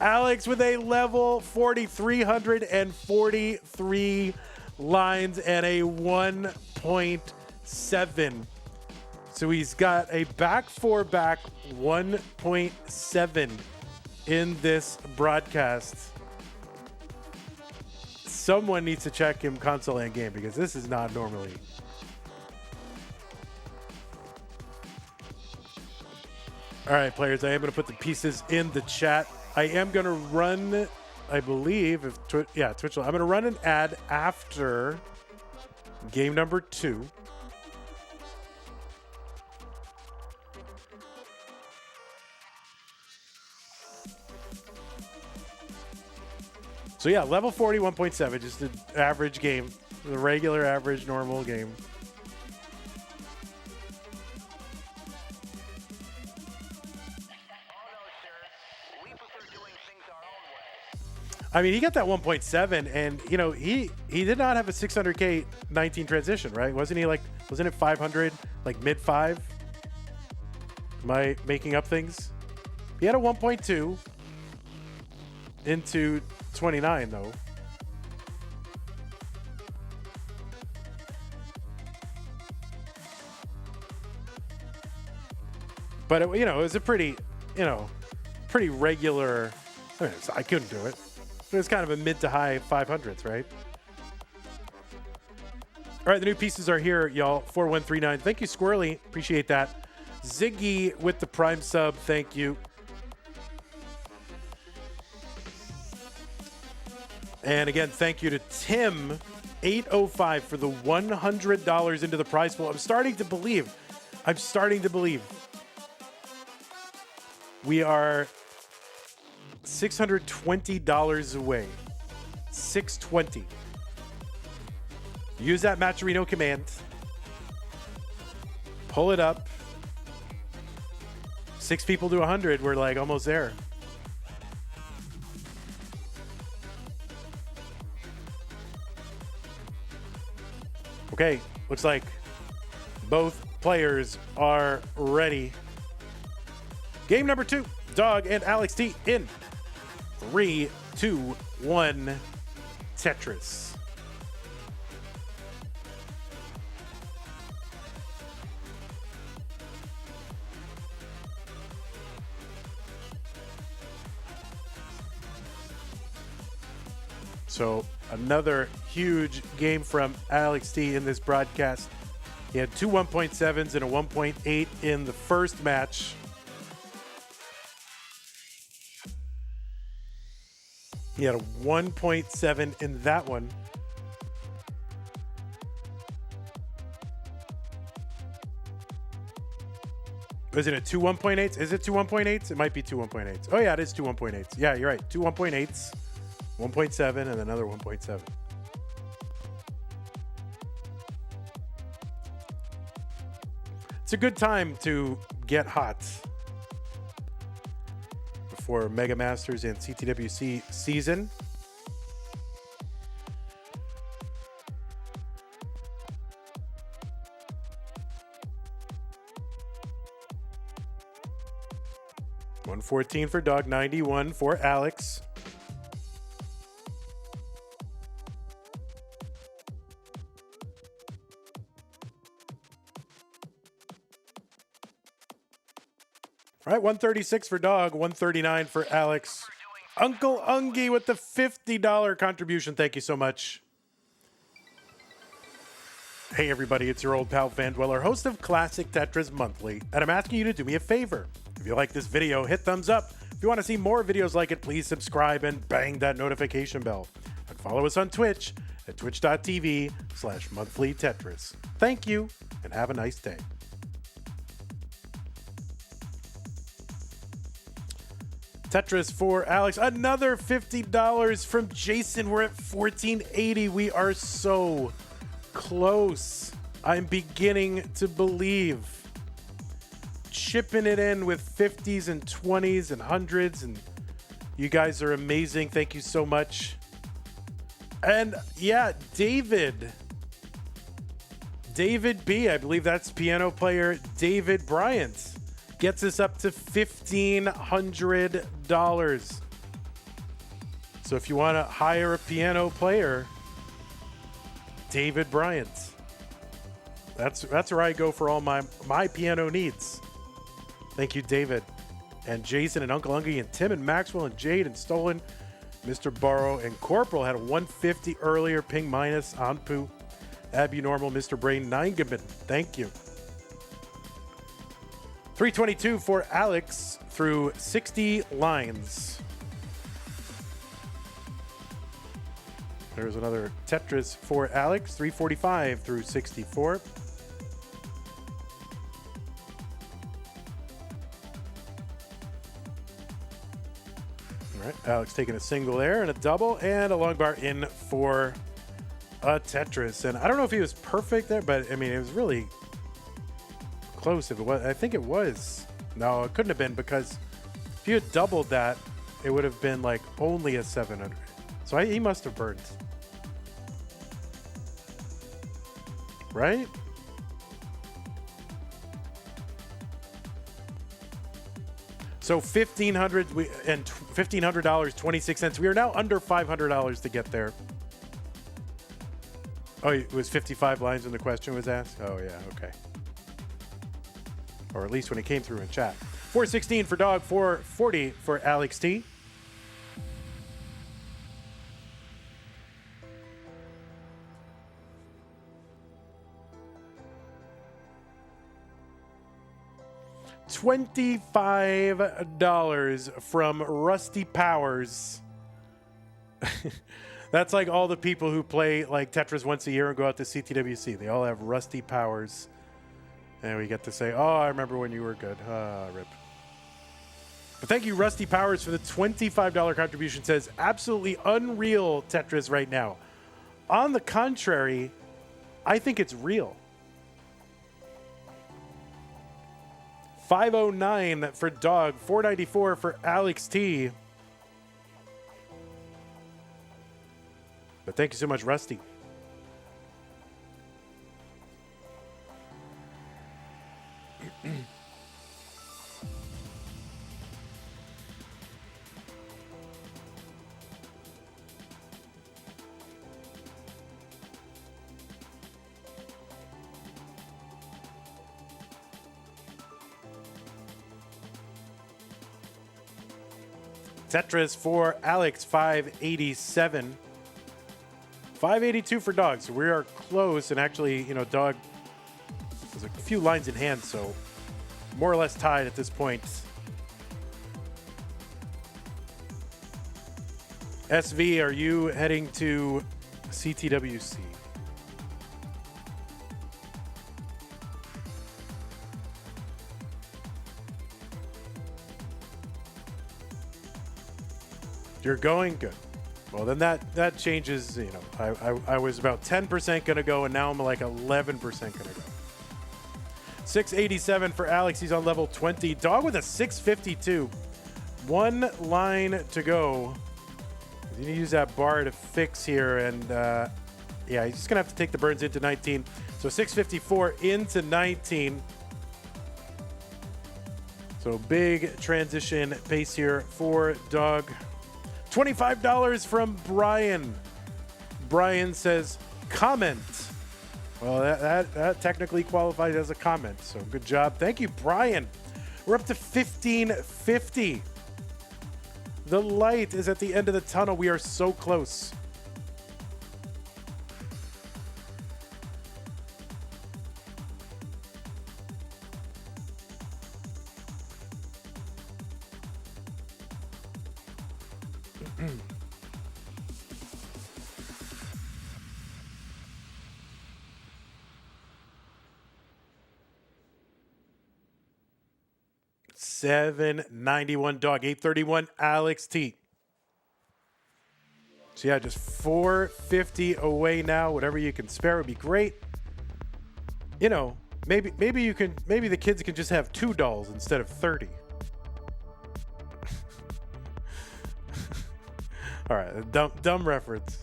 Alex with a level 40, 343 lines and a 1.7. So he's got a back 1.7 in this broadcast. Someone needs to check him console and game, because this is not normally. All right, players, I am going to put the pieces in the chat. I am going to run, I believe, if Twitch, I'm going to run an ad after game number 2. So yeah, level 40, 1.7, just an average game, the regular, average, normal game. I mean, he got that 1.7, and you know, he did not have a 600K 19 transition, right? Wasn't it 500, like mid 5? Am I making up things? He had a 1.2 into 29 though. But it, you know, it was a pretty, you know, pretty regular. I mean, I couldn't do it. It was kind of a mid to high 500s, right? All right, the new pieces are here, y'all. 4139. Thank you, Squirrely. Appreciate that. Ziggy with the Prime sub. Thank you. And again, thank you to Tim 805 for the $100 into the prize pool. I'm starting to believe we are $620 away. $620. Use that Matcherino command. Pull it up. 6 people to 100. We're like almost there. Okay, looks like both players are ready. Game number 2, Dog and Alex T in 3, 2, 1, Tetris. So another huge game from Alex T in this broadcast. He had 2 1.7s and a 1.8 in the first match. He had a 1.7 in that one. Was it a 2 1.8s? Is it 2 1.8s? It might be 2 1.8s. Oh yeah, it is 2 1.8s. Yeah, you're right. 2 1.8s, 1.7, and another 1.7. It's a good time to get hot before Mega Masters and CTWC season. $114 for Dog, 91 for Alex. All right, 136 for Dog, 139 for Alex. Uncle Ungie with the $50 contribution. Thank you so much. Hey everybody, it's your old pal Van Dweller, host of Classic Tetris Monthly, and I'm asking you to do me a favor. If you like this video, hit thumbs up. If you want to see more videos like it, please subscribe and bang that notification bell. And follow us on Twitch at twitch.tv/monthlytetris. Thank you, and have a nice day. Tetris for Alex. Another $50 from Jason. We're at $14.80. We are so close. I'm beginning to believe. Chipping it in with 50s and 20s and hundreds, and You guys are amazing. Thank you so much. And yeah, David B, I believe that's piano player David Bryant, gets us up to $1,500. So if you want to hire a piano player, David Bryant. That's where I go for all my piano needs. Thank you, David. And Jason and Uncle Ungy and Tim and Maxwell and Jade and Stolen. Mr. Barrow and Corporal had a 150 earlier. Ping minus, Anpu, Abnormal, Mr. Brain, 9gaben. Thank you. 322 for Alex through 60 lines. There's another Tetris for Alex, 345 through 64. All right, Alex taking a single there and a double and a long bar in for a Tetris. And I don't know if he was perfect there, but I mean, it was really close. If it was, I think it was. No, it couldn't have been, because if you had doubled that, it would have been like only a 700. So he must have burned. Right? So $1,500 26 We are now under $500 to get there. Oh, it was 55 lines when the question was asked. Oh yeah, okay. Or at least when it came through in chat. 416 for Dog, 440 for Alex T. $25 from Rusty Powers. That's like all the people who play like Tetris once a year and go out to CTWC. They all have Rusty Powers. And we get to say, oh, I remember when you were good. Rip. But thank you, Rusty Powers, for the $25 contribution. Says, absolutely unreal Tetris right now. On the contrary, I think it's real. 509 for Dog, 494 for Alex T. But thank you so much, Rusty. Tetris for Alex, 587. 582 for Dog. So we are close. And actually, you know, Dog has a few lines in hand, so more or less tied at this point. SV, are you heading to CTWC? You're going? Good. Well, then that changes, you know. I was about 10% going to go, and now I'm like 11% going to go. 687 for Alex. He's on level 20. Dog with a 652. One line to go. You need to use that bar to fix here, and yeah, he's just going to have to take the burns into 19. So 654 into 19. So big transition pace here for Dog. $25 from Brian. Brian says, comment. Well, that technically qualifies as a comment, so good job. Thank you, Brian. We're up to 1550. The light is at the end of the tunnel. We are so close. $791 Dog, 831 Alex T. So yeah, just $450 away now. Whatever you can spare would be great. You know, maybe the kids can just have 2 dolls instead of 30. All right, dumb reference.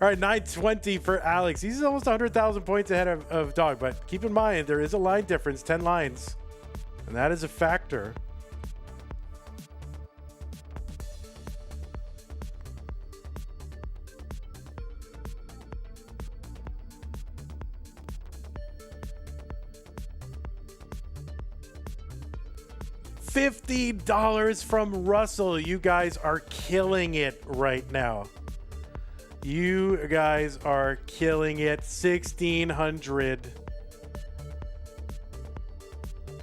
All right, 920 for Alex. He's almost 100,000 points ahead of Dog, but keep in mind there is a line difference, 10 lines, and that is a factor. $50 from Russell. You guys are killing it right now. You guys are killing it. 1,600.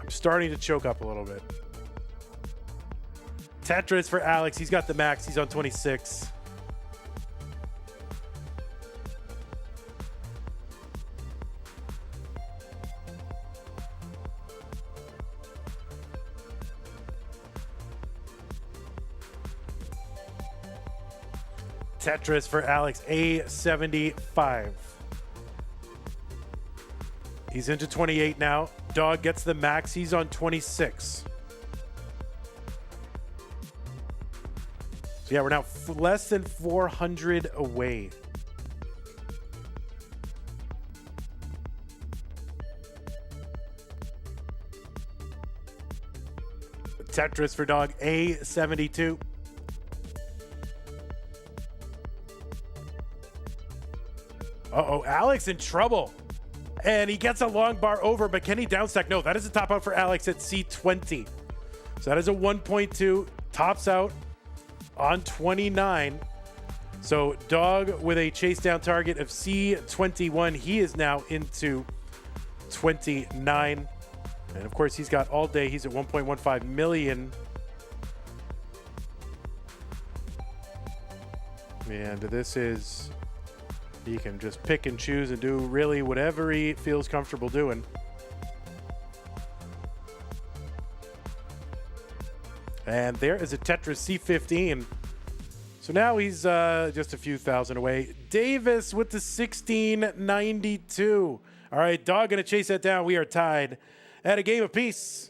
I'm starting to choke up a little bit. Tetris for Alex. He's got the max. He's on 26. Tetris for Alex, A75. He's into 28 now. Dog gets the max. He's on 26. So yeah, we're now less than 400 away. Tetris for Dog, A72. Uh-oh, Alex in trouble. And he gets a long bar over, but can he downstack? No, that is a top out for Alex at C20. So that is a 1.2. Tops out on 29. So Dog with a chase down target of C21. He is now into 29. And of course, he's got all day. He's at 1.15 million. And this is... he can just pick and choose and do really whatever he feels comfortable doing. And there is a Tetris C15. So now he's just a few thousand away. Davis with the 1692. All right, Dog gonna chase that down. We are tied at a game apiece.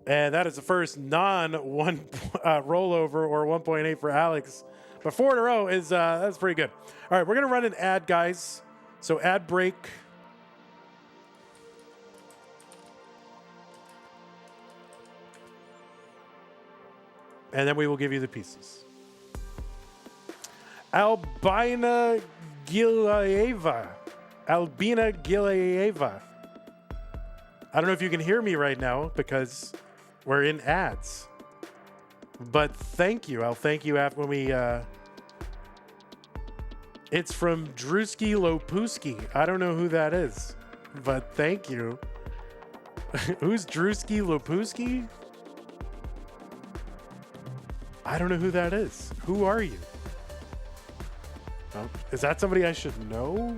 And that is the first non-one rollover or 1.8 for Alex. But 4 in a row is that's pretty good. All right, we're gonna run an ad, guys. So ad break. And then we will give you the pieces. Albina Gilaeva. Albina Gilaeva. I don't know if you can hear me right now because we're in ads. But thank you. I'll thank you after when we... It's from Drewski Lopuski. I don't know who that is, but thank you. Who's Drewski Lopuski? I don't know who that is. Who are you? Oh, is that somebody I should know?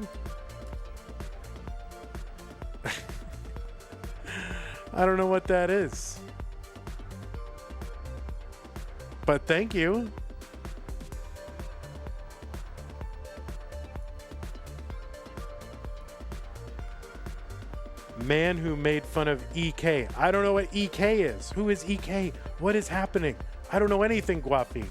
I don't know what that is. But thank you. Man who made fun of EK. I don't know what EK is. Who is EK? What is happening? I don't know anything, Guapi.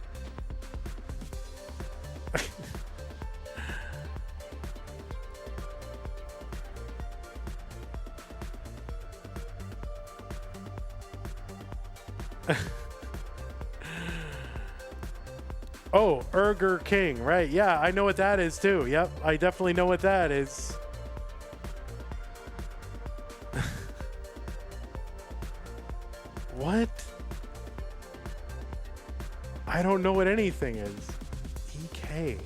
Oh, Urger King, right? Yeah, I know what that is too. Yep, I definitely know what that is. What? I don't know what anything is. EK.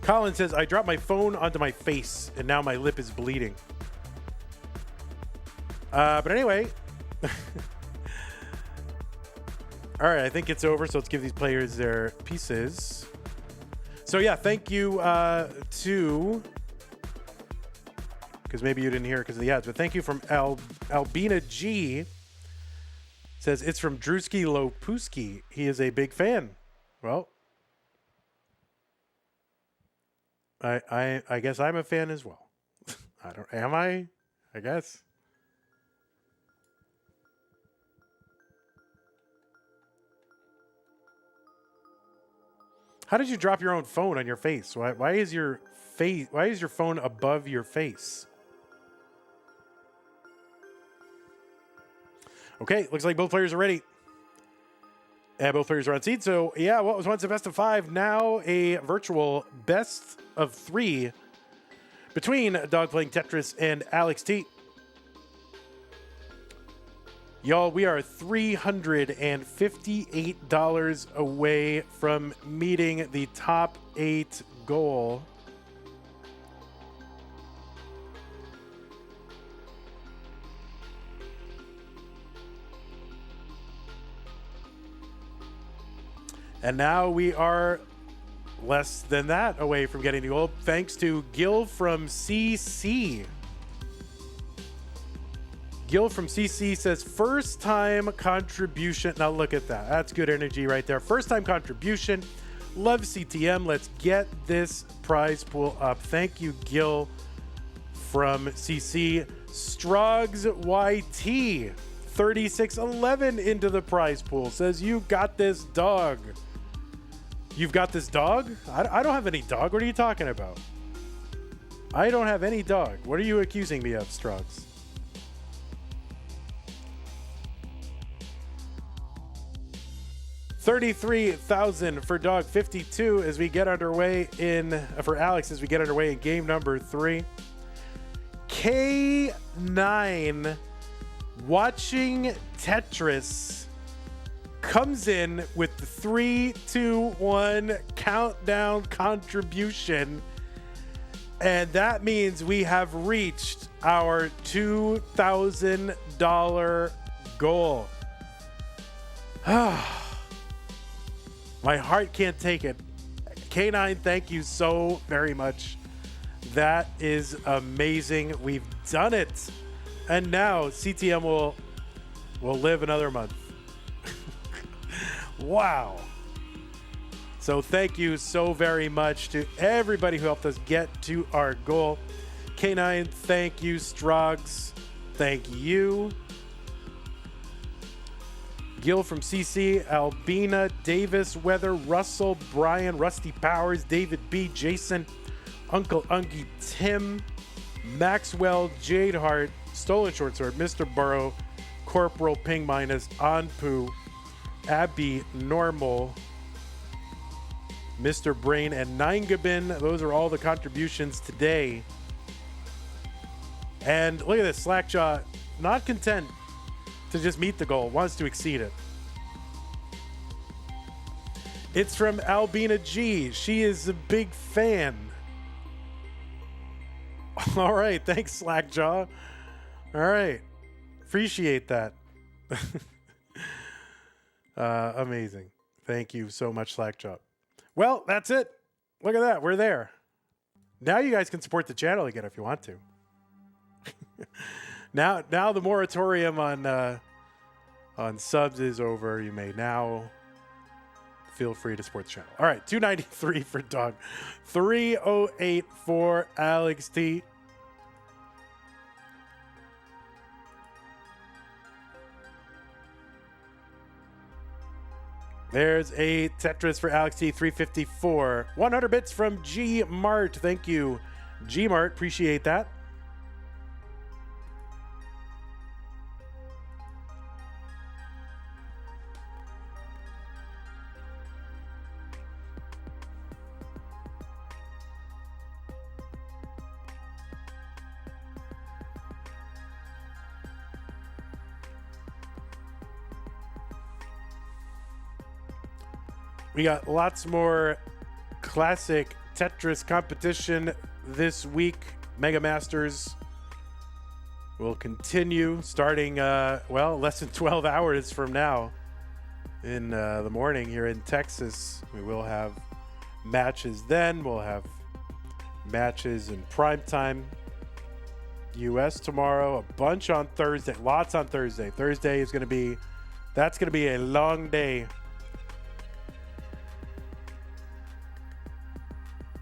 Colin says, I dropped my phone onto my face and now my lip is bleeding. But anyway. All right, I think it's over. So let's give these players their pieces. So yeah, thank you to, because maybe you didn't hear it because of the ads, but thank you from Albina G. Says it's from Drewski Lopuski. He is a big fan. Well, I guess I'm a fan as well. I don't. Am I? I guess. How did you drop your own phone on your face? Why is your face? Why is your phone above your face? Okay, looks like both players are ready. And both players are on seed. So, yeah, what was once a best of 5, now a virtual best of 3 between Dog playing Tetris and Alex T. Y'all, we are $358 away from meeting the top 8 goal. And now we are less than that away from getting the goal, thanks to Gil from CC. Gil from CC says, first time contribution. Now look at that. That's good energy right there. First time contribution. Love CTM. Let's get this prize pool up. Thank you, Gil from CC. Strogs YT 3611 into the prize pool says, you got this, dog. You've got this dog? I don't have any dog. What are you talking about? I don't have any dog. What are you accusing me of, Strogs? $33,000 for dog. 52 as we get underway for Alex as we get underway in game number 3. K9 watching Tetris comes in with the 3, 2, 1 countdown contribution. And that means we have reached our $2,000 goal. My heart can't take it. K9, thank you so very much. That is amazing. We've done it. And now CTM will live another month. Wow. So thank you so very much to everybody who helped us get to our goal. K9, thank you. Strogs, thank you. Gil from CC, Albina, Davis, Weather, Russell, Brian, Rusty Powers, David B, Jason, Uncle Ungie, Tim, Maxwell, Jade Hart, Stolen Short Sword, Mr. Burrow, Corporal Ping Minus, Anpu, Abby, Normal, Mr. Brain, and Ningabin. Those are all the contributions today. And look at this, Slackjaw, not content to just meet the goal, wants to exceed it. It's from Albina G. She is a big fan. All right, thanks, Slackjaw. All right, appreciate that. Amazing. Thank you so much, Slackjaw. Well, that's it. Look at that. We're there. Now you guys can support the channel again if you want to. Now the moratorium on subs is over. You may now feel free to support the channel. All right, $293 for Dog, $308 for Alex T. There's a Tetris for Alex T, 354. 100 bits from G Mart. Thank you, G Mart. Appreciate that. We got lots more classic Tetris competition this week. Mega Masters will continue starting, less than 12 hours from now in the morning here in Texas. We will have matches then. We'll have matches in primetime U.S. tomorrow, a bunch on Thursday, lots on Thursday. Thursday is going to be a long day.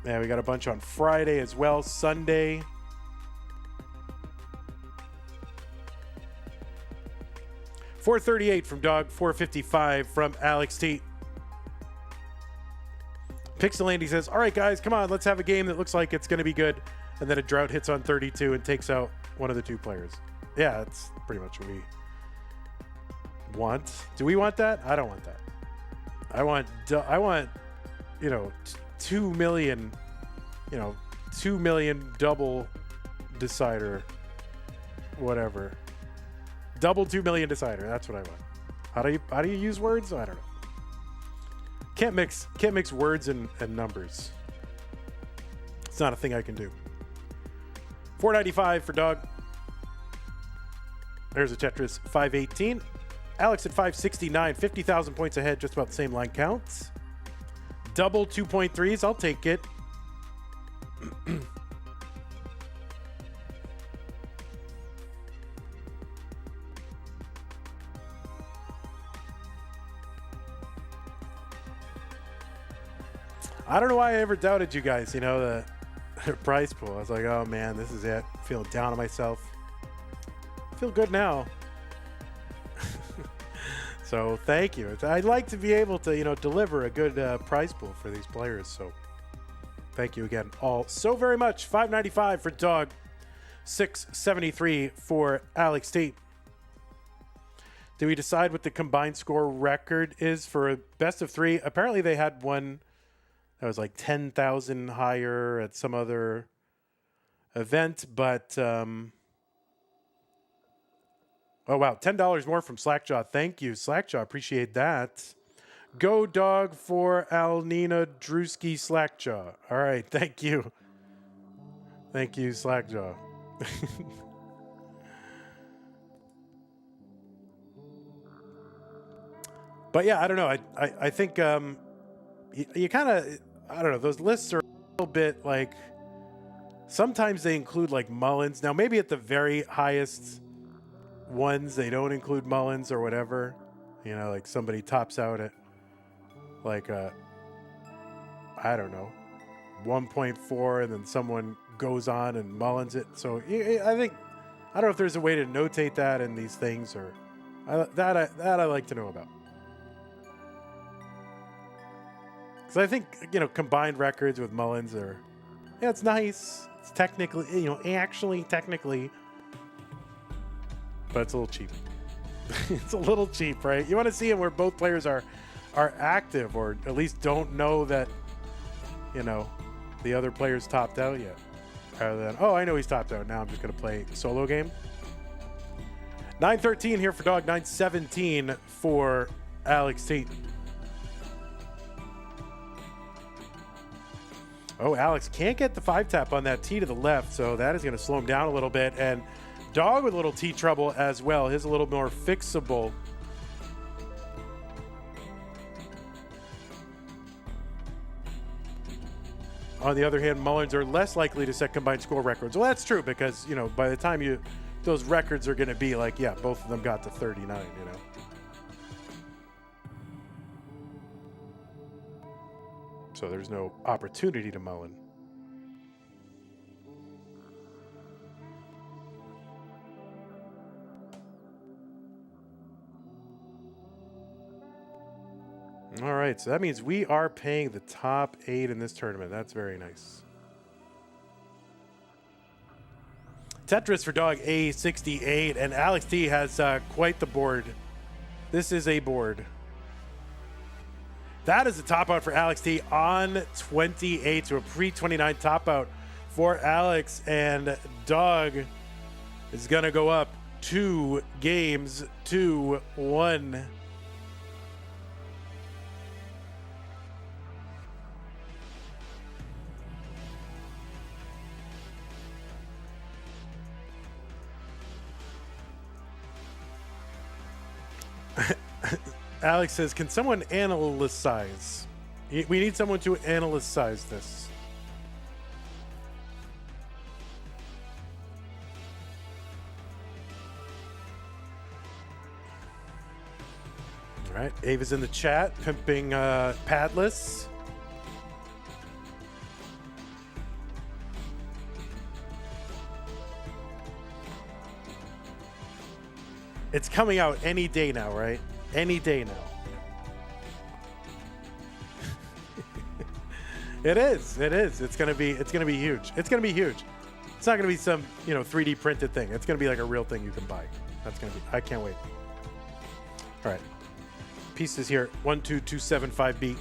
Yeah, we got a bunch on Friday as well. Sunday. $438 from Dog. $455 from Alex T. Pixel Andy says, all right, guys, come on. Let's have a game that looks like it's going to be good. And then a drought hits on 32 and takes out one of the two players. Yeah, that's pretty much what we want. Do we want that? I don't want that. I want, 2 million, 2 million double decider, whatever. Double 2 million decider. That's what I want. How do you use words? I don't know. Can't mix words and numbers. It's not a thing I can do. $4.95 for Dog. There's a Tetris. $5.18. Alex at $5.69. 50,000 points ahead. Just about the same line counts. Double 2.3s. I'll take it. I don't know why I ever doubted you guys, the prize pool. I was like, oh man, this is it. Feeling down on myself. Feel good now. So thank you. I'd like to be able to, deliver a good prize pool for these players. So thank you again all so very much. $5.95 for Dog. $6.73 for Alex T. Did we decide what the combined score record is for a best of three? Apparently they had one that was like 10,000 higher at some other event, but oh wow, $10 more from Slackjaw. Thank you, Slackjaw. Appreciate that. Go Dog for Alnina Drewski Slackjaw. All right, thank you. Thank you, Slackjaw. But yeah, I don't know. I think you kind of, I don't know, those lists are a little bit like, sometimes they include like Mullins. Now maybe at the very highest ones they don't include Mullins or whatever, like somebody tops out at like I don't know, 1.4 and then someone goes on and Mullins it. So I don't know if there's a way to notate that in these things, or that I like to know about. Because I think, combined records with Mullins it's nice. It's technically, technically, but it's a little cheap. It's a little cheap, right? You want to see it where both players are active, or at least don't know that, the other player's topped out yet. Rather than, oh, I know he's topped out. Now I'm just going to play solo game. 913 here for Dog. 917 for Alex Tate. Oh, Alex can't get the 5-tap on that tee to the left, so that is going to slow him down a little bit. And Dog with a little tee trouble as well. His a little more fixable. On the other hand, Mullins are less likely to set combined score records. Well, that's true because, by the time those records are going to be like, yeah, both of them got to 39, So there's no opportunity to Mullen. All right, so that means we are paying the top 8 in this tournament. That's very nice. Tetris for Dog A68, and Alex T has quite the board. This is a board. That is a top out for Alex T on 28, so a pre-29 top out for Alex, and Dog is going to go up 2 games to 1. Alex says, can someone analyze? We need someone to analyze this. All right, Ava's in the chat, pimping Padless. It's coming out any day now, right? Any day now. It is. It is. It's gonna be huge. It's gonna be huge. It's not gonna be some 3D printed thing. It's gonna be like a real thing you can buy. That's gonna be. I can't wait. All right. Pieces here. 12275B.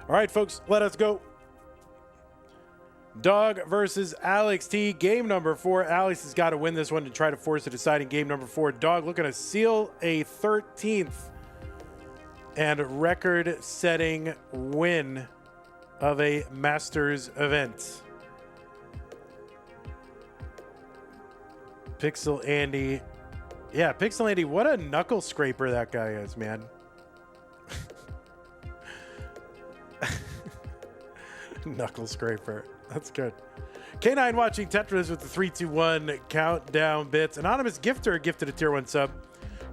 All right, folks, let us go. Dog versus Alex T. Game number 4. Alex has got to win this one to try to force a deciding game number 4. Dog looking to seal a 13th and record-setting win of a Masters event. Pixel Andy. Yeah, Pixel Andy, what a knuckle scraper that guy is, man. Knuckle scraper. That's good. K9 watching Tetris with the 3-2-1 countdown bits. Anonymous gifter gifted a tier 1 sub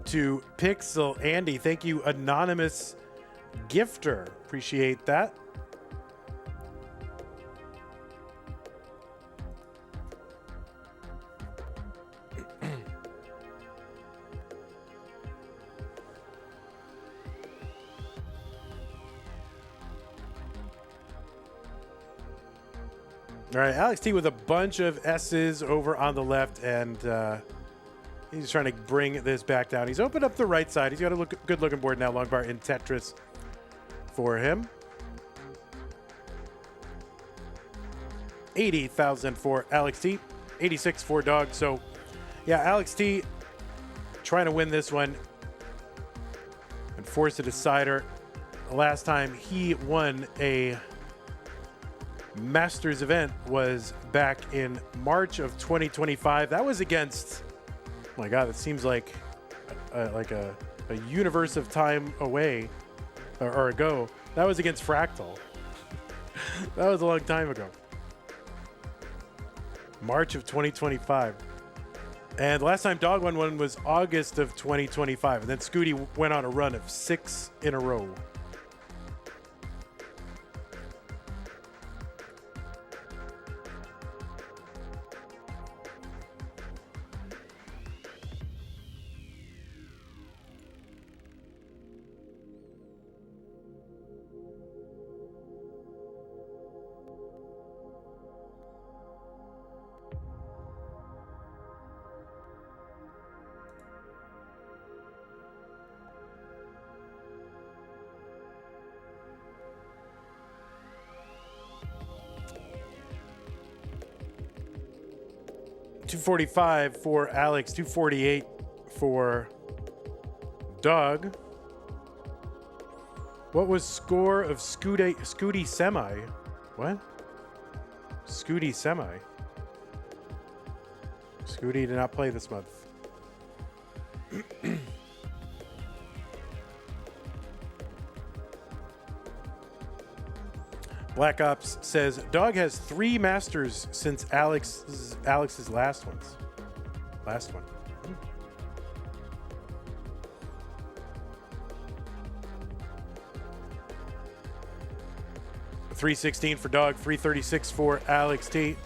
to Pixel Andy. Thank you, anonymous gifter. Appreciate that. All right, Alex T with a bunch of S's over on the left, and he's trying to bring this back down. He's opened up the right side. He's got a good-looking board now. Long bar in Tetris for him. 80,000 for Alex T. 86 for Dog. So, yeah, Alex T trying to win this one and force a decider. The last time he won a Masters event was back in March of 2025. That was against, oh my God, it seems like a universe of time away or ago. That was against Fractal. That was a long time ago. March of 2025. And the last time Dog won one was August of 2025. And then Scooty went on a run of 6 in a row. $245 for Alex, $248 for Doug. What was score of Scooty Semi? What? Scooty Semi. Scooty did not play this month. Black Ops says Dog has 3 masters since Alex's last ones. Last one. 316 for Dog, 336 for Alex T.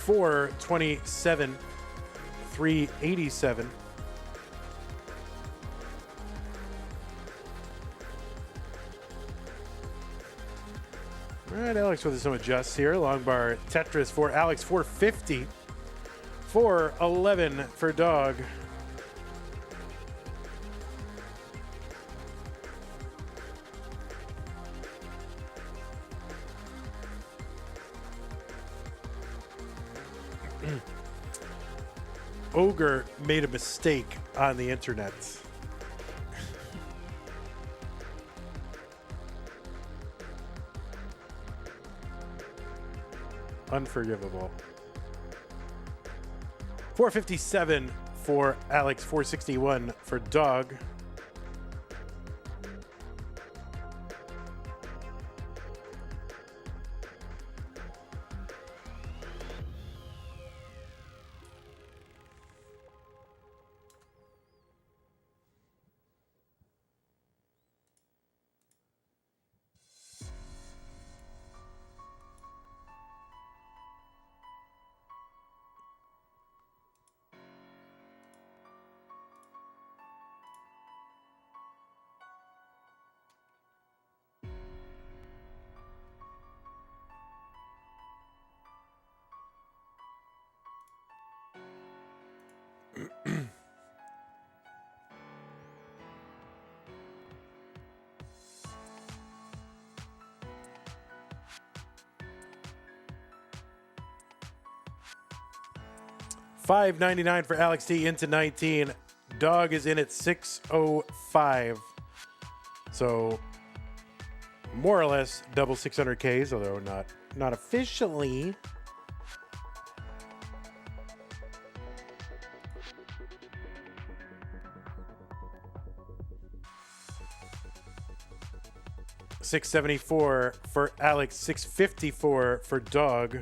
$427, $387. All right, Alex with some adjusts here. Long bar Tetris for Alex, 450. 411 for Dog. Ogre made a mistake on the internet. Unforgivable. 457 for Alex, 461 for Dog. $5.99 for Alex T into 19. Dog is in at 605. So more or less double 600Ks, although not officially. $674 for Alex, $654 for Dog.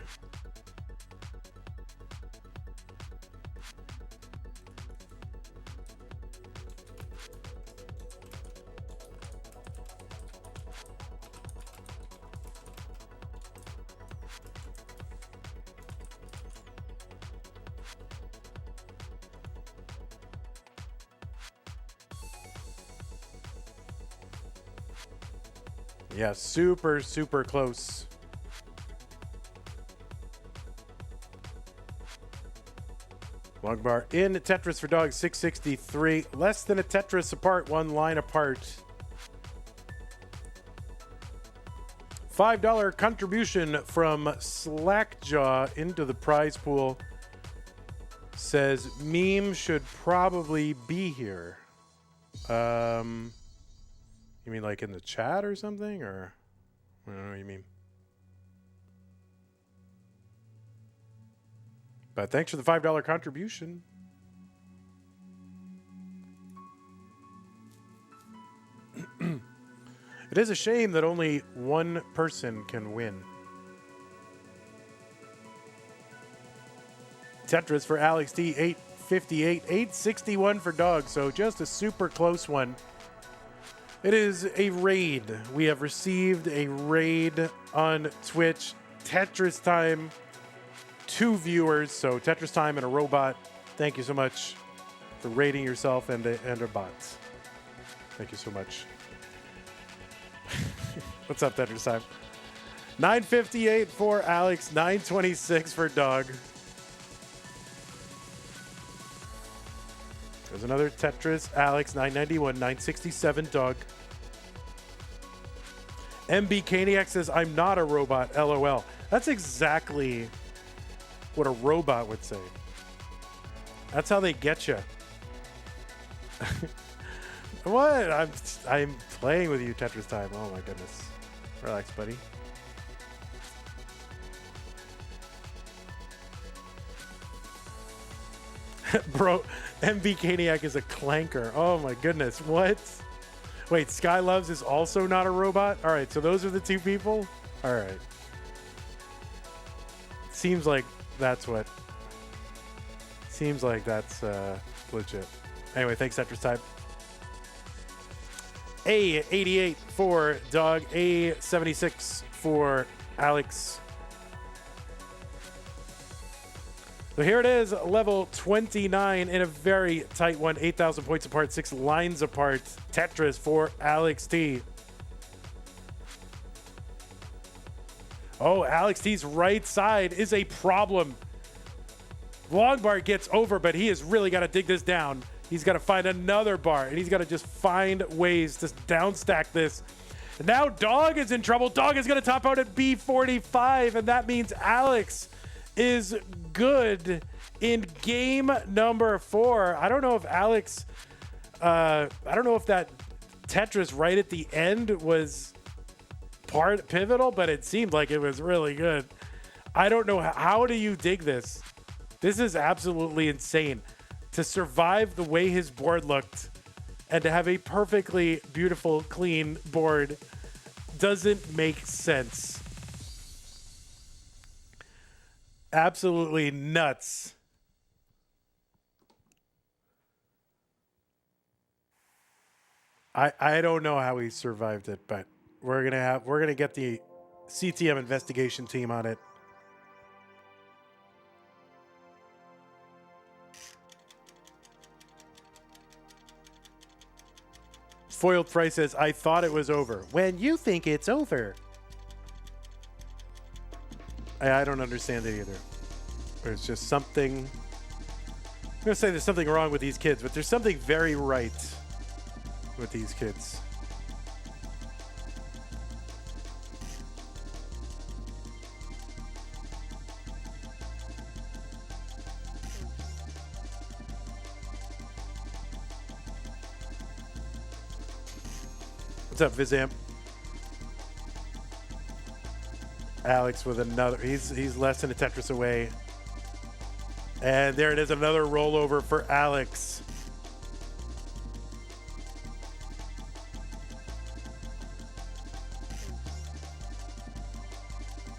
Yeah, super, super close. Long bar in Tetris for Dog, 663. Less than a Tetris apart, one line apart. $5 contribution from Slackjaw into the prize pool. Says meme should probably be here. You mean like in the chat or something? Or I don't know what you mean. But thanks for the $5 contribution. It is a shame that only one person can win. Tetris for Alex T, 858, 861 for Dog. So just a super close one. It is a raid. We have received a raid on Twitch. Tetris time. 2 viewers. So Tetris time and a robot. Thank you so much for raiding yourself and a bot. Thank you so much. What's up, Tetris time? 958 for Alex. 926 for Dog. There's another Tetris. Alex, 991, 967, Dog. MB Caniac says, I'm not a robot, LOL. That's exactly what a robot would say. That's how they get you. What? I'm playing with you, Tetris time. Oh my goodness. Relax, buddy. Bro, MB Caniac is a clanker. Oh my goodness. What? Wait, Sky Loves is also not a robot? All right, so those are the two people? All right. Seems like that's what. Seems like that's legit. Anyway, thanks, Tetris time. A88 for Dog. A76 for Alex. So here it is, level 29 in a very tight one. 8,000 points apart, 6 lines apart. Tetris for Alex T. Oh, Alex T's right side is a problem. Long bar gets over, but he has really got to dig this down. He's got to find another bar, and he's got to just find ways to downstack this. And now Dog is in trouble. Dog is going to top out at B45, and that means Alex is good in game number 4. I don't know if Alex, I don't know if that Tetris right at the end was pivotal, but it seemed like it was really good. I don't know. How do you dig this? This is absolutely insane. To survive the way his board looked and to have a perfectly beautiful, clean board doesn't make sense. Absolutely nuts. I don't know how he survived it, but we're gonna get the CTM investigation team on it. Foiled Fry says, I thought it was over. When you think it's over. I don't understand it either. There's just something. I'm going to say there's something wrong with these kids, but there's something very right with these kids. What's up, Vizamp? Alex with another. He's less than a Tetris away. And there it is, another rollover for Alex.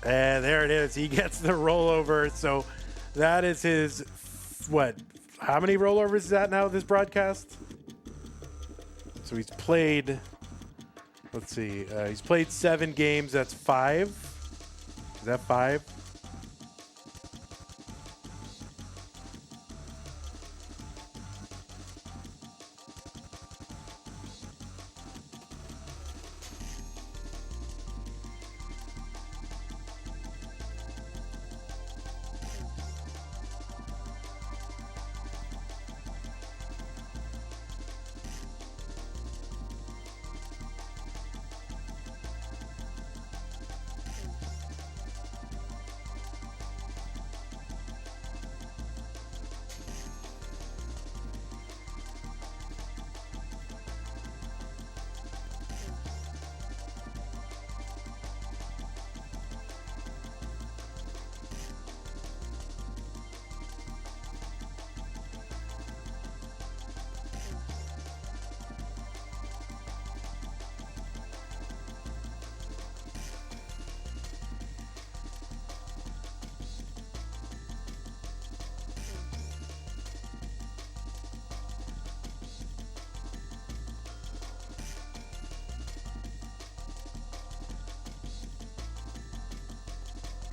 And there it is. He gets the rollover. So that is his, what? How many rollovers is that now, this broadcast? So he's played, let's see. He's played 7 games. That's 5. Is that 5?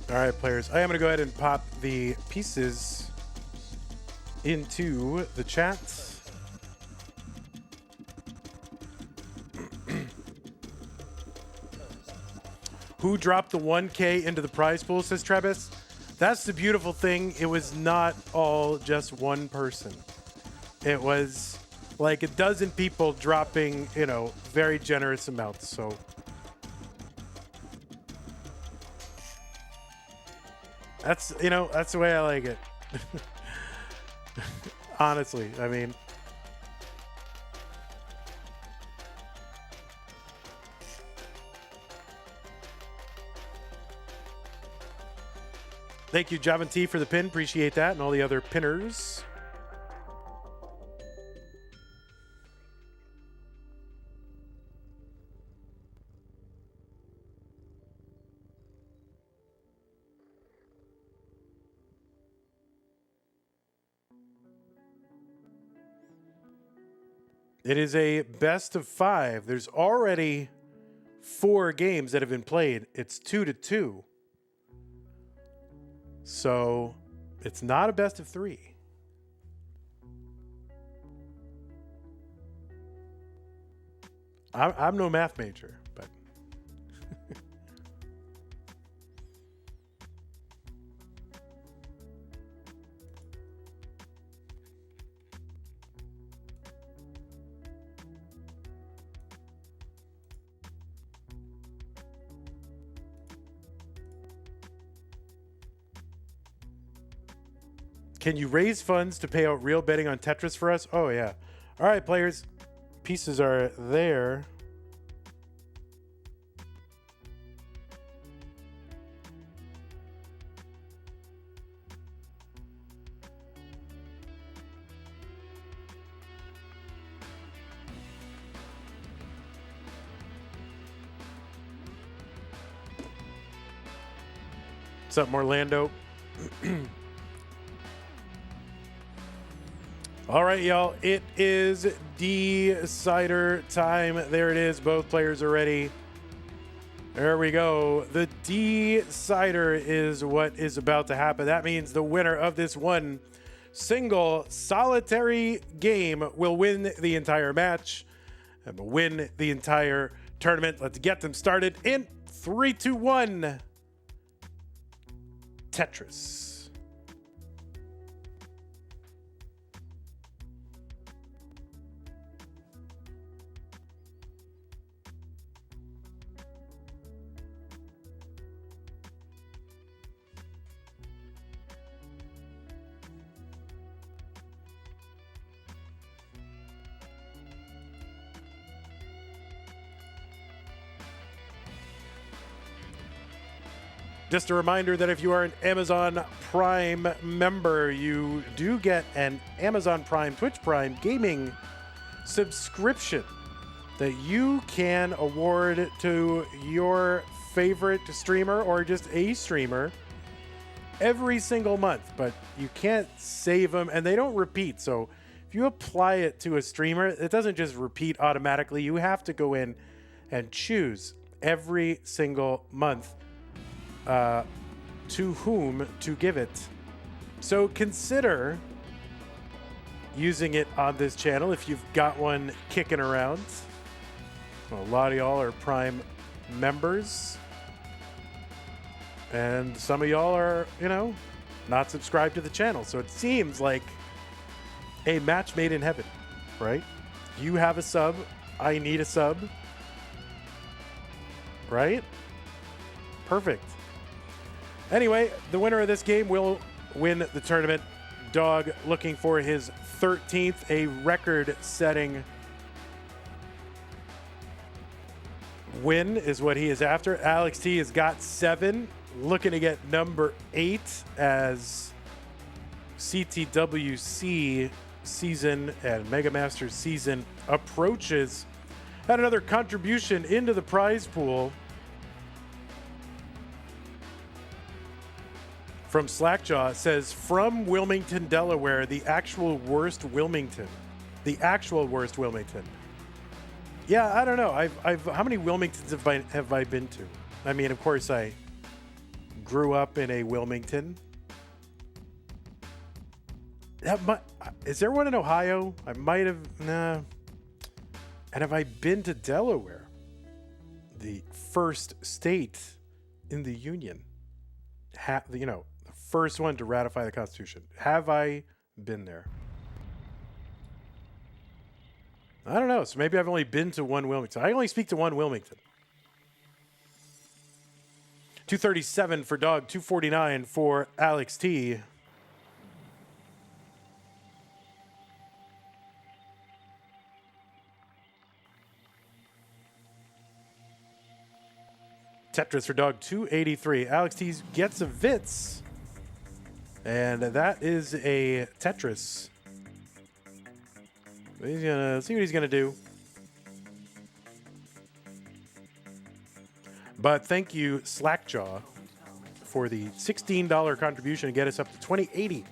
All right, players. I am going to go ahead and pop the pieces into the chat. Who dropped the 1K into the prize pool, says Travis. That's the beautiful thing. It was not all just one person. It was like a dozen people dropping, very generous amounts. So That's, you know, that's the way I like it. Honestly, I mean, thank you, Javin T, for the pin. Appreciate that, and all the other pinners. It is a best of 5. There's already 4 games that have been played. It's 2-2. So it's not a best of 3. I'm no math major, but can you raise funds to pay out real betting on Tetris for us? Oh, yeah. All right, players. Pieces are there. What's up, Orlando? All right, y'all. It is decider time. There it is. Both players are ready. There we go. The decider is what is about to happen. That means the winner of this one single solitary game will win the entire match and will win the entire tournament. Let's get them started in 3, 2, 1. Tetris. Just a reminder that if you are an Amazon Prime member, you do get an Amazon Prime, Twitch Prime gaming subscription that you can award to your favorite streamer or just a streamer every single month. But you can't save them, and they don't repeat. So if you apply it to a streamer, it doesn't just repeat automatically. You have to go in and choose every single month to whom to give it. So consider using it on this channel if you've got one kicking around. Well, a lot of y'all are Prime members, and some of y'all are, you know, not subscribed to the channel. So it seems like a match made in heaven, right? You have a sub, I need a sub, right? Perfect. Anyway, the winner of this game will win the tournament. Dog looking for his 13th, a record-setting win is what he is after. Alex T has got 7, looking to get number 8 as CTWC season and Mega Masters season approaches. Had another contribution into the prize pool from Slackjaw. It says, from Wilmington, Delaware, the actual worst Wilmington. The actual worst Wilmington. Yeah, I don't know. I've how many Wilmingtons have I been to? I mean, of course, I grew up in a Wilmington. Is there one in Ohio? I might have. Nah. And have I been to Delaware? The first state in the Union. You know, the first one to ratify the Constitution. Have I been there? I don't know. So maybe I've only been to one Wilmington. I only speak to one Wilmington. 237 for Dog. 249 for Alex T. Tetris for Dog. 283. Alex T gets a Vitz. And that is a Tetris. He's gonna see what he's gonna do. But thank you, Slackjaw, for the $16 contribution to get us up to 2080.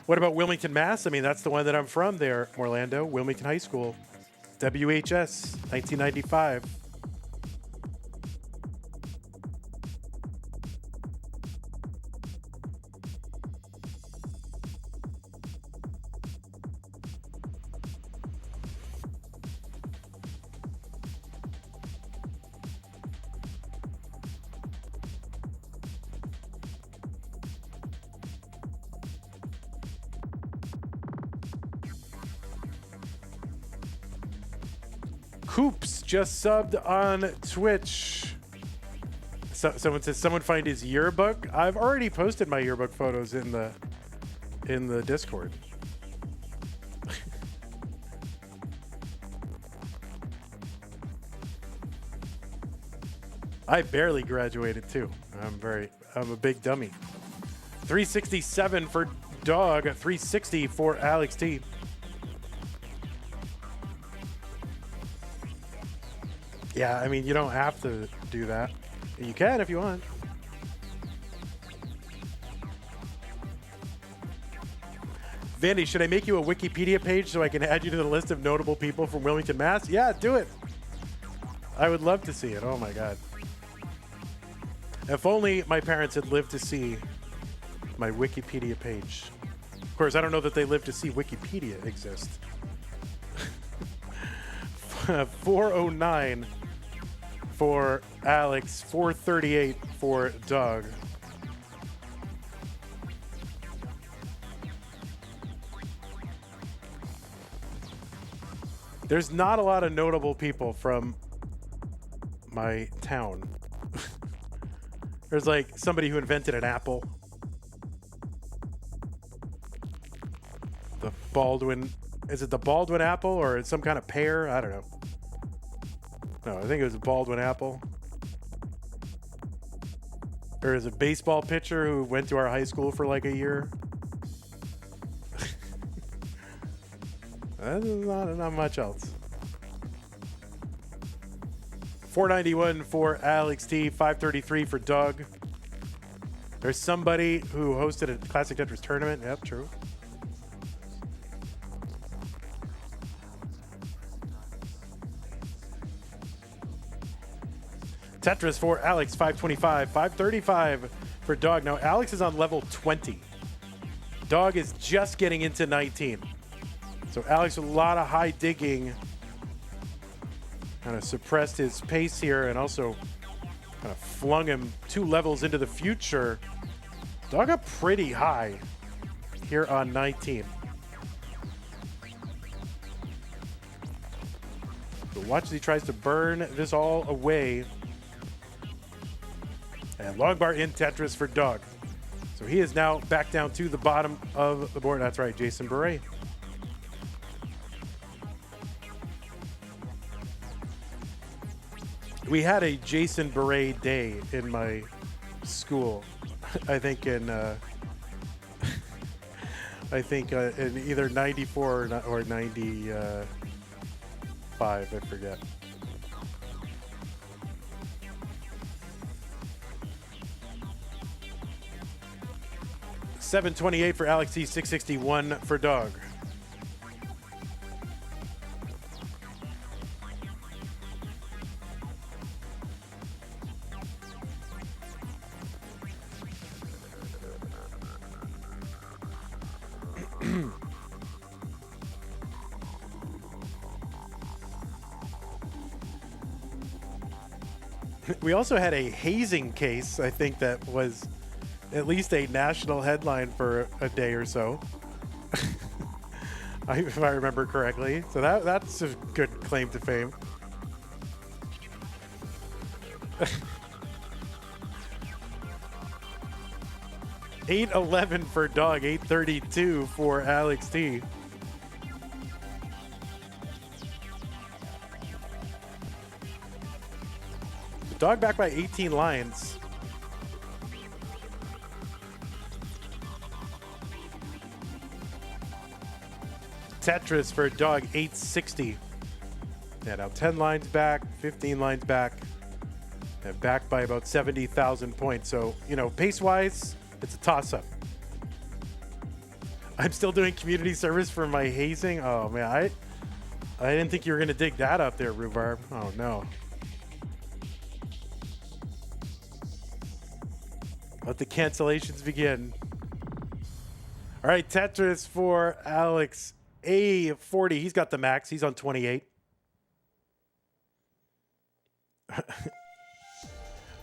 What about Wilmington, Mass? I mean, that's the one that I'm from there, Orlando, Wilmington High School. WHS, 1995. Hoops just subbed on Twitch. Someone says, someone find his yearbook. I've already posted my yearbook photos in the Discord. I barely graduated too. I'm a big dummy. 367 for Dog, 360 for Alex T. Yeah, I mean, you don't have to do that. You can if you want. Vandy, should I make you a Wikipedia page so I can add you to the list of notable people from Wilmington, Mass? Yeah, do it. I would love to see it. Oh, my God. If only my parents had lived to see my Wikipedia page. Of course, I don't know that they lived to see Wikipedia exist. 409 for Alex, 438 for Doug. There's not a lot of notable people from my town. There's like somebody who invented an apple. The Baldwin, is it the Baldwin apple or some kind of pear? I don't know. No, I think it was a Baldwin apple. There is a baseball pitcher who went to our high school for like a year. That's not much else. 491 for Alex T, 533 for Doug. There's somebody who hosted a Classic Tetris tournament. Yep, true. Tetris for Alex, 525. 535 for Dog. Now, Alex is on level 20. Dog is just getting into 19. So Alex, with a lot of high digging, kind of suppressed his pace here and also kind of flung him 2 levels into the future. Dog up pretty high here on 19. So watch as he tries to burn this all away. And long bar in Tetris for Dog. So he is now back down to the bottom of the board. That's right, Jason Beret. We had a Jason Beret day in my school. I think in in either 94 or 95, I forget. $728 for Alex T, 661 for Dog. We also had a hazing case, I think, that was at least a national headline for a day or so, if I remember correctly. So that's a good claim to fame. 811 for Dog, 832 for Alex T. Dog back by 18 lines. Tetris for Dog, 860. Yeah, now 10 lines back, 15 lines back, and back by about 70,000 points. So, you know, pace-wise, it's a toss-up. I'm still doing community service for my hazing. Oh, man, I didn't think you were going to dig that up there, Rhubarb. Oh, no. Let the cancellations begin. All right, Tetris for Alex. A40, he's got the max. He's on 28.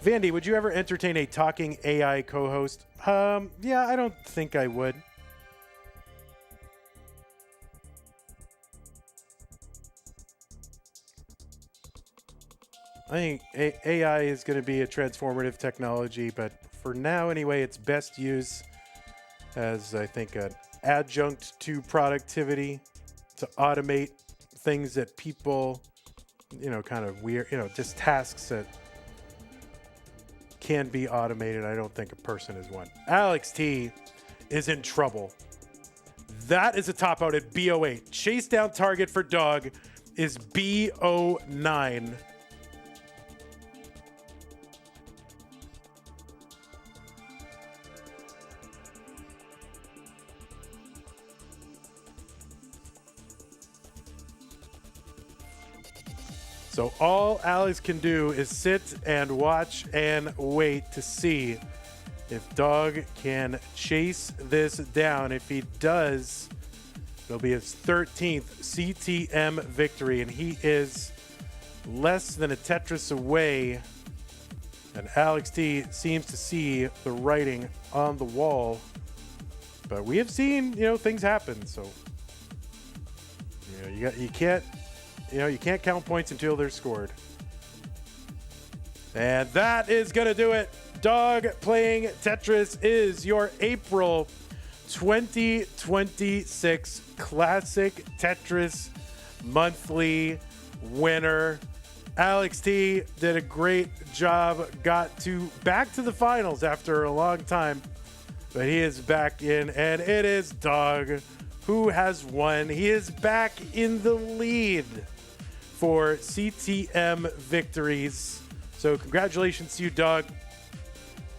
Vandy, would you ever entertain a talking AI co-host? Yeah, I don't think I would. I think AI is going to be a transformative technology, but for now anyway, it's best used as, I think, an adjunct to productivity, to automate things that people, you know, kind of weird, you know, just tasks that can be automated. I don't think a person is one. Alex T is in trouble. That is a top out at B08. Chase down target for Dog is B09. So all Alex can do is sit and watch and wait to see if Dog can chase this down. If he does, it'll be his 13th CTM victory, and he is less than a Tetris away. And Alex T seems to see the writing on the wall. But we have seen, you know, things happen. So, you know, you can't count points until they're scored. And that is going to do it. Dog playing Tetris is your April 2026 Classic Tetris Monthly winner. Alex T did a great job, got back to the finals after a long time, but he is back in, and it is Dog who has won. He is back in the lead for CTM victories. So congratulations to you, Dog.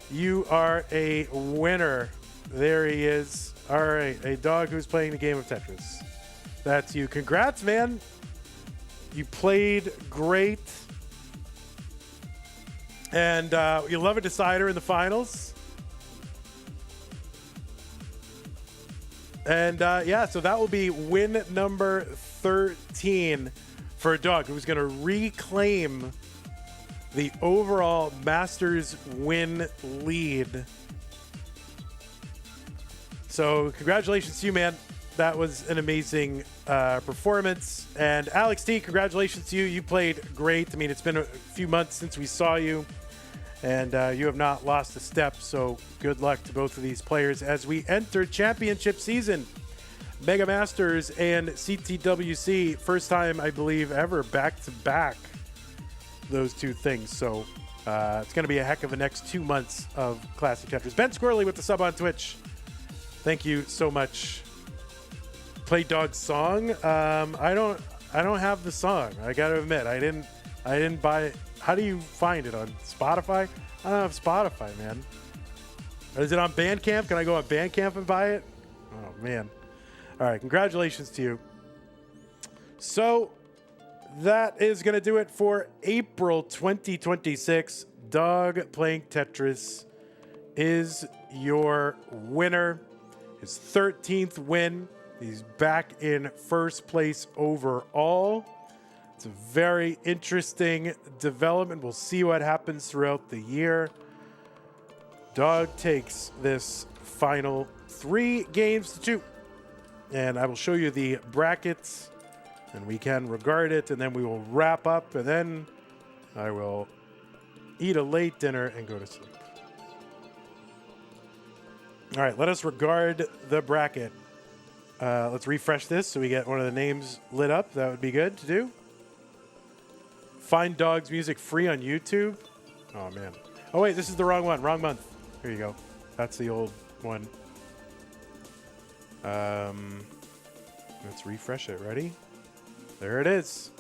You are a winner. There he is. All right, a dog who's playing the game of Tetris. That's you. Congrats, man. You played great. And you'll love a decider in the finals. And yeah, so that will be win number 13 for Dog, who's going to reclaim the overall Masters win lead. So congratulations to you, man. That was an amazing performance. And Alex T, congratulations to you. You played great. I mean, it's been a few months since we saw you, and you have not lost a step. So good luck to both of these players as we enter championship season. Mega Masters and CTWC, first time, I believe, ever back-to-back those two things. So it's going to be a heck of the next 2 months of Classic Tetris. Ben Squirrely with the sub on Twitch. Thank you so much. Play Dog's song. I don't have the song. I got to admit, I didn't buy it. How do you find it on Spotify? I don't have Spotify, man. Or is it on Bandcamp? Can I go on Bandcamp and buy it? Oh man. All right, congratulations to you. So that is going to do it for April 2026. Dog playing Tetris is your winner. His 13th win. He's back in first place overall. It's a very interesting development. We'll see what happens throughout the year. Dog takes this final 3 games to 2. And I will show you the brackets, and we can regard it, and then we will wrap up, and then I will eat a late dinner and go to sleep. All right, let us regard the bracket. Let's refresh this so we get one of the names lit up. That would be good to do. Find Dog's music free on YouTube. Oh, man. Oh, wait, this is the wrong one. Wrong month. Here you go. That's the old one. Let's refresh it. Ready? There it is.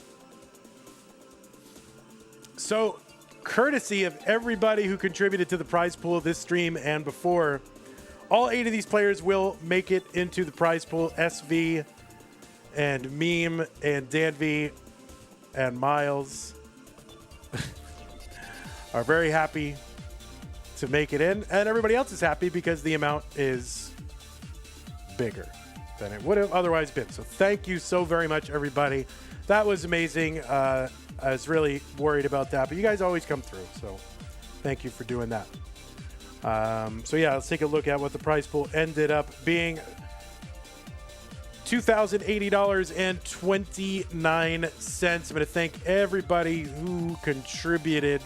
So, courtesy of everybody who contributed to the prize pool of this stream and before, all 8 of these players will make it into the prize pool. SV and Meme and Danv and Miles are very happy to make it in. And everybody else is happy because the amount is bigger than it would have otherwise been. So thank you so very much, everybody. That was amazing. I was really worried about that, but you guys always come through. So thank you for doing that. So yeah, let's take a look at what the prize pool ended up being. $2,080.29. I'm going to thank everybody who contributed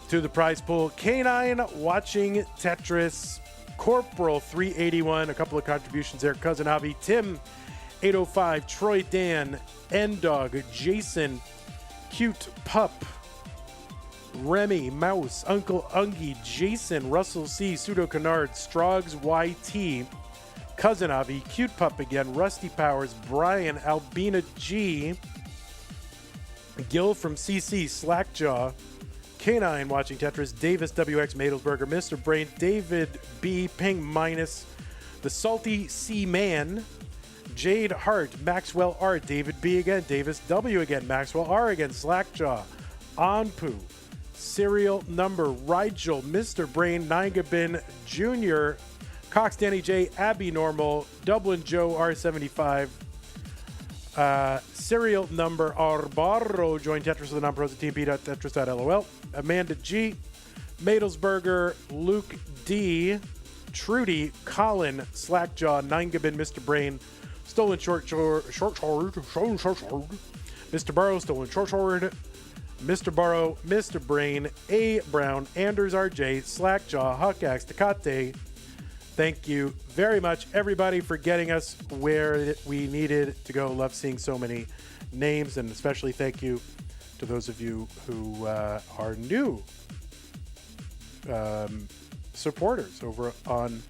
to the prize pool. Canine Watching Tetris, Corporal 381, a couple of contributions there. Cousin Avi, Tim 805, Troy Dan, N-Dog, Jason, Cute Pup, Remy, Mouse, Uncle Ungie, Jason, Russell C, Pseudo Canard, Strogs YT, Cousin Avi, Cute Pup again, Rusty Powers, Brian, Albina G, Gil from CC, Slackjaw, Canine Watching Tetris, Davis WX Madelsberger, Mr. Brain, David B, Ping Minus, The Salty C Man, Jade Hart, Maxwell R, David B again, Davis W again, Maxwell R again, Slackjaw, Anpu, Serial Number, Rigel, Mr. Brain, Nigabin Jr., Cox Danny J, Abby Normal, Dublin Joe R75, Serial Number Arbarro joined Tetris with the non-pros at tmp.tetris.lol, Amanda G, Madelsberger, Luke D, Trudy, Colin, Slackjaw, Nigabin, Mr. Brain, Stolen Short Sword, Mr. Burrow, Stolen Short Sword, Mr. Burrow, Mr. Brain, A. Brown, Anders RJ, Slackjaw, Huckaxe, Tecate. Thank you very much, everybody, for getting us where we needed to go. Love seeing so many names, and especially thank you to those of you who are new supporters over on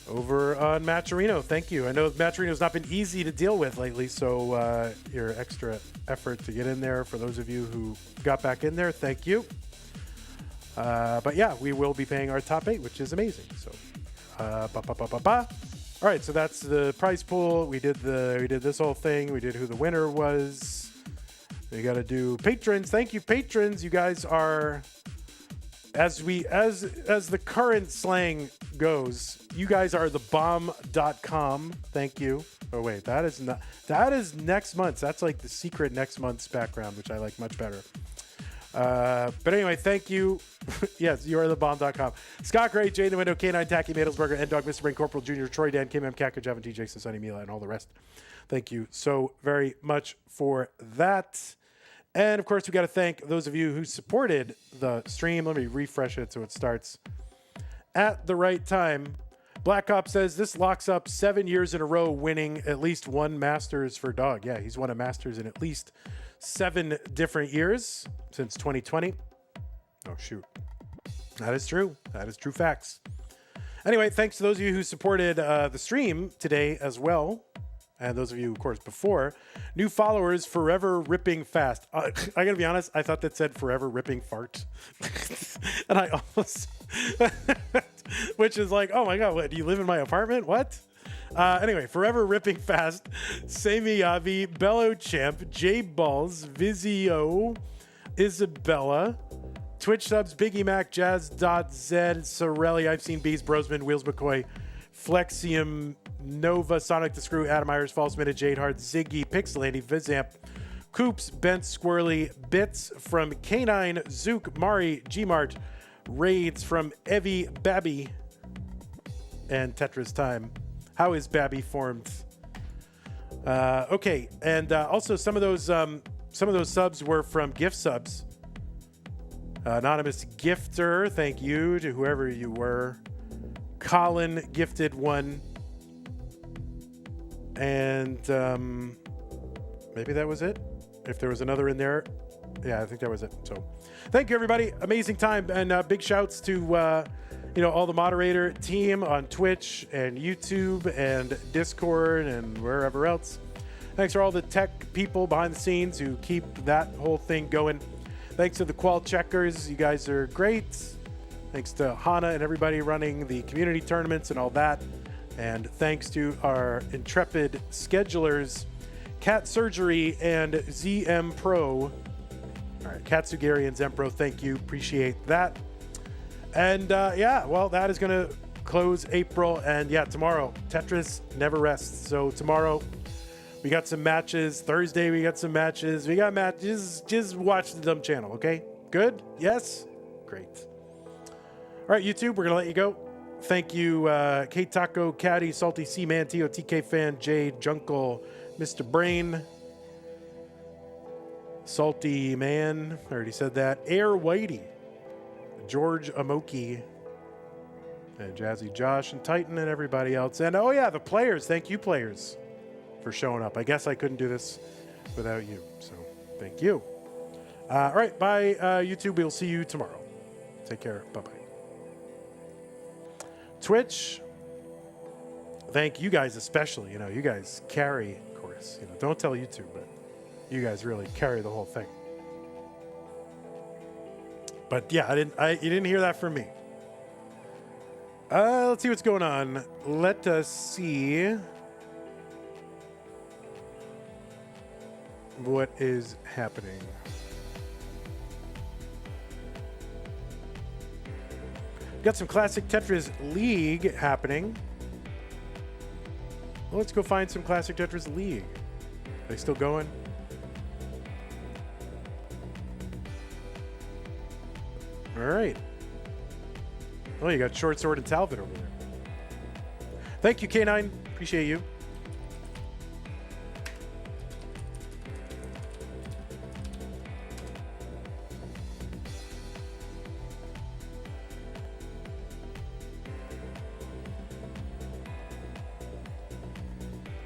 Matcherino. Thank you. I know Matcherino's not been easy to deal with lately, so your extra effort to get in there, for those of you who got back in there, thank you. But yeah, we will be paying our top 8, which is amazing. So, all right, so that's the prize pool. We did this whole thing. We did who the winner was. We got to do patrons. Thank you, patrons. You guys are, as the current slang goes, you guys are the bomb.com. Thank you. Oh wait, that is next month's. That's like the secret next month's background, which I like much better. But anyway, thank you. Yes, you are the bomb.com. Scott Gray, Jay in the Window, K9, Tacky, Madelsberger, N-Dog, Mr. Brain, Corporal Jr., Troy Dan, Kim M, Kaka, Javin, T, Jason, Sunny, Mila, and all the rest. Thank you so very much for that. And of course, we got to thank those of you who supported the stream. Let me refresh it so it starts at the right time. Black Ops says this locks up 7 years in a row winning at least one Masters for Dog. Yeah, he's won a Masters in at least 7 different years since 2020. Oh, shoot. That is true. That is true facts. Anyway, thanks to those of you who supported the stream today as well. And those of you, of course, before. New followers, Forever Ripping Fast. I gotta be honest, I thought that said Forever Ripping Fart. And I almost... Which is like, oh my God, what? Do you live in my apartment? What? Anyway, Forever Ripping Fast, Sami Yavi, Bello Champ, J Balls, Vizio, Isabella, Twitch subs, Biggie Mac, Jazz.Z, Sorelli, I've seen Bees, Brosman, Wheels McCoy, Flexium, Nova, Sonic the Screw, Adam Myers, False Minute, Jade Hart, Ziggy, Pixelandy, Vizamp, Coops, Bent Squirrely, Bits from K9, Zook, Mari, Gmart, Raids from Evie, Babby, and Tetris Time. How is Babby formed? Okay, and also some of those subs were from gift subs. Anonymous Gifter, thank you to whoever you were. Colin gifted one. And maybe that was it. If there was another in there. Yeah, I think that was it. So thank you, everybody. Amazing time. And big shouts to, all the moderator team on Twitch and YouTube and Discord and wherever else. Thanks for all the tech people behind the scenes who keep that whole thing going. Thanks to the qual checkers. You guys are great. Thanks to Hana and everybody running the community tournaments and all that. And thanks to our intrepid schedulers, Cat Surgery and ZM Pro. All right, Katsugiri and Zempro, thank you. Appreciate that. And that is going to close April. And tomorrow, Tetris never rests. So tomorrow, we got some matches. Thursday, we got some matches. We got matches. Just watch the dumb channel, okay? Good? Yes? Great. All right, YouTube, we're going to let you go. Thank you, Kate Taco, Caddy, Salty C Man, Tio, TK Fan, Jade, Junkle, Mr. Brain, Salty Man, I already said that, Air Whitey, George Amoki, and Jazzy Josh, and Titan, and everybody else. And the players. Thank you, players, for showing up. I guess I couldn't do this without you, so thank you. All right, bye, YouTube. We'll see you tomorrow. Take care. Bye-bye. Twitch, thank you guys especially. You guys carry, of course. Don't tell YouTube, but you guys really carry the whole thing. But yeah, you didn't hear that from me. Let's see what's going on. Let us see what is happening. Got some classic Tetris League happening. Well, let's go find some classic Tetris League. Are they still going? All right. Oh, you got Short Sword and Talbot over there. Thank you, K9. Appreciate you.